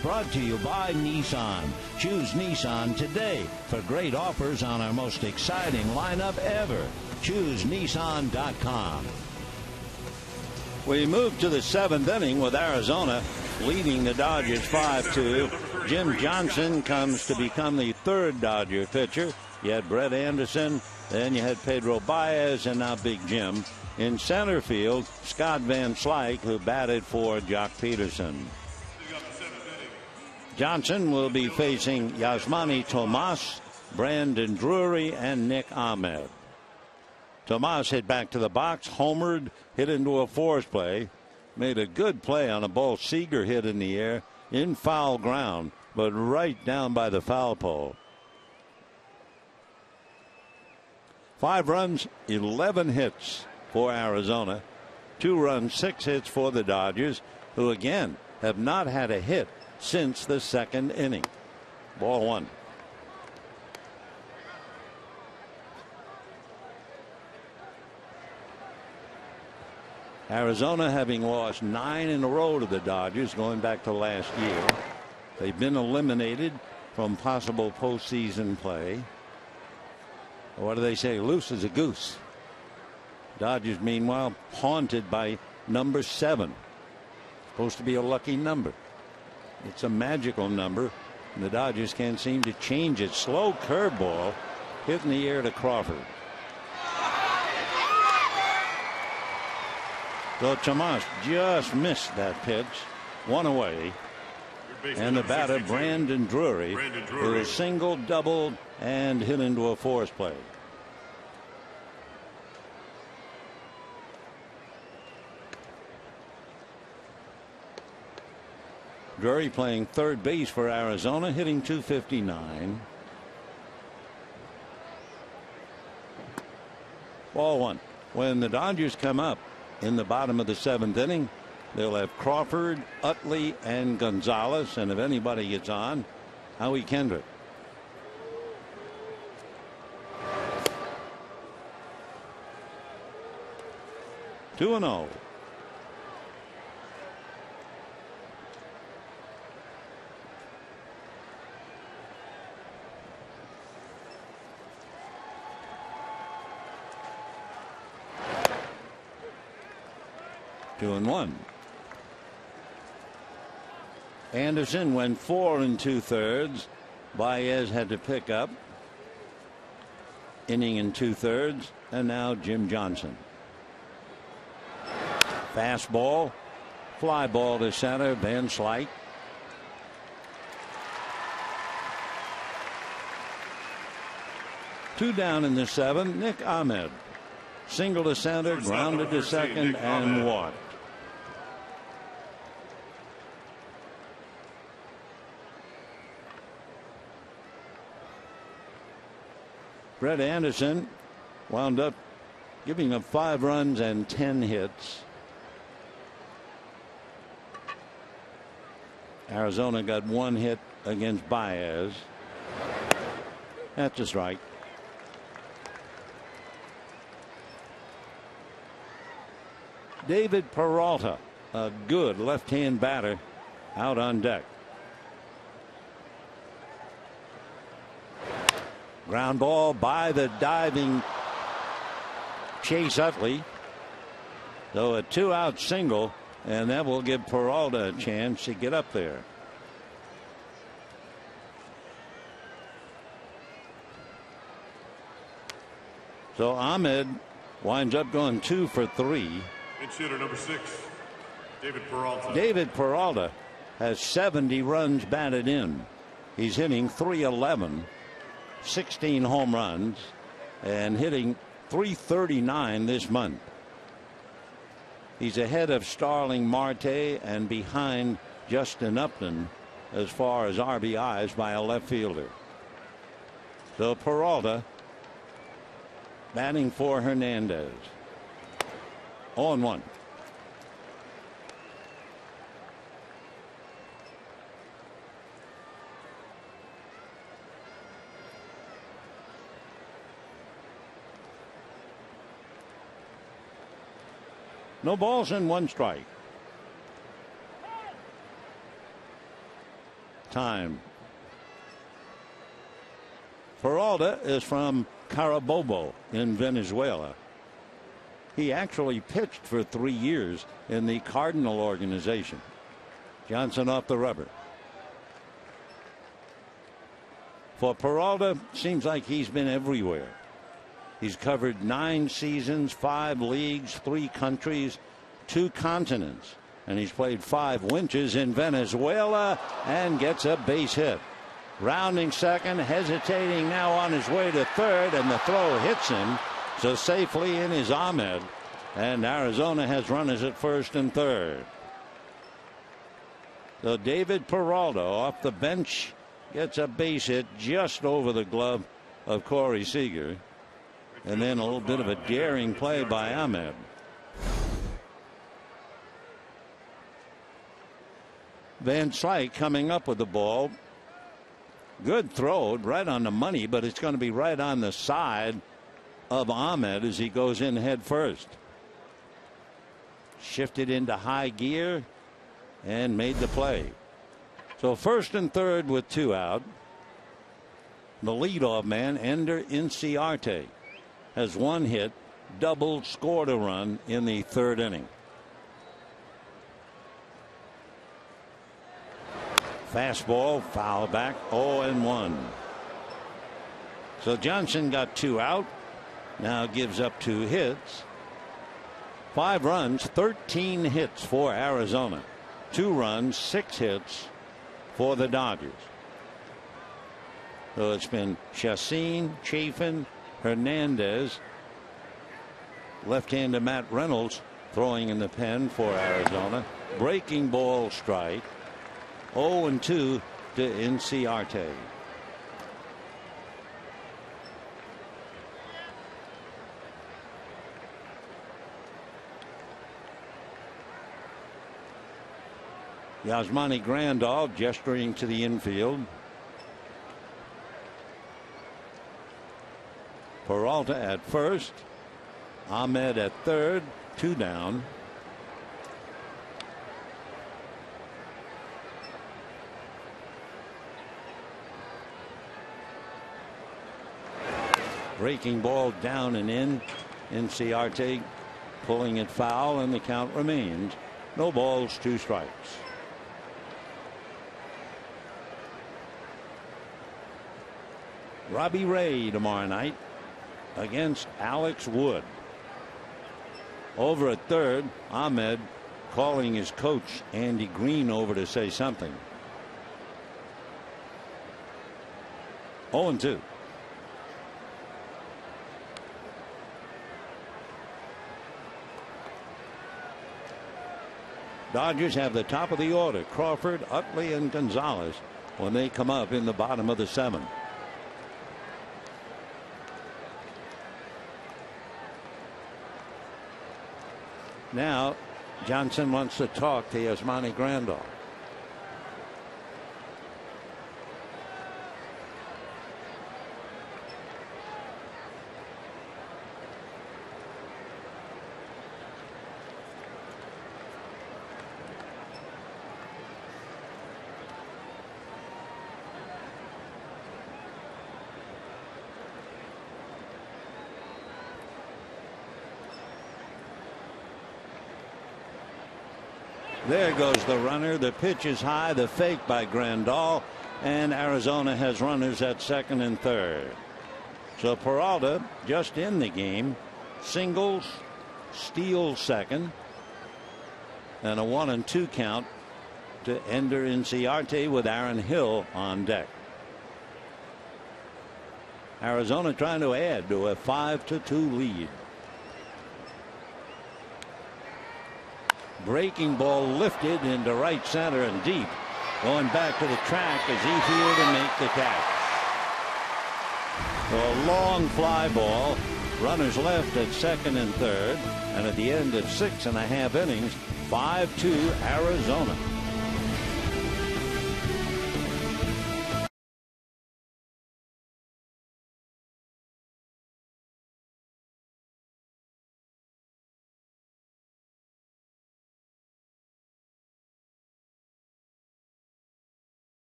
Brought to you by Nissan. Choose Nissan today for great offers on our most exciting lineup ever. Choose Nissan.com. We move to the 7th inning with Arizona leading the Dodgers 5-2. Jim Johnson comes to become the 3rd Dodger pitcher. You had Brett Anderson, then you had Pedro Baez, and now Big Jim. In center field, Scott Van Slyke, who batted for Jock Peterson. Johnson will be facing Yasmani Tomas, Brandon Drury, and Nick Ahmed. Tomas hit back to the box, homered, hit into a force play, made a good play on a ball Seager hit in the air in foul ground, but right down by the foul pole. 5 runs, 11 hits for Arizona. 2 runs, 6 hits for the Dodgers, who again have not had a hit since the 2nd inning. Ball 1. Arizona having lost 9 in a row to the Dodgers going back to last year. They've been eliminated from possible postseason play. What do they say? Loose as a goose. Dodgers, meanwhile, haunted by number 7. Supposed to be a lucky number. It's a magical number, and the Dodgers can't seem to change it. Slow curveball hit in the air to Crawford. So Tomas just missed that pitch. 1 away. And the batter, Brandon Drury, who is single, doubled, and hit into a force play. Drury playing third base for Arizona, hitting .259. Ball 1. When the Dodgers come up in the bottom of the 7th inning, they'll have Crawford, Utley, and Gonzalez, and if anybody gets on, Howie Kendrick. Two and 0. Two and 1. Anderson went 4 2/3. Baez had to pick up. Inning and 2/3. And now Jim Johnson. Fastball. Fly ball to center. Van Slyke. Two down in the 7th. Nick Ahmed. Single to center. Grounded to second and walked. Brett Anderson wound up giving up 5 runs and 10 hits. Arizona got 1 hit against Baez. That's a strike. David Peralta, a good left-hand batter, out on deck. Ground ball by the diving Chase Utley. So a 2-out single, and that will give Peralta a chance to get up there. So Ahmed winds up going 2 for 3.
Pinch hitter number 6, David Peralta.
David Peralta has 70 runs batted in. He's hitting .311. 16 home runs and hitting .339 this month. He's ahead of Starling Marte and behind Justin Upton as far as RBIs by a left fielder. So Peralta batting for Hernandez. 0-1. No balls and 1 strike. Time. Peralta is from Carabobo in Venezuela. He actually pitched for 3 years in the Cardinal organization. Johnson off the rubber. For Peralta, seems like he's been everywhere. He's covered 9 seasons, 5 leagues, 3 countries, 2 continents. And he's played 5 winches in Venezuela and gets a base hit. Rounding second, hesitating now on his way to third, and the throw hits him. So safely in is Ahmed. And Arizona has runners at first and third. So David Peralta off the bench gets a base hit just over the glove of Corey Seager. And then a little bit of a daring play by Ahmed. Van Slyke coming up with the ball. Good throw, right on the money, but it's going to be right on the side of Ahmed as he goes in head first. Shifted into high gear and made the play. So first and third with 2 out. The leadoff man, Ender Inciarte, has 1 hit, doubled, scored a run in the 3rd inning. Fastball, foul back, 0-1. So Johnson got 2 out. Now gives up 2 hits. 5 runs, 13 hits for Arizona. 2 runs, 6 hits for the Dodgers. So it's been Chacin, Chafin, Hernandez. Left-hander Matt Reynolds throwing in the pen for Arizona. Breaking ball, strike. 0-2 to Inciarte. Yasmani Grandal gesturing to the infield. Peralta at first. Ahmed at third. 2 down. Breaking ball down and in. Inciarte pulling it foul, and the count remains no balls, 2 strikes. Robbie Ray tomorrow night against Alex Wood. Over at third, Ahmed calling his coach Andy Green over to say something. 0-2. Dodgers have the top of the order, Crawford, Utley, and Gonzalez, when they come up in the bottom of the 7th. Now Johnson wants to talk to Yasmani Grandal. There goes the runner. The pitch is high. The fake by Grandal. And Arizona has runners at second and third. So Peralta just in the game. Singles, steals second. And a 1-2 count to Ender Inciarte with Aaron Hill on deck. Arizona trying to add to a 5-2 lead. Breaking ball lifted into right center and deep. Going back to the track as Efield to make the catch. So a long fly ball. Runners left at second and third. And at the end of 6.5 innings, 5-2 Arizona.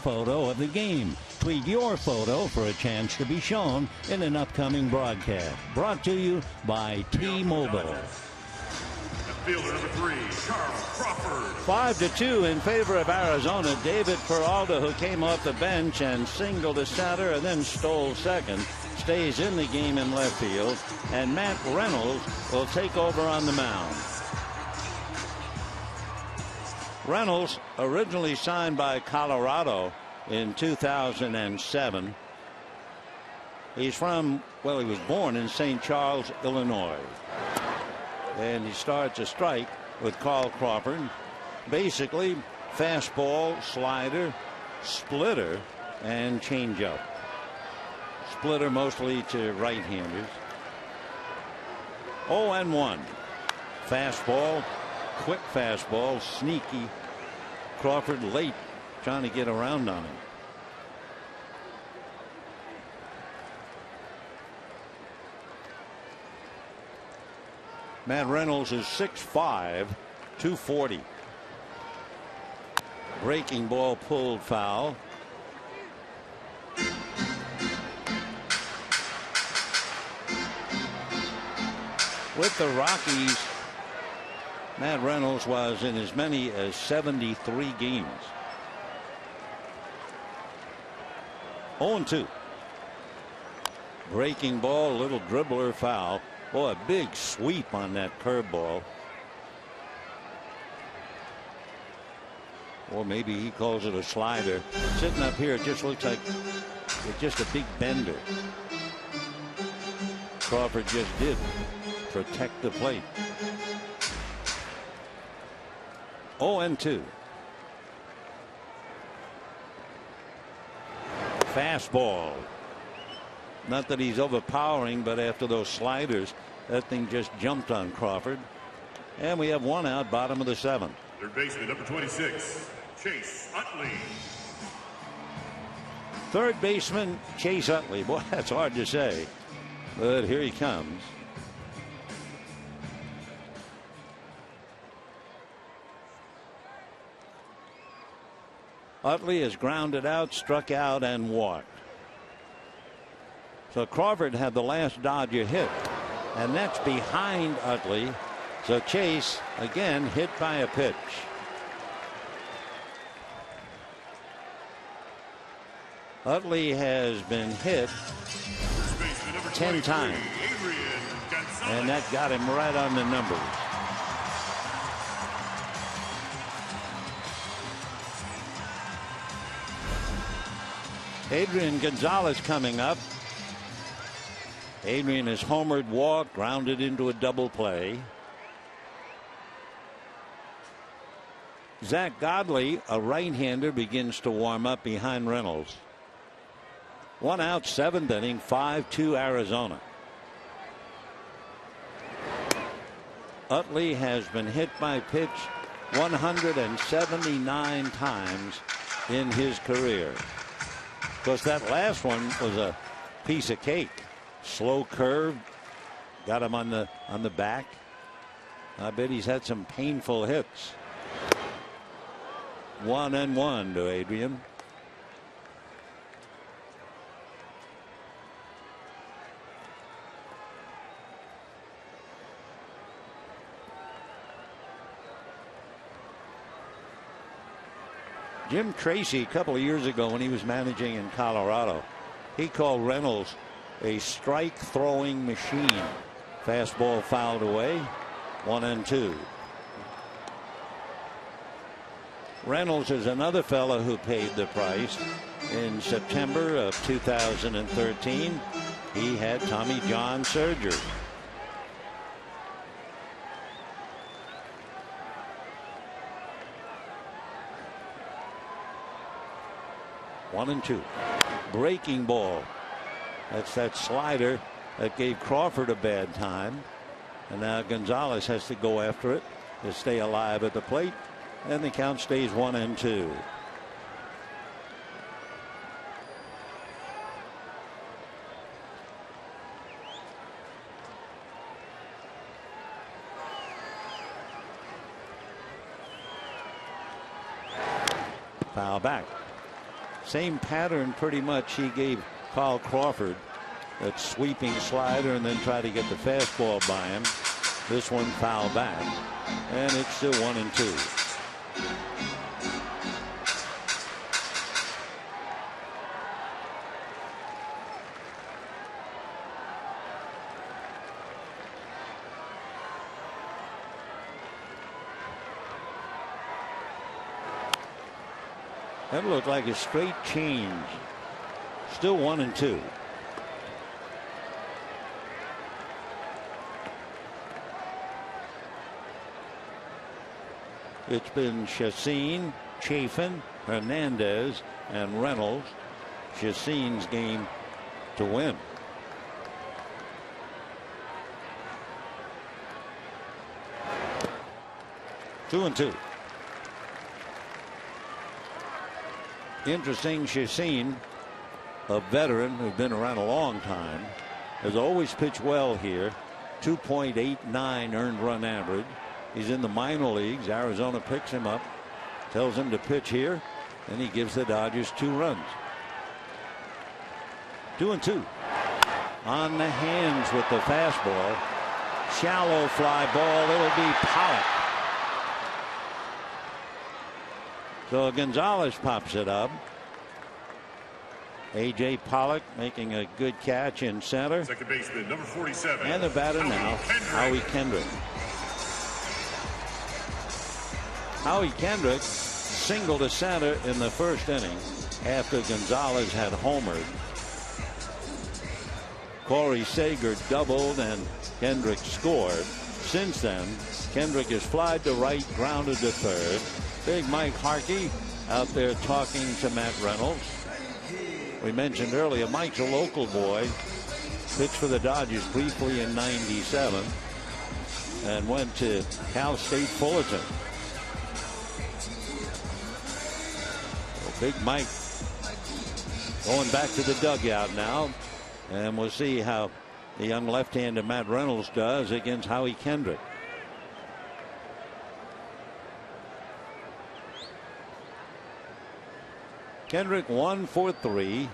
photo of the game. Tweet your photo for a chance to be shown in an upcoming broadcast. Brought to you by T-Mobile.
Fielder number 3, Charles Crawford.
5-2 in favor of Arizona. David Peralta, who came off the bench and singled to center and then stole second, stays in the game in left field, and Matt Reynolds will take over on the mound. Reynolds, originally signed by Colorado in 2007. He's from, well, he was born in St. Charles, Illinois. And he starts a strike with Carl Crawford. Basically, fastball, slider, splitter, and changeup. Splitter mostly to right-handers. 0-1. Fastball, quick fastball, sneaky. Crawford late, trying to get around on him. Matt Reynolds is 6'5", 240. Breaking ball pulled foul. With the Rockies, Matt Reynolds was in as many as 73 games. 0-2. Breaking ball, little dribbler foul. Boy, a big sweep on that curveball. Or maybe he calls it a slider. Sitting up here, it just looks like it's just a big bender. Crawford just did protect the plate. 0-2. Fastball. Not that he's overpowering, but after those sliders, that thing just jumped on Crawford. And we have one out, bottom of the 7th.
Third baseman, number 26, Chase Utley.
Third baseman, Chase Utley. Boy, that's hard to say. But here he comes. Utley has grounded out, struck out, and walked. So Crawford had the last Dodger hit, and that's behind Utley. So Chase again hit by a pitch. Utley has been hit 10 times, and that got him right on the numbers. Adrian Gonzalez coming up. Adrian has homered, walked, grounded into a double play. Zach Godley, a right-hander, begins to warm up behind Reynolds. 1 out, 7th inning, 5-2 Arizona. Utley has been hit by pitch 179 times in his career. Of course, that last one was a piece of cake. Slow curve, got him on the back. I bet he's had some painful hits. 1-1 to Adrian. Jim Tracy, a couple of years ago when he was managing in Colorado, he called Reynolds a strike throwing machine. Fastball fouled away. 1-2. Reynolds is another fellow who paid the price. In September of 2013, he had Tommy John surgery. One and two. Breaking ball. That's that slider that gave Crawford a bad time. And now Gonzalez has to go after it to stay alive at the plate. And the count stays 1-2. Foul back. Same pattern pretty much he gave Carl Crawford, that sweeping slider and then try to get the fastball by him. This one foul back, and it's still 1-2. That looked like a straight change. Still 1-2. It's been Chacin, Chafin, Hernandez, and Reynolds. Chacin's game to win. Two and two. Interesting, Chacin, a veteran who's been around a long time, has always pitched well here. 2.89 earned run average. He's in the minor leagues. Arizona picks him up, tells him to pitch here, and he gives the Dodgers 2 runs. 2-2. On the hands with the fastball. Shallow fly ball. It'll be Pollock. So Gonzalez pops it up. A.J. Pollock making a good catch in center.
Second baseman, number 47.
And the batter now, Howie Kendrick. Howie Kendrick singled to center in the first inning after Gonzalez had homered. Corey Seager doubled and Kendrick scored. Since then, Kendrick has flied to right, grounded to third. Big Mike Harkey out there talking to Matt Reynolds. We mentioned earlier, Mike's a local boy. Pitched for the Dodgers briefly in '97 and went to Cal State Fullerton. Big Mike going back to the dugout now, and we'll see how the young left-hander Matt Reynolds does against Howie Kendrick. Kendrick 1 for 3,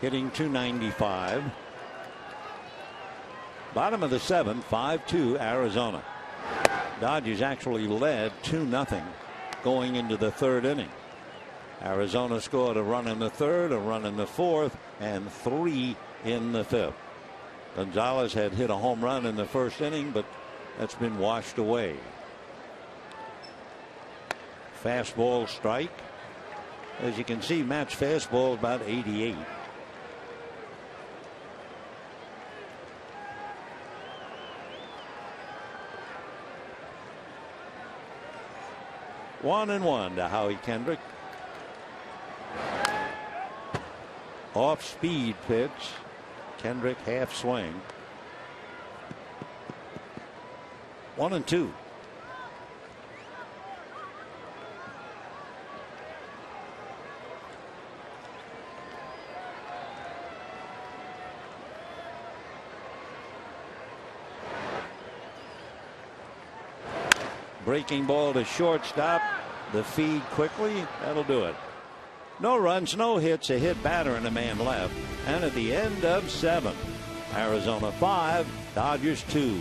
hitting .295. Bottom of the 7th, 5-2 Arizona. Dodgers actually led 2-0 going into the third inning. Arizona scored a run in the third, a run in the fourth, and 3 in the fifth. Gonzalez had hit a home run in the first inning, but that's been washed away. Fastball strike. As you can see, Matt's fastball about 88. One and one to Howie Kendrick. Off speed pitch. Kendrick half swing. 1-2. Breaking ball to shortstop. The feed quickly. That'll do it. No runs, no hits, a hit batter and a man left. And at the end of 7, Arizona 5, Dodgers 2.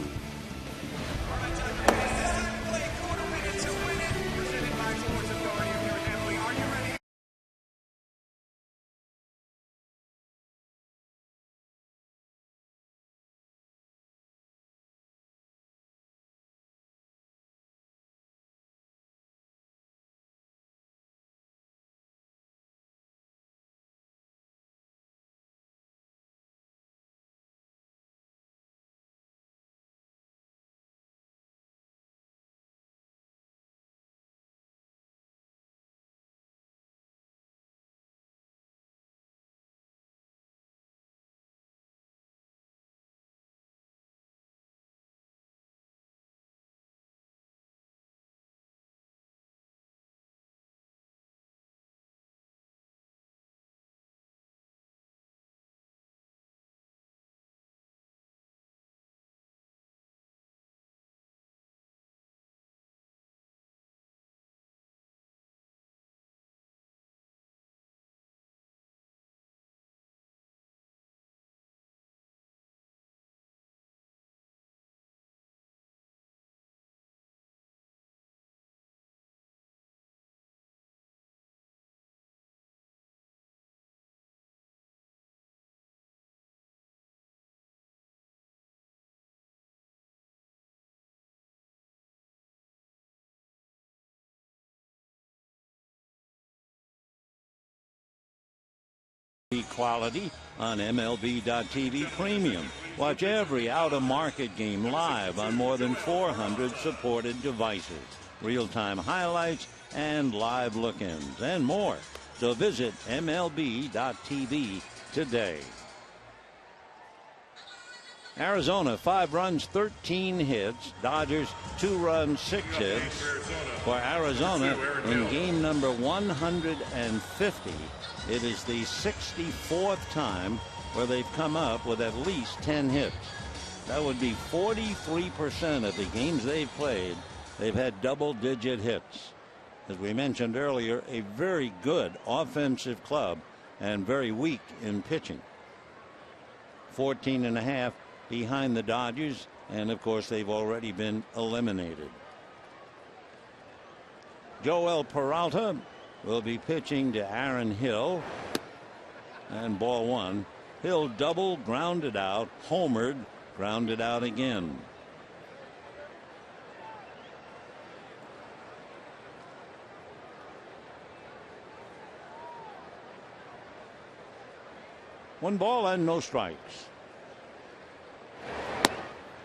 Quality on MLB.TV Premium. Watch every out-of-market game live on more than 400 supported devices. Real-time highlights and live look-ins and more. So visit MLB.TV today. Arizona 5 runs, 13 hits. Dodgers 2 runs, 6 hits. For Arizona in game number 150. It is the 64th time where they've come up with at least 10 hits. That would be 43% of the games they've played. They've had double-digit hits. As we mentioned earlier, a very good offensive club and very weak in pitching. 14.5 behind the Dodgers, and of course they've already been eliminated. Joel Peralta will be pitching to Aaron Hill, and ball 1. Hill double, grounded out, homered, grounded out again. One ball and no strikes.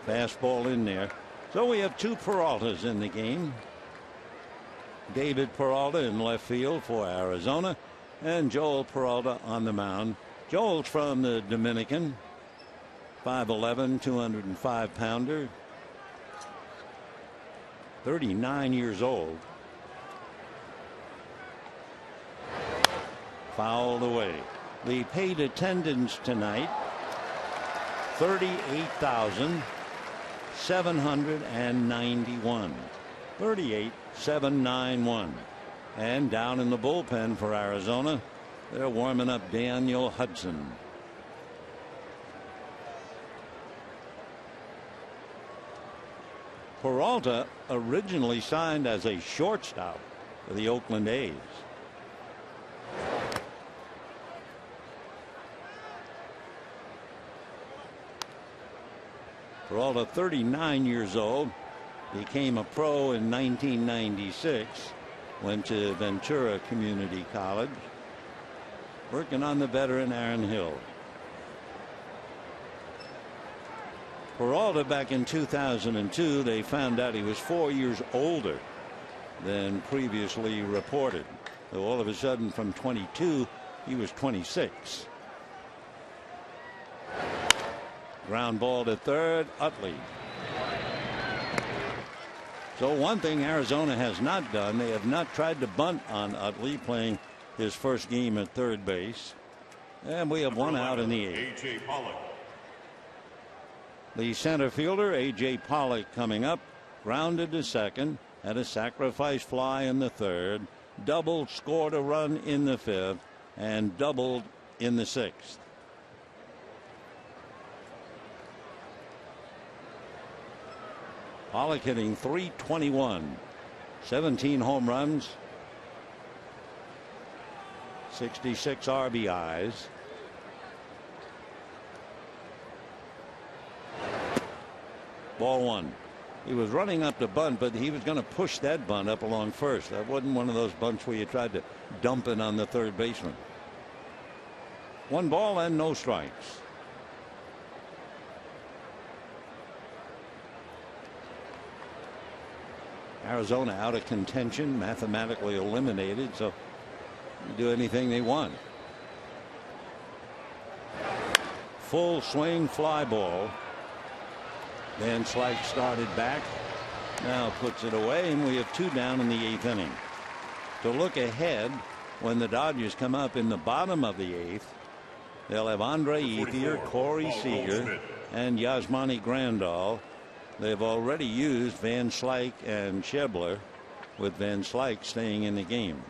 Fastball in there. So we have 2 Peraltas in the game. David Peralta in left field for Arizona, and Joel Peralta on the mound. Joel's from the Dominican. 5'11", 205-pounder. 39 years old. Fouled away. The paid attendance tonight, 38,791. 38,791. And down in the bullpen for Arizona, they're warming up Daniel Hudson. Peralta originally signed as a shortstop for the Oakland A's. Peralta, 39 years old, became a pro in 1996, went to Ventura Community College, working on the veteran Aaron Hill. Peralta, back in 2002, they found out he was 4 years older than previously reported. So all of a sudden, from 22, he was 26. Ground ball to third, Utley. So one thing Arizona has not done, they have not tried to bunt on Utley, playing his first game at third base. And we have one out in the 8th.
A.J. Pollock.
The center fielder, A.J. Pollock, coming up, grounded to second, had a sacrifice fly in the 3rd, doubled, scored a run in the 5th, and doubled in the 6th. Pollock hitting .321, 17 home runs, 66 RBIs. Ball 1. He was running up to bunt, but he was going to push that bunt up along first. That wasn't one of those bunts where you tried to dump it on the third baseman. 1 ball and no strikes. Arizona out of contention, mathematically eliminated, so do anything they want. Full swing, fly ball. Van Slyke started back, now puts it away, and we have 2 down in the 8th inning. To look ahead, when the Dodgers come up in the bottom of the 8th, they'll have Andre Ethier, Corey Seager, and Yasmani Grandal. They've already used Van Slyke and Schebler, with Van Slyke staying in the game.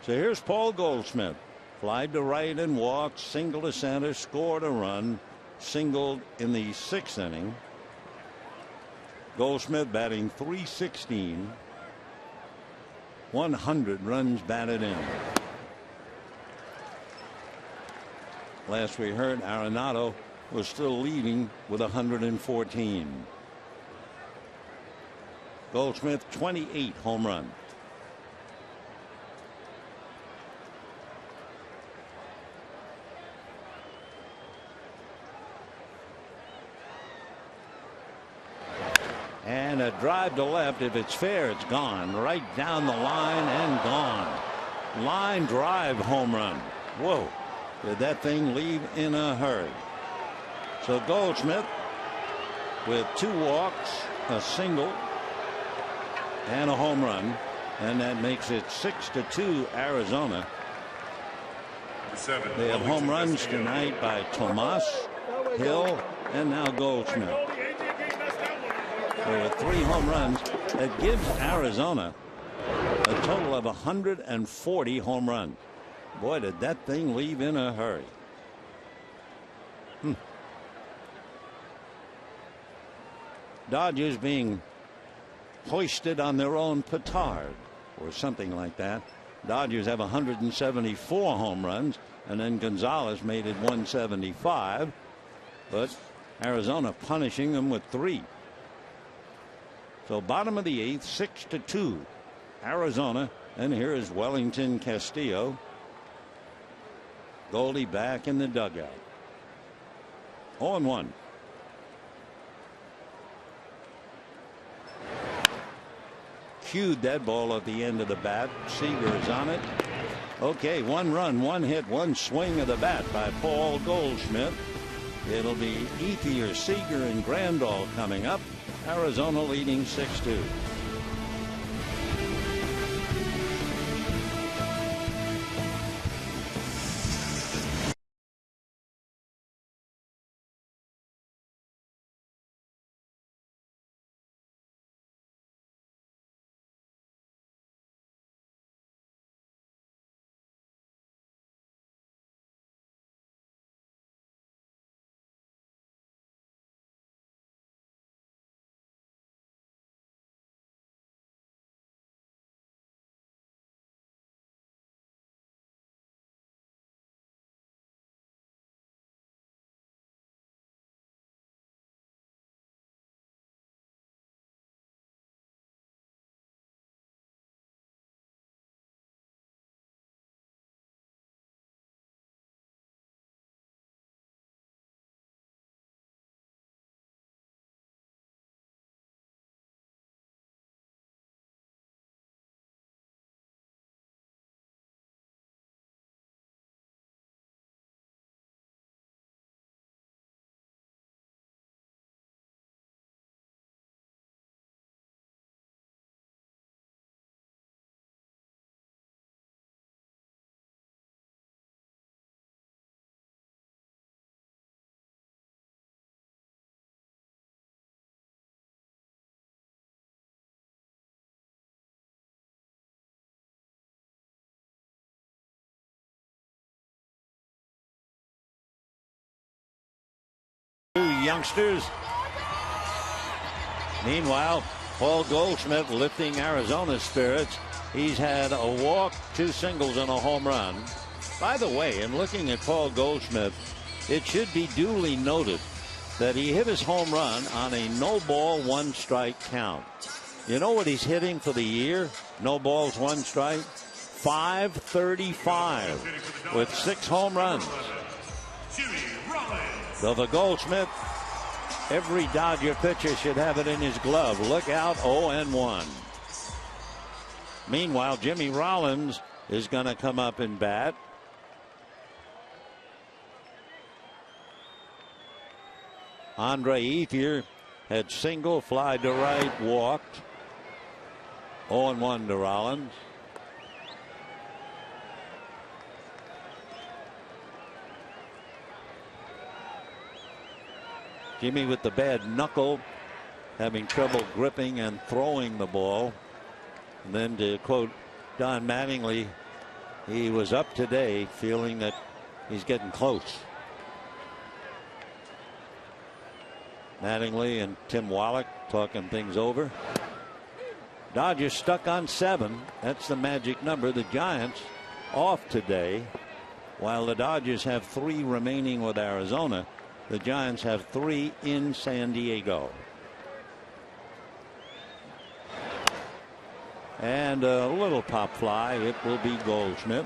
So here's Paul Goldschmidt. Flied to right and walked, single to center, scored a run, singled in the 6th inning. Goldschmidt batting .316, 100 runs batted in. Last we heard, Arenado was still leading with 114. Goldschmidt, 28 home runs. And a drive to left. If it's fair, it's gone. Right down the line and gone. Line drive home run. Whoa. Did that thing leave in a hurry? So Goldschmidt with 2 walks, a single, and a home run. And that makes it 6-2 Arizona. They have home runs tonight by Tomas, Hill, and now Goldschmidt. There are 3 home runs. That gives Arizona a total of 140 home runs. Boy, did that thing leave in a hurry. Dodgers being hoisted on their own petard or something like that. Dodgers have 174 home runs, and then Gonzalez made it 175, but Arizona punishing them with 3. So bottom of the 8th, 6-2 Arizona. And here is Wellington Castillo. Goldie back in the dugout. 0-1. Cued that ball at the end of the bat. Seager is on it. Okay, 1 run, 1 hit, 1 swing of the bat by Paul Goldschmidt. It'll be Ethier, Seager, and Grandal coming up. Arizona leading 6-2. Youngsters. Meanwhile, Paul Goldschmidt lifting Arizona's spirits. He's had a walk, 2 singles, and a home run. By the way, in looking at Paul Goldschmidt, it should be duly noted that he hit his home run on a no ball, 1 strike count. You know what he's hitting for the year? No balls, 1 strike. .535 with 6 home runs. So the Goldschmidt, every Dodger pitcher should have it in his glove. Look out, 0-1. Meanwhile, Jimmy Rollins is going to come up and bat. Andre Ethier had single, fly to right, walked. 0-1 to Rollins. Jimmy with the bad knuckle, having trouble gripping and throwing the ball. And then, to quote Don Mattingly, he was up today feeling that he's getting close. Mattingly and Tim Wallach talking things over. Dodgers stuck on 7. That's the magic number. The Giants off today, while the Dodgers have 3 remaining with Arizona. The Giants have 3 in San Diego. And a little pop fly. It will be Goldschmidt.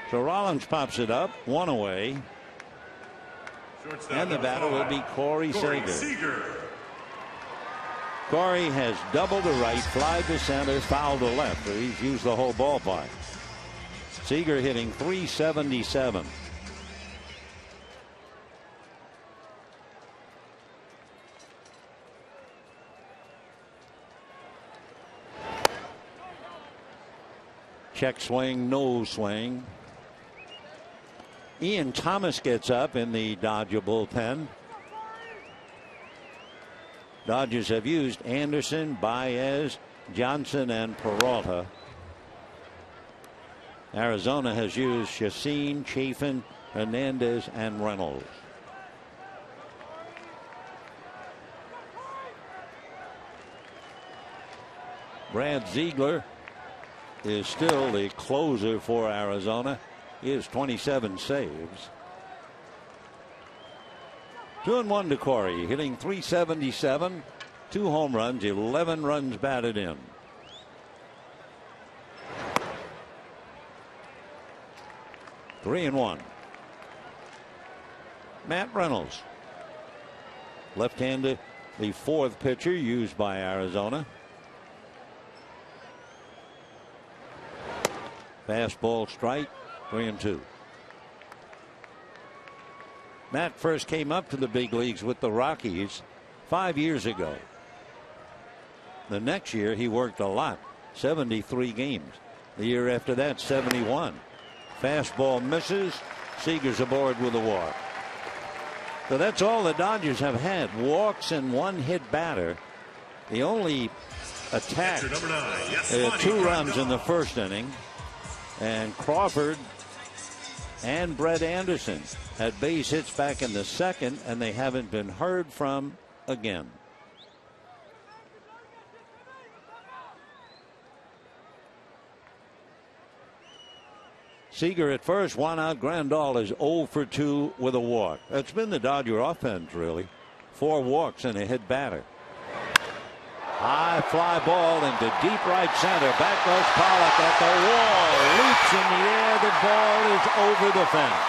So Rollins pops it up, 1 away. And the batter will be Corey Seager. Corey has doubled to right, fly to center, foul to left. He's used the whole ballpark. Seager hitting .377. Check swing, no swing. Ian Thomas gets up in the Dodger bullpen. Dodgers have used Anderson, Baez, Johnson, and Peralta. Arizona has used Chacin, Chafin, Hernandez, and Reynolds. Brad Ziegler is still the closer for Arizona. He has 27 saves. 2-1 to Corey, hitting .377, 2 home runs, 11 runs batted in. Three and 1. Matt Reynolds, left-handed, the 4th pitcher used by Arizona. Fastball strike, 3-2. Matt first came up to the big leagues with the Rockies 5 years ago. The next year he worked a lot, 73 games. The year after that, 71. Fastball misses. Seager's aboard with a walk. So that's all the Dodgers have had, walks and 1-hit batter. The only attack, 2 runs in the first inning. And Crawford and Brett Anderson had base hits back in the second, and they haven't been heard from again. Seager at first, 1 out. Grandal is 0 for 2 with a walk. That's been the Dodger offense, really. 4 walks and a hit batter. High fly ball into deep right center. Back goes Pollock at the wall. Leaps in the air. The ball is over the fence.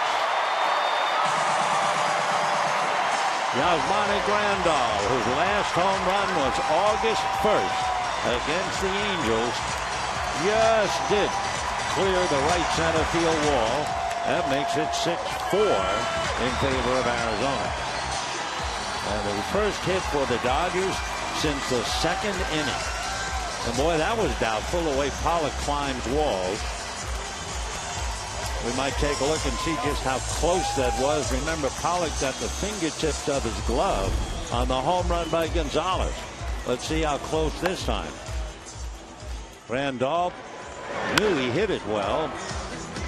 Yasmani Grandal, whose last home run was August 1st against the Angels, just did clear the right center field wall. That makes it 6-4 in favor of Arizona. And the first hit for the Dodgers since the second inning. And boy, that was doubtful the way Pollock climbs walls. We might take a look and see just how close that was. Remember, Pollock got the fingertips of his glove on the home run by Gonzalez. Let's see how close this time. Randolph knew he hit it well.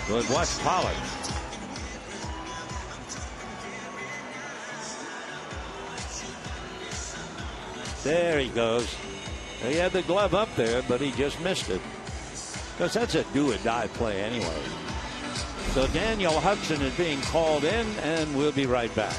Good watch Pollock. There he goes. He had the glove up there, but he just missed it. Because that's a do-or-die play anyway. So Daniel Hudson is being called in, and we'll be right back.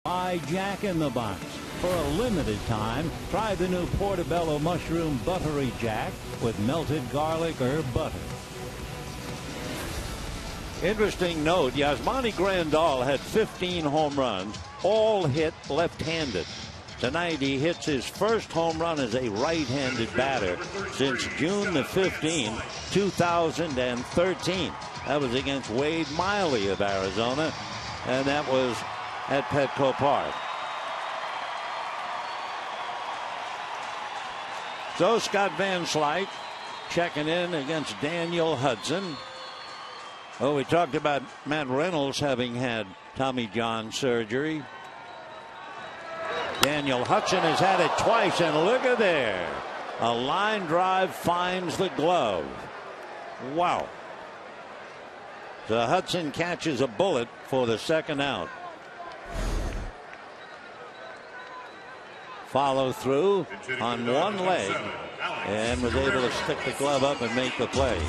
Buy Jack in the Box. For a limited time, try the new Portobello Mushroom Buttery Jack with melted garlic or butter. Interesting note, Yasmani Grandal had 15 home runs, all hit left-handed. Tonight he hits his first home run as a right-handed batter since June the 15th, 2013. That was against Wade Miley of Arizona, and that was at Petco Park. So Scott Van Slyke checking in against Daniel Hudson. Oh, we talked about Matt Reynolds having had Tommy John surgery. Daniel Hudson has had it twice, and look at there. A line drive finds the glove. Wow. So Hudson catches a bullet for the second out. Follow through on one leg and was able to stick the glove up and make the play.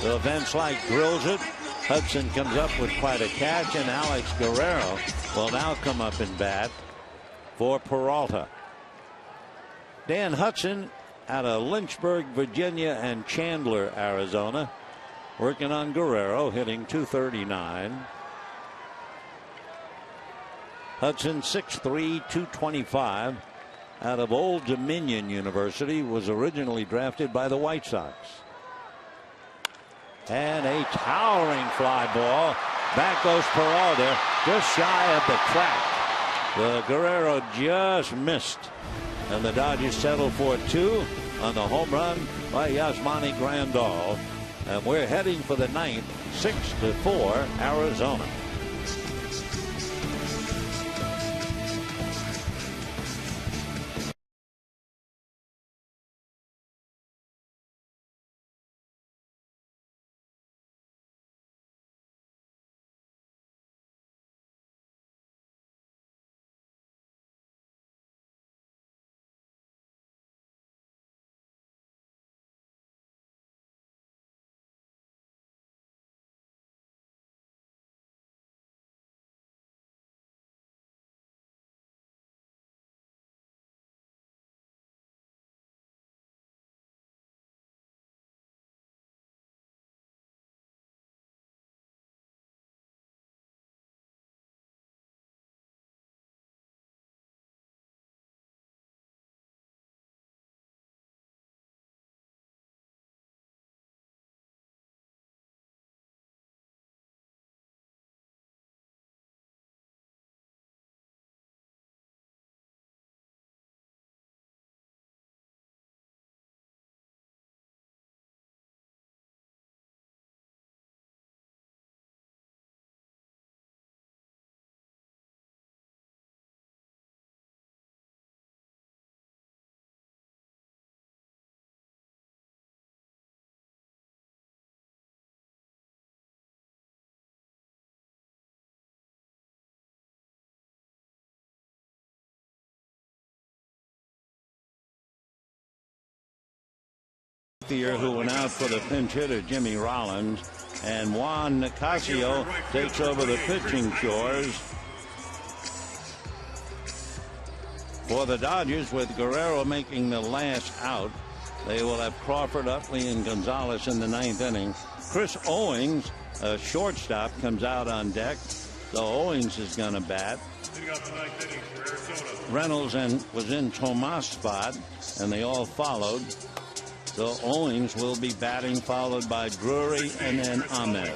So Van Slyke drills it. Hudson comes up with quite a catch, and Alex Guerrero will now come up and bat for Peralta. Dan Hudson out of Lynchburg, Virginia, and Chandler, Arizona, working on Guerrero, hitting .239. Hudson 6'3", 225, out of Old Dominion University, was originally drafted by the White Sox. And a towering fly ball. Back goes Peralta, just shy of the track. The Guerrero just missed. And the Dodgers settle for 2 on the home run by Yasmani Grandal. And we're heading for the 9th, 6-4, Arizona. Who went out for the pinch hitter Jimmy Rollins, and Juan Nicasio takes over the pitching chores for the Dodgers, with Guerrero making the last out. They will have Crawford, Utley, and Gonzalez in the 9th inning. Chris Owings, a shortstop, comes out on deck. So Owings is going to bat. Reynolds was in Tomas' spot, and they all followed. So Owings will be batting, followed by Drury and then Ahmed.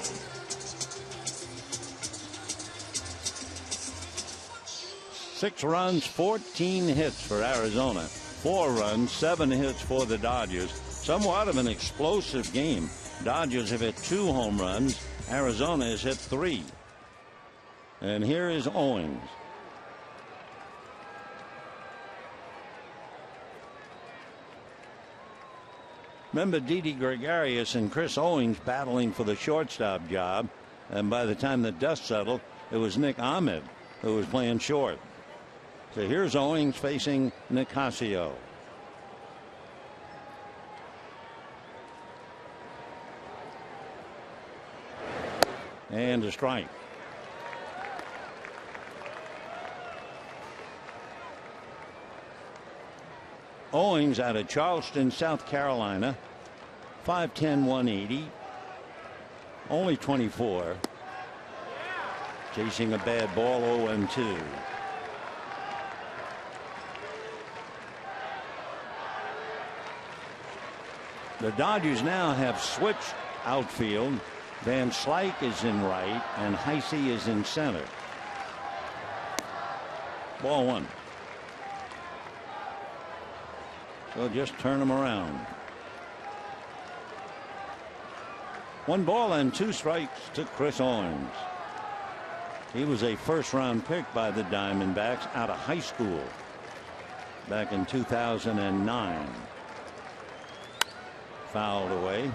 Six runs, 14 hits for Arizona. 4 runs, 7 hits for the Dodgers. Somewhat of an explosive game. Dodgers have hit 2 home runs. Arizona has hit 3. And here is Owings. Remember Didi Gregorius and Chris Owings battling for the shortstop job. And by the time the dust settled, it was Nick Ahmed who was playing short. So here's Owings facing Nicasio. And a strike. Owings out of Charleston, South Carolina. 5'10", 180. Only 24. Chasing a bad ball, 0-2. The Dodgers now have switched outfield. Van Slyke is in right and Heise is in center. Ball one. So just turn them around. 1 ball and 2 strikes to Chris Owings. He was a first-round pick by the Diamondbacks out of high school back in 2009. Fouled away.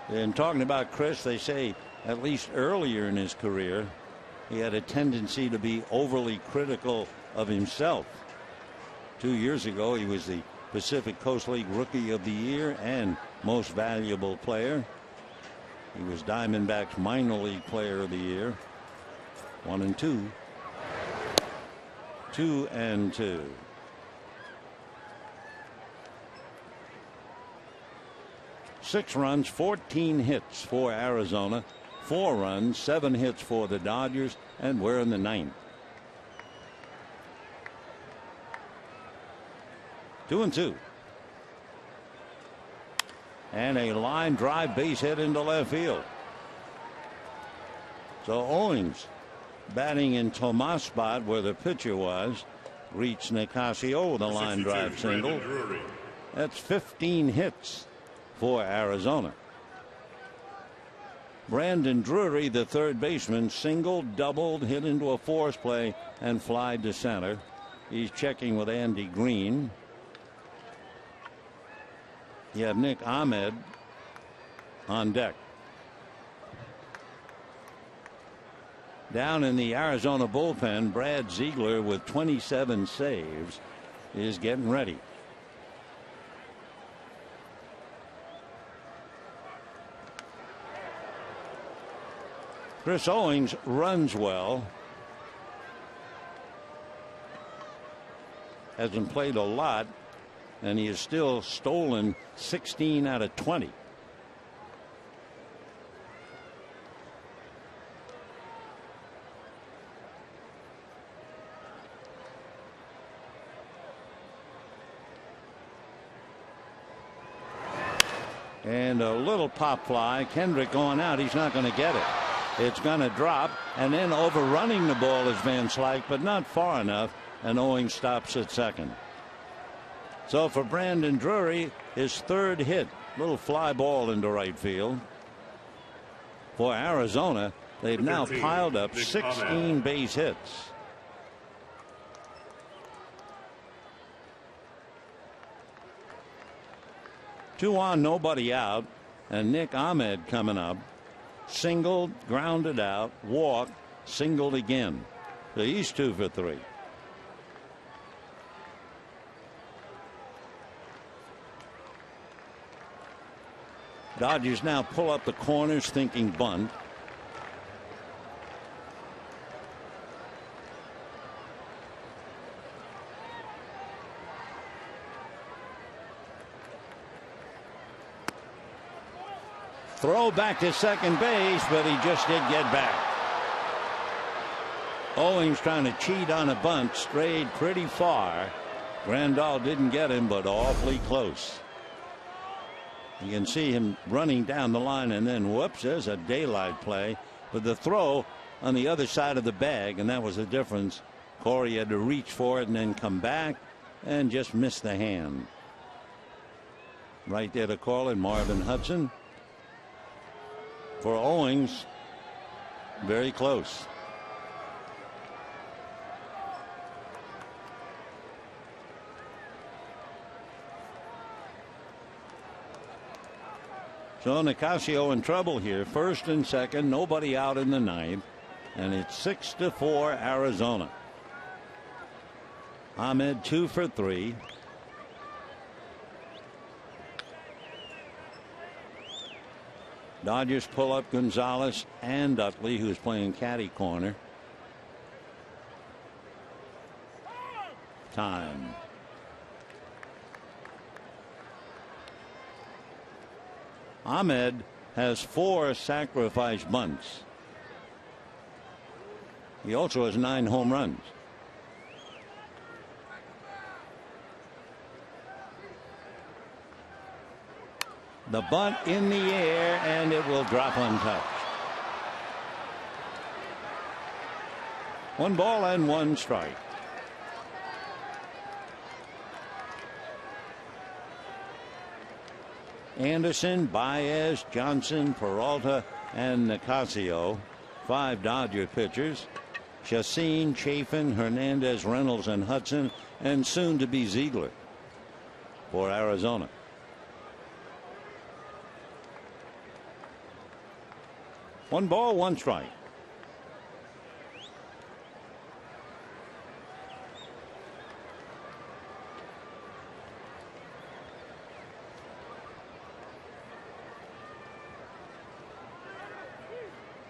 And talking about Chris, they say at least earlier in his career he had a tendency to be overly critical of himself. 2 years ago he was the Pacific Coast League Rookie of the Year and Most Valuable Player. He was Diamondbacks Minor League Player of the Year. 1-2. 2-2. 6 runs, 14 hits for Arizona. 4 runs, 7 hits for the Dodgers, and we're in the 9th. 2-2. And a line drive base hit into left field. So Owings batting in Tomas' spot where the pitcher was, reached Nicasio with a line drive single. That's 15 hits for Arizona. Brandon Drury, the third baseman, singled, doubled, hit into a force play, and flied to center. He's checking with Andy Green. You have Nick Ahmed on deck. Down in the Arizona bullpen, Brad Ziegler with 27 saves is getting ready. Chris Owings runs well. Hasn't played a lot, and he has still stolen 16 out of 20. And a little pop fly. Kendrick going out. He's not going to get it. It's going to drop, and then overrunning the ball is Van Slyke, but not far enough, and Owings stops at second. So for Brandon Drury, his third hit, little fly ball into right field. For Arizona, they've now piled up 16 base hits. Two on, nobody out, and Nick Ahmed coming up. Singled, grounded out, walked, singled again. So he's 2 for 3. Dodgers now pull up the corners thinking bunt. Throw back to second base, but he just did get back. Owings trying to cheat on a bunt, strayed pretty far. Grandal didn't get him, but awfully close. You can see him running down the line, and then whoops, there's a daylight play. But the throw on the other side of the bag, and that was the difference. Corey had to reach for it and then come back and just miss the hand. Right there to call it, Marvin Hudson. For Owings, very close. So Nicasio in trouble here. First and second, nobody out in the 9th, and it's 6-4 Arizona. Ahmed 2 for 3. Dodgers pull up Gonzalez and Utley, who's playing caddy corner. time. Ahmed has 4 sacrifice bunts. He also has 9 home runs. The bunt in the air, and it will drop untouched. 1 ball and 1 strike. Anderson, Baez, Johnson, Peralta, and Nicasio. 5 Dodger pitchers. Chacin, Chafin, Hernandez, Reynolds, and Hudson, and soon to be Ziegler for Arizona. One ball, 1 strike.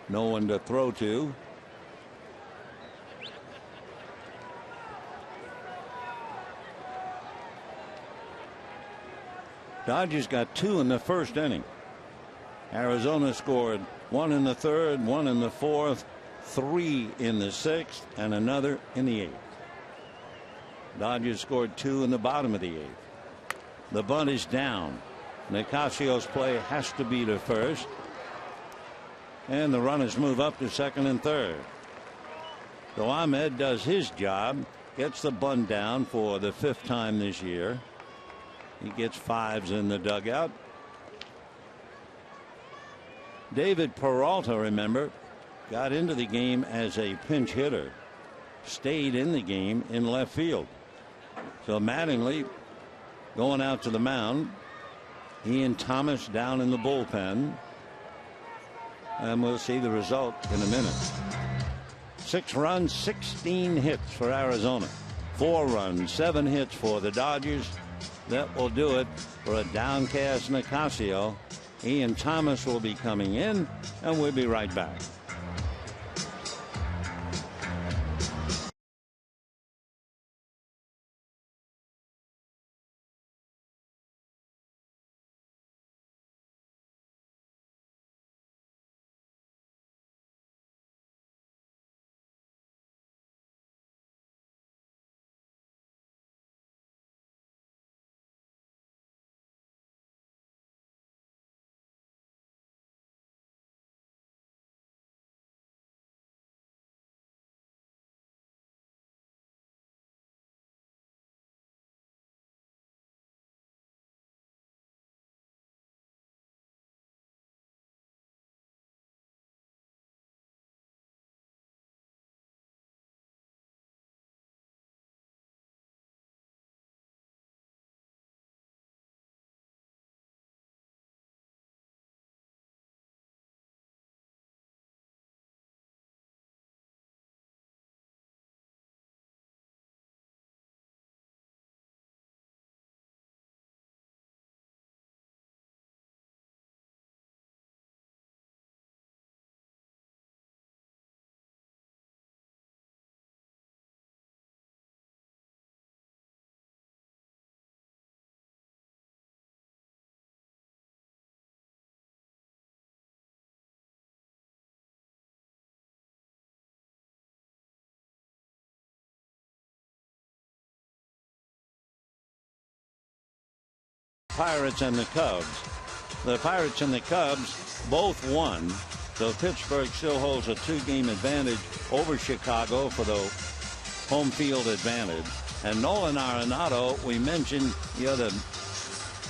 No one to throw to. Dodgers got 2 in the first inning. Arizona scored 1 in the 3rd, 1 in the 4th, 3 in the 6th, and another in the 8th. Dodgers scored 2 in the bottom of the 8th. The bunt is down. Nicasio's play has to be to first. And the runners move up to 2nd and 3rd. So Ahmed does his job, gets the bunt down for the 5th time this year. He gets 5s in the dugout. David Peralta, remember, got into the game as a pinch hitter, stayed in the game in left field. So Mattingly going out to the mound. Ian Thomas down in the bullpen. And we'll see the result in a minute. 6 runs, 16 hits for Arizona. 4 runs, 7 hits for the Dodgers. That will do it for a downcast Nicasio. Ian Thomas will be coming in, and we'll be right back. Pirates and the Cubs. The Pirates and the Cubs both won, so Pittsburgh still holds a 2-game advantage over Chicago for the home field advantage. And Nolan Arenado, we mentioned the other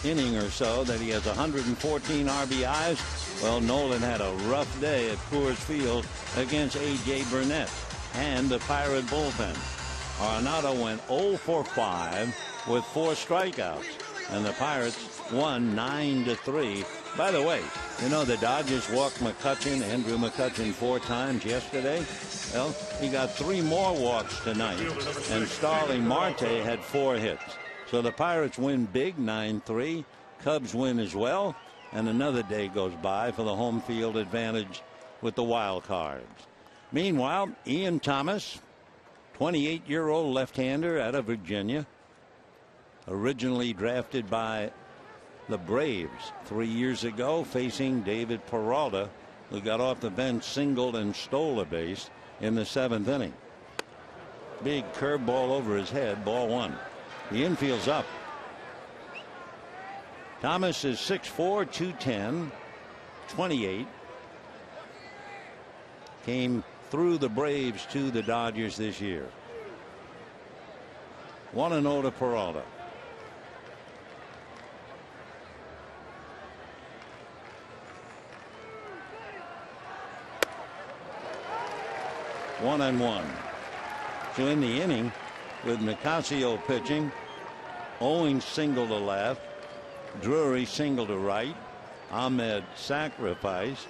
inning or so that he has 114 RBIs. Well, Nolan had a rough day at Coors Field against A.J. Burnett and the Pirate bullpen. Arenado went 0 for 5 with 4 strikeouts. And the Pirates won 9-3. By the way, you know the Dodgers walked Andrew McCutchen 4 times yesterday. Well, he got 3 more walks tonight. And Starling Marte had 4 hits. So the Pirates win big, 9-3. Cubs win as well. And another day goes by for the home field advantage with the wild cards. Meanwhile, Ian Thomas 28-year-old left-hander out of Virginia. Originally drafted by the Braves 3 years ago, facing David Peralta, who got off the bench, singled and stole a base in the 7th inning. Big curveball over his head, ball 1. The infield's up. Thomas is 6'4", 210, 28. Came through the Braves to the Dodgers this year. 1-0 to Peralta. One and one. So in the inning, with Nicasio pitching, Owings single to left, Drury single to right, Ahmed sacrificed.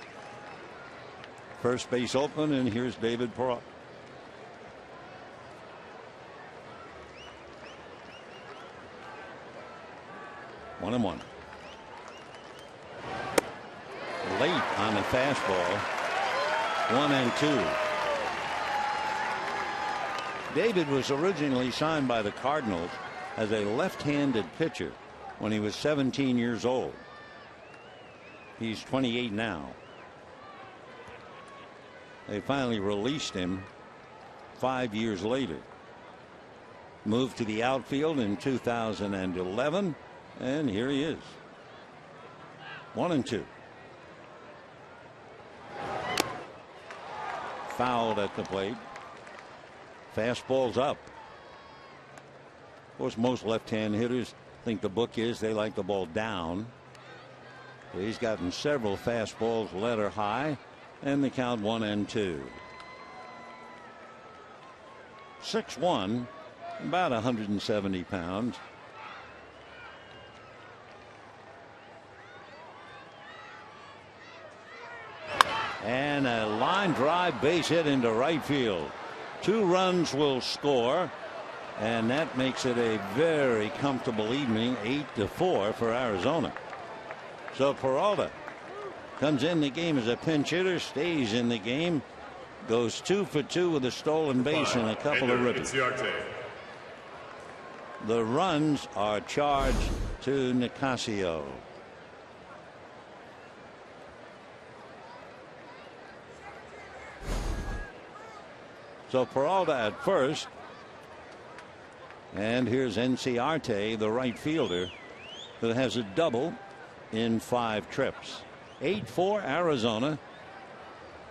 First base open, and here's David Peralta. One and one. Late on the fastball. 1-2. David was originally signed by the Cardinals as a left-handed pitcher when he was 17 years old. He's 28 now. They finally released him 5 years later. Moved to the outfield in 2011, and here he is. 1-2. Fouled at the plate. Fastball's up. Of course, most left-hand hitters think the book is they like the ball down. So he's gotten several fastballs letter high, and the count 1-2. 6'1", about 170 pounds. And a line drive base hit into right field. 2 runs will score, and that makes it a very comfortable evening, 8-4 for Arizona. So Peralta comes in the game as a pinch hitter, stays in the game, goes 2 for 2 with a stolen base and a couple of ribbies. The runs are charged to Nicasio. So Peralta at first, and here's Enciarte, the right fielder, who has a double in 5 trips. 8-4 Arizona,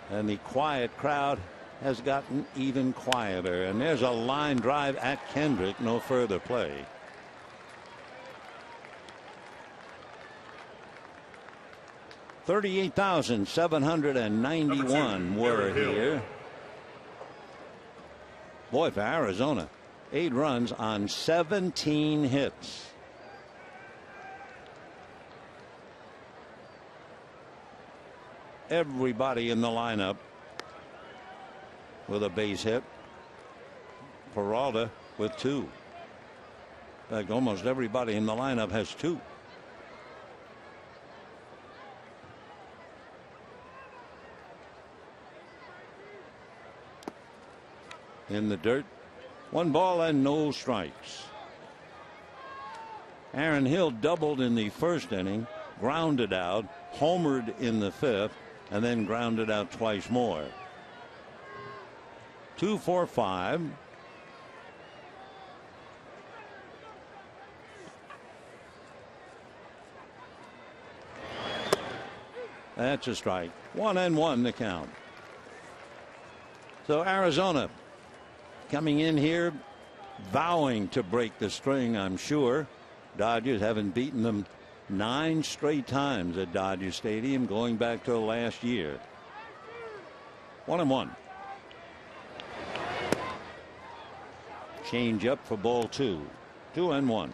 and the quiet crowd has gotten even quieter, and there's a line drive at Kendrick. No further play. $38,791 were here. Boy, for Arizona, 8 runs on 17 hits. Everybody in the lineup with a base hit. Peralta with 2. In fact, almost everybody in the lineup has 2. In the dirt, 1 ball and no strikes. Aaron Hill doubled in the first inning, grounded out, homered in the 5th, and then grounded out twice more. 2 for 5. That's a strike. 1-1 the count. So Arizona coming in here vowing to break the string, I'm sure. Dodgers haven't beaten them 9 straight times at Dodger Stadium going back to last year. 1-1. Change up for ball 2. 2-1.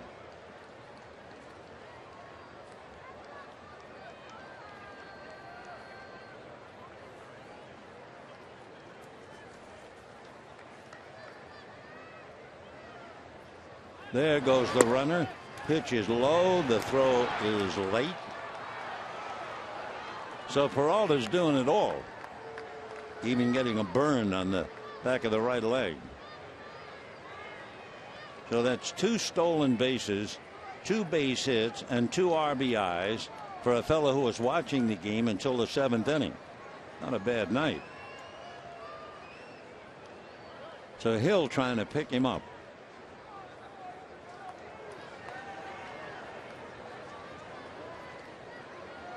There goes the runner. Pitch is low. The throw is late. So Peralta's doing it all, even getting a burn on the back of the right leg. So that's 2 stolen bases, 2 base hits, and 2 RBIs for a fellow who was watching the game until the 7th inning. Not a bad night. So Hill trying to pick him up.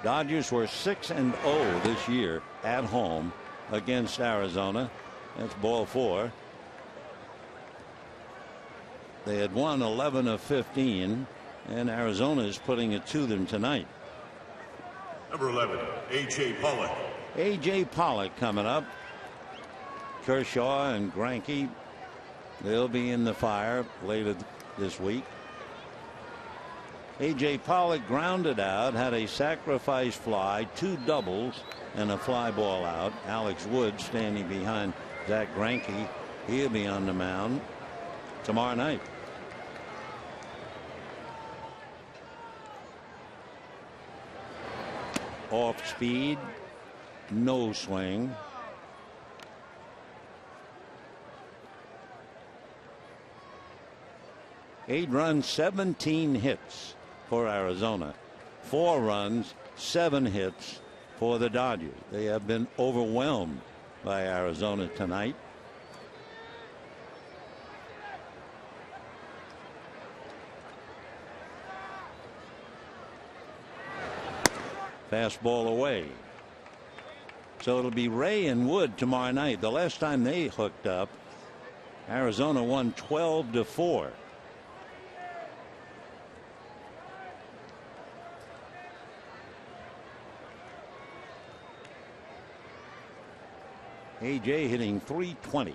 Dodgers were 6-0 this year at home against Arizona. That's ball 4. They had won 11 of 15, and Arizona is putting it to them tonight.
Number 11, A.J. Pollock.
A.J. Pollock coming up. Kershaw and Greinke, they'll be in the fire later this week. A.J. Pollock grounded out, had a sacrifice fly, 2 doubles, and a fly ball out. Alex Wood standing behind Zach Greinke. He'll be on the mound tomorrow night. Off speed, no swing. Eight runs, 17 hits for Arizona. 4 runs, 7 hits for the Dodgers. They have been overwhelmed by Arizona tonight. Fastball away. So it'll be Ray and Wood tomorrow night. The last time they hooked up, Arizona won 12-4. AJ hitting .320.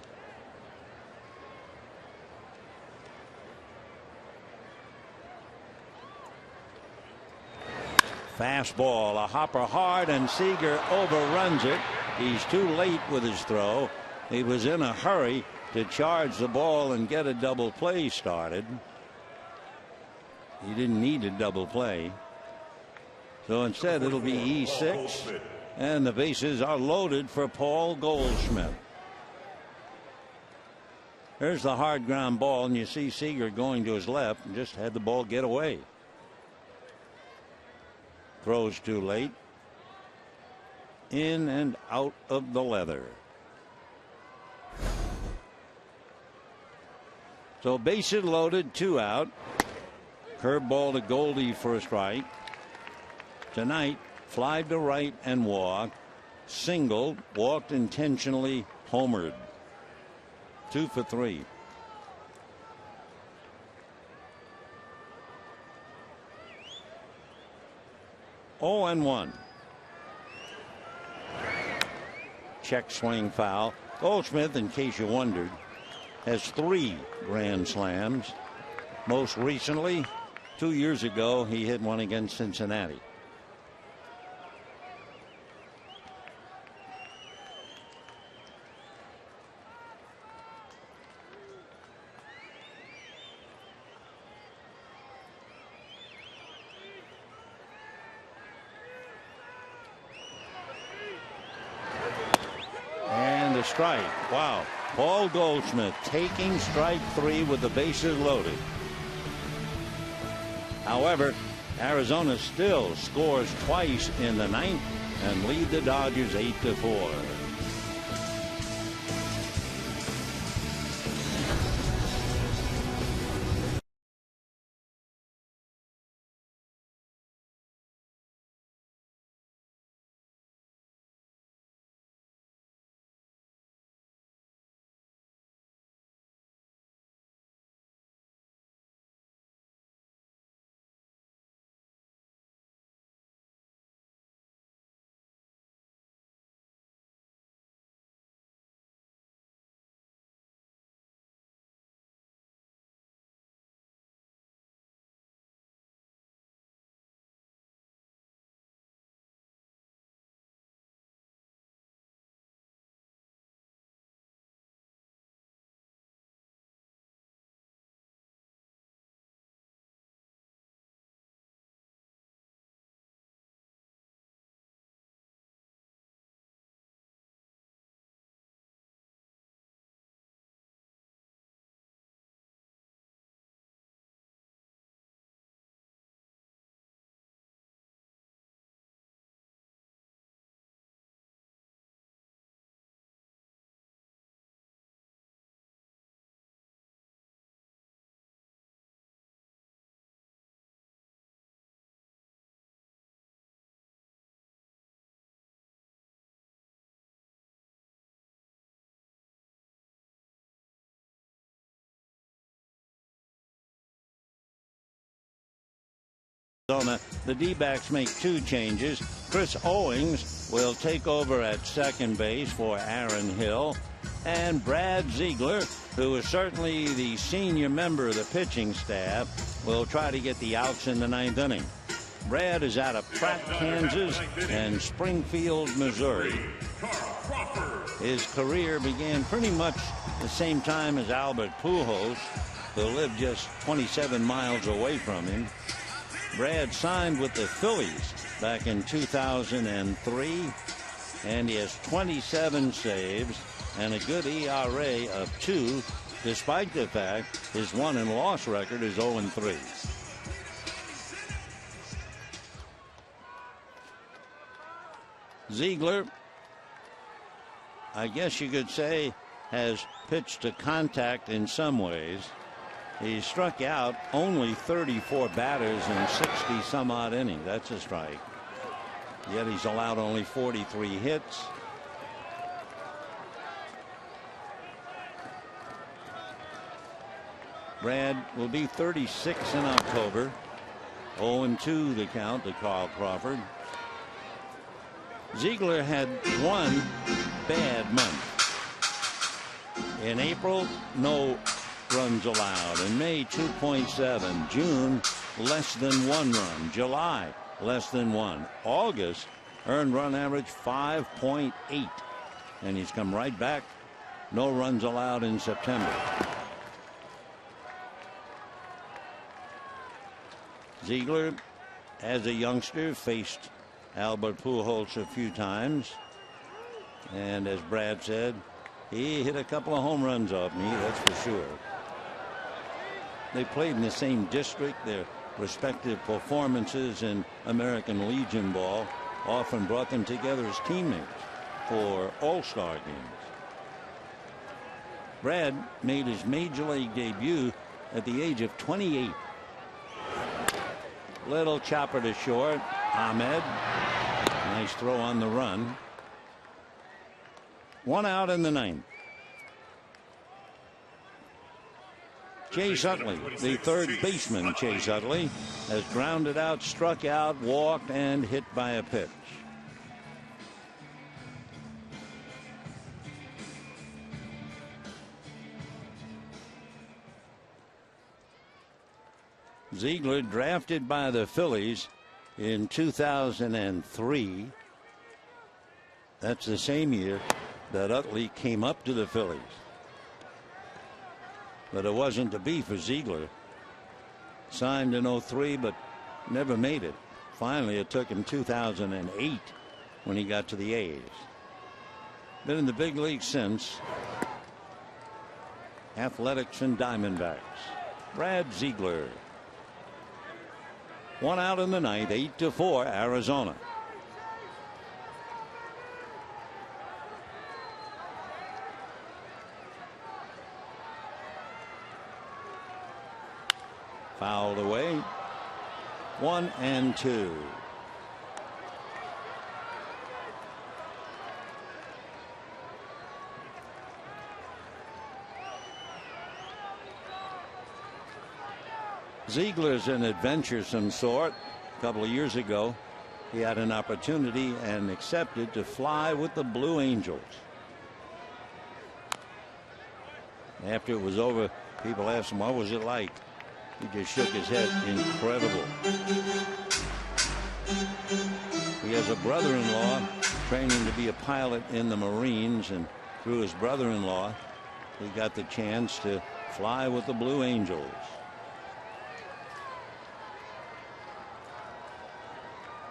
Fastball, a hopper hard, and Seager overruns it. He's too late with his throw. He was in a hurry to charge the ball and get a double play started. He didn't need a double play. So instead it'll be E6, and the bases are loaded for Paul Goldschmidt. There's the hard ground ball, and you see Seager going to his left and just had the ball get away. Throws too late. In and out of the leather. So bases loaded, 2 out. Curveball to Goldie for a strike. Tonight, fly to right and walk. Single, walked intentionally, homered. 2 for 3. Oh, and 1. Check swing foul. Goldschmidt, in case you wondered, has 3 grand slams. Most recently, 2 years ago, he hit one against Cincinnati. Strike. Wow. Paul Goldschmidt taking strike 3 with the bases loaded. However, Arizona still scores twice in the 9th and lead the Dodgers 8-4. The D-backs make 2 changes. Chris Owings will take over at second base for Aaron Hill. And Brad Ziegler, who is certainly the senior member of the pitching staff, will try to get the outs in the 9th inning. Brad is out of Pratt, Kansas, and Springfield, Missouri. His career began pretty much the same time as Albert Pujols, who lived just 27 miles away from him. Brad signed with the Phillies back in 2003, and he has 27 saves and a good ERA of 2, despite the fact his won and loss record is 0-3. Ziegler, I guess you could say, has pitched to contact in some ways. He struck out only 34 batters in 60 some odd innings. That's a strike. Yet he's allowed only 43 hits. Brad will be 36 in October. 0-2 the count to Carl Crawford. Ziegler had one bad month. In April, no runs allowed. In May, 2.7. June, less than 1 run. July, less than 1. August, earned run average 5.8. And he's come right back. No runs allowed in September. Ziegler, as a youngster, faced Albert Pujols a few times. And as Brad said, he hit a couple of home runs off me, that's for sure. They played in the same district. Their respective performances in American Legion ball often brought them together as teammates for all-star games. Brad made his major league debut at the age of 28. Little chopper to short. Ahmed. Nice throw on the run. 1 out in the 9th. Chase Utley, the third baseman, Chase Utley, has grounded out, struck out, walked, and hit by a pitch. Ziegler, drafted by the Phillies in 2003. That's the same year that Utley came up to the Phillies. But it wasn't to be for Ziegler. Signed in 03, but never made it. Finally, it took him 2008 when he got to the A's. Been in the big league since. Athletics and Diamondbacks. Brad Ziegler. 1 out in the 9th, 8-4 Arizona. Fouled away. 1-2. Ziegler's an adventuresome sort. A couple of years ago, he had an opportunity and accepted to fly with the Blue Angels. After it was over, people asked him, what was it like? He just shook his head. Incredible. He has a brother-in-law training to be a pilot in the Marines, and through his brother-in-law, he got the chance to fly with the Blue Angels.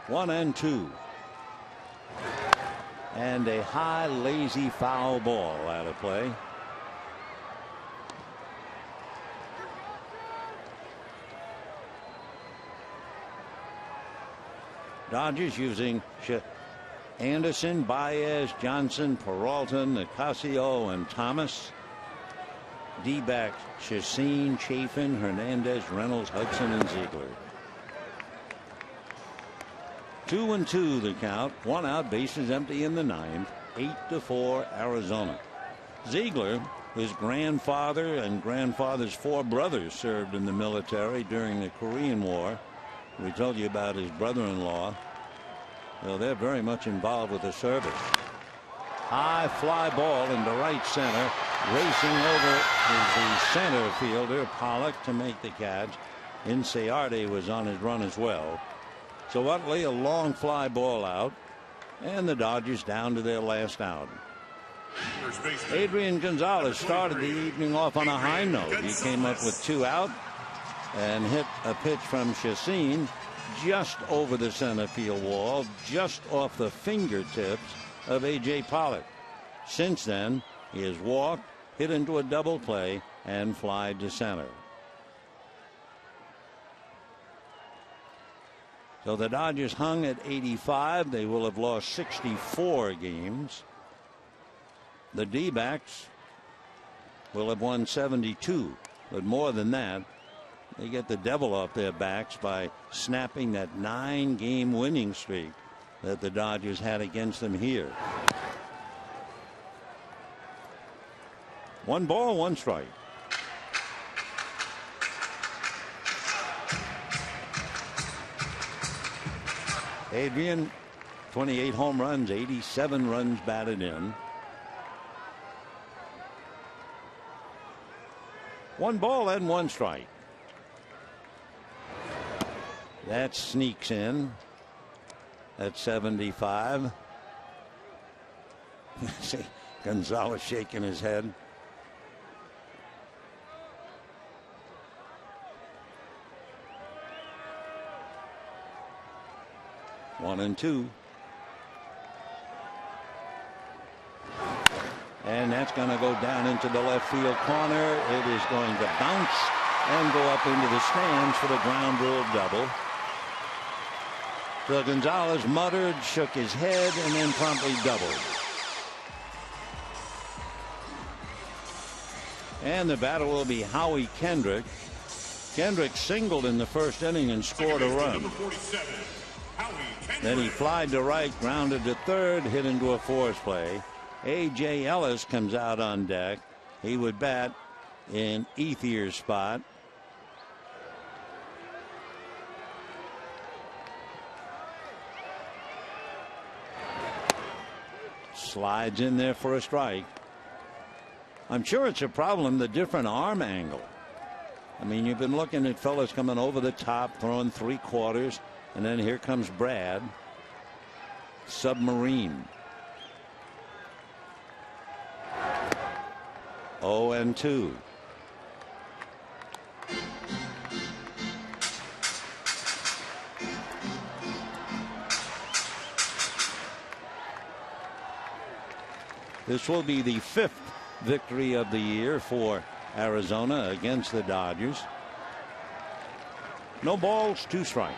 One and two. And a high, lazy foul ball out of play. Dodgers using Anderson, Baez, Johnson, Peralta, Nicasio, and Thomas. D-backs Chacin, Chafin, Hernandez, Reynolds, Hudson, and Ziegler. 2-2 the count. 1 out, bases empty in the 9th. 8-4 Arizona. Ziegler, his grandfather and grandfather's 4 brothers served in the military during the Korean War. We told you about his brother-in-law. Well, they're very much involved with the service. High fly ball into right center. Racing over is the center fielder, Pollock, to make the catch. Inciarte was on his run as well. So Utley, a long fly ball out. And the Dodgers down to their last out. Adrian Gonzalez started the evening off on a high note. He came up with 2 out and hit a pitch from Chacin just over the center field wall, just off the fingertips of A.J. Pollock. Since then, he has walked, hit into a double play, and flied to center. So the Dodgers hung at 85. They will have lost 64 games. The D-backs will have won 72. But more than that, they get the devil off their backs by snapping that 9-game winning streak that the Dodgers had against them here. 1 ball, 1 strike. Adrian, 28 home runs, 87 runs batted in. 1 ball and 1 strike. That sneaks in at 75. See Gonzalez shaking his head. One and 2. And that's going to go down into the left field corner. It is going to bounce and go up into the stands for the ground rule double. So Gonzalez muttered, shook his head, and then promptly doubled. And the batter will be Howie Kendrick. Kendrick singled in the first inning and scored a run. Then he flied to right, grounded to third, hit into a force play. A.J. Ellis comes out on deck. He would bat in Ethier's spot. Slides in there for a strike. I'm sure it's a problem, the different arm angle. I mean, you've been looking at fellas coming over the top, throwing 3/4, and then here comes Brad. Submarine. 0-2. This will be the 5th victory of the year for Arizona against the Dodgers. No balls, 2 strikes.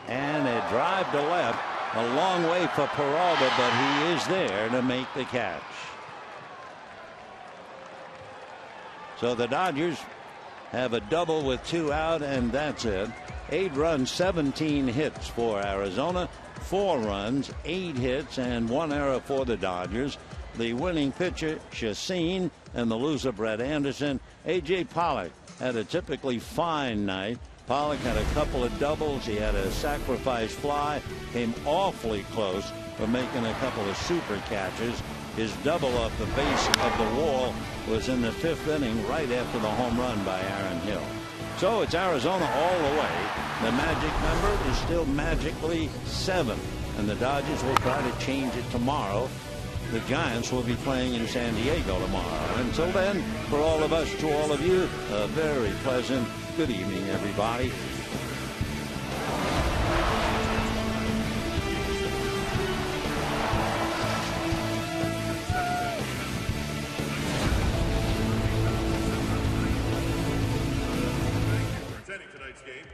And a drive to left. A long way for Peralta, but he is there to make the catch. So the Dodgers have a double with 2 out, and that's it. 8 runs, 17 hits for Arizona. 4 runs, 8 hits, and 1 error for the Dodgers. The winning pitcher, Chacin, and the loser, Brett Anderson. A.J. Pollock had a typically fine night. Pollock had a couple of doubles. He had a sacrifice fly. Came awfully close for making a couple of super catches. His double off the base of the wall was in the 5th inning, right after the home run by Aaron Hill. So it's Arizona all the way. The magic number is still magically 7, and the Dodgers will try to change it tomorrow. The Giants will be playing in San Diego tomorrow. Until then, for all of us, to all of you, a very pleasant good evening, everybody.
Presenting tonight's game,